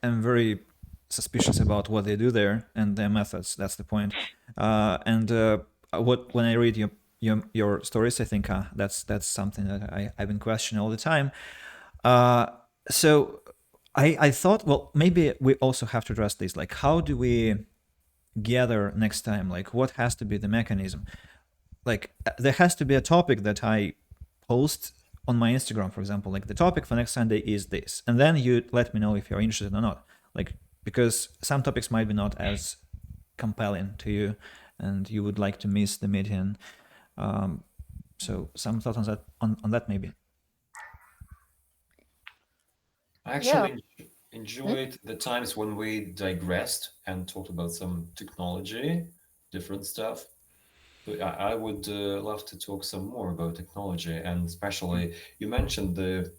am very suspicious about what they do there and their methods. That's the point. When I read your stories, I think that's something that I've been questioning all the time. So I thought, well, maybe we also have to address this. Like, how do we gather next time? Like, what has to be the mechanism? Like, there has to be a topic that I post on my Instagram, for example. Like, the topic for next Sunday is this, and then you let me know if you're interested or not. Like, because some topics might be not as compelling to you, and you would like to miss the meeting. So some thoughts on that, on that maybe. I actually enjoyed the times when we digressed and talked about some technology, different stuff. But I would love to talk some more about technology, and especially you mentioned the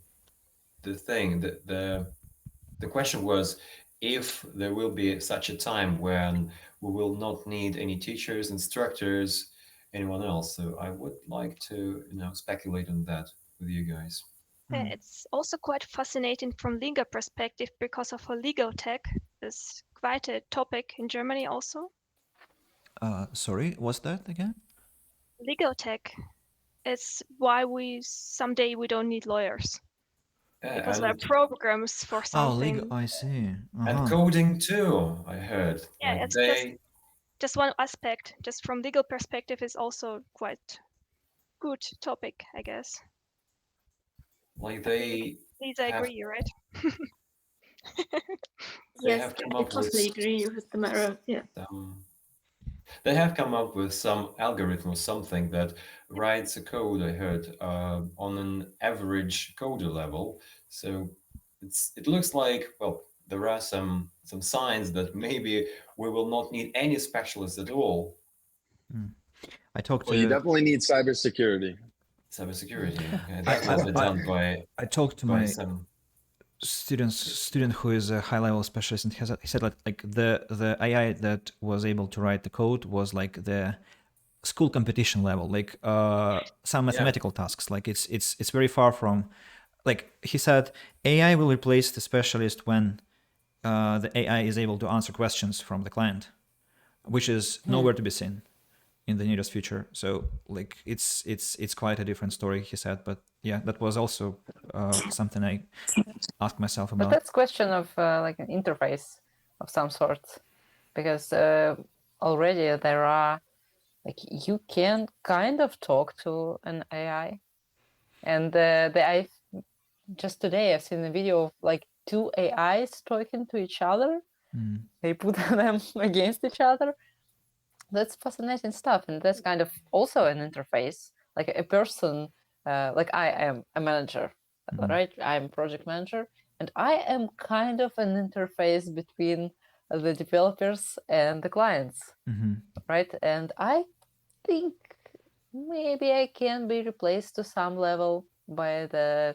thing that the question was if there will be such a time when we will not need any teachers, instructors, anyone else. So I would like to speculate on that with you guys. It's also quite fascinating from legal perspective because of how legal tech is quite a topic in Germany also. Sorry, what's that again? Legal tech is why someday we don't need lawyers. Because there are programs for something. Oh, legal. I see. And coding too, I heard. Yeah, Like it's just one aspect. Just from legal perspective is also quite good topic, I guess. Like they Please, I agree, right? They Yes, have come I up with totally agree with Tamara. Yeah. They have come up with some algorithm or something that writes a code, I heard, on an average coder level. So it looks like, well, there are some signs that maybe we will not need any specialists at all. I talked to. Well, you definitely need cybersecurity. Cybersecurity. Okay, that will be done by. I talked to by my some student who is a high level specialist, and he said like the AI that was able to write the code was like the school competition level, like some mathematical tasks. Like it's very far from, like he said, AI will replace the specialist when the AI is able to answer questions from the client, which is nowhere to be seen in the nearest future. So like it's quite a different story, he said. But yeah, that was also something I asked myself about. But that's question of like an interface of some sort, because already there are, like, you can kind of talk to an AI, and just today I've seen a video of like two AIs talking to each other. They put them against each other. That's fascinating stuff, and that's kind of also an interface, like a person. Like I am a manager, right? I'm project manager, and I am kind of an interface between the developers and the clients, right? And I think maybe I can be replaced to some level by the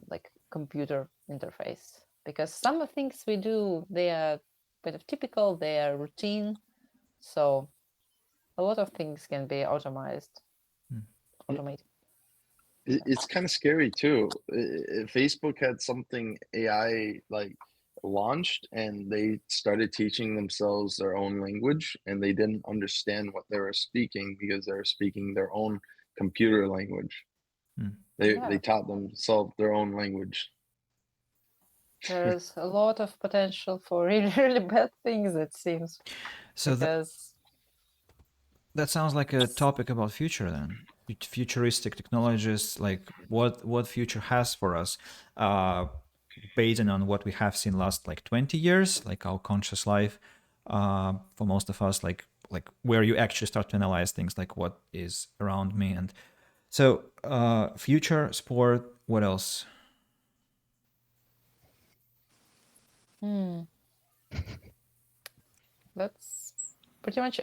like computer interface, because some of things we do, they are kind of typical, they are routine. So a lot of things can be automated. It's kind of scary too. Facebook had something AI like launched, and they started teaching themselves their own language, and they didn't understand what they were speaking because they were speaking their own computer language. They taught themselves their own language. There's a lot of potential for really, really bad things, it seems. So because that sounds like a topic about future then. Futuristic technologies, like what future has for us, based on what we have seen last like 20 years, like our conscious life, for most of us, like where you actually start to analyze things like what is around me. And so future sport, what else? That's pretty much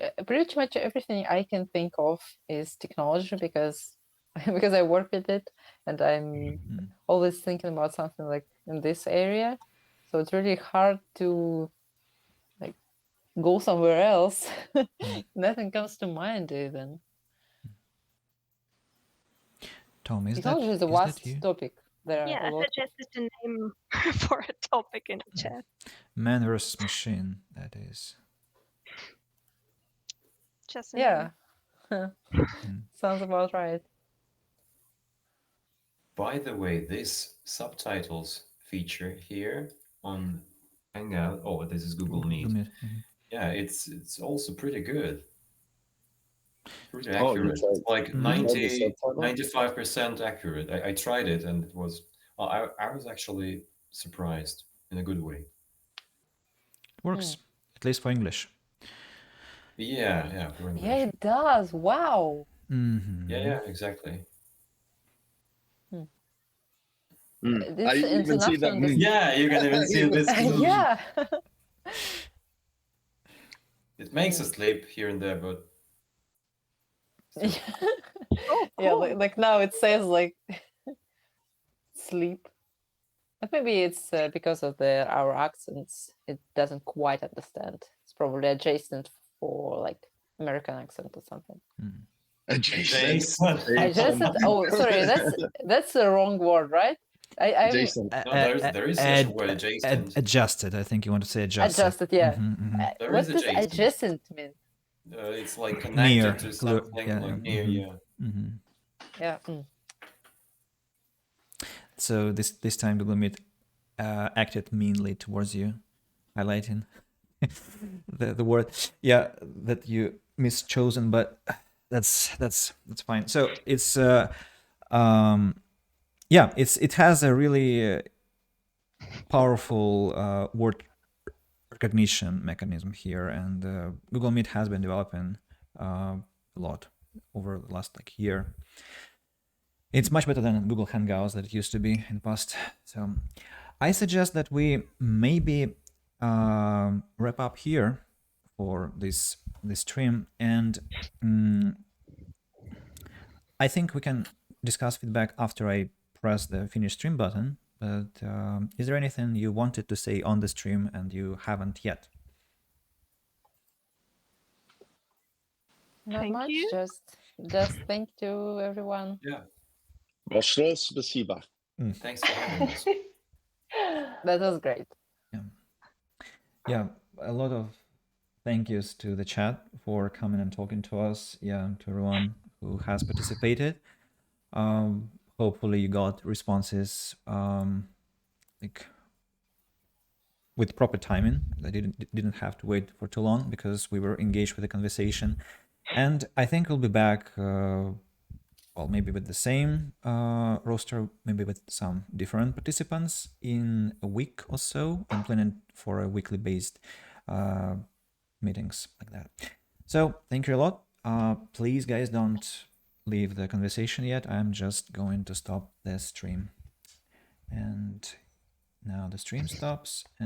everything I can think of is technology, because because I work with it and I'm always thinking about something like in this area. So it's really hard to like go somewhere else. Nothing comes to mind even. Tom, is Technology is a that vast you? topic. There are Yeah, a I lot. suggested a name for a topic in the chat. Man versus machine, that is. Just a Yeah. name. Sounds about right. By the way, this subtitles feature here on Hangout. Oh, this is Google Meet. Yeah, it's also pretty good. Pretty accurate. It's like 95% accurate. I tried it and it was. Well, I was actually surprised in a good way. It works, at least for English. Yeah, for English. Yeah, it does. Wow. Yeah, exactly. I even see that. Yeah, you can even see this. Yeah. It makes us sleep here and there, but still. Oh, cool. Yeah, like now it says like sleep. But maybe it's because of our accents. It doesn't quite understand. It's probably adjacent for like American accent or something. Adjacent. Oh, sorry, that's the wrong word, right? Adjacent. No, there is such a word, adjacent. Adjusted. I think you want to say adjusted. Adjusted, yeah. What does adjacent. Adjacent mean? It's like connected near to something, like near, Yeah. So this time Google Meet acted meanly towards you, highlighting the word, that you mischosen, but that's fine. So it's it has a really powerful word recognition mechanism here, and Google Meet has been developing a lot over the last like year. It's much better than Google Hangouts that it used to be in the past. So I suggest that we maybe wrap up here for this stream, and I think we can discuss feedback after I press the finish stream button. But is there anything you wanted to say on the stream and you haven't yet? Not Thank much. you. Just thank you, everyone. Yeah. Большое спасибо. Thanks for having us. That was great. Yeah, a lot of thank yous to the chat for coming and talking to us. Yeah, to everyone who has participated. Hopefully you got responses like with proper timing. I didn't have to wait for too long because we were engaged with the conversation. And I think we'll be back, well, maybe with the same roster, maybe with some different participants in a week or so. I'm planning for a weekly based meetings like that. So thank you a lot. Please, guys, don't leave the conversation yet. I'm just going to stop the stream. And now the stream stops. And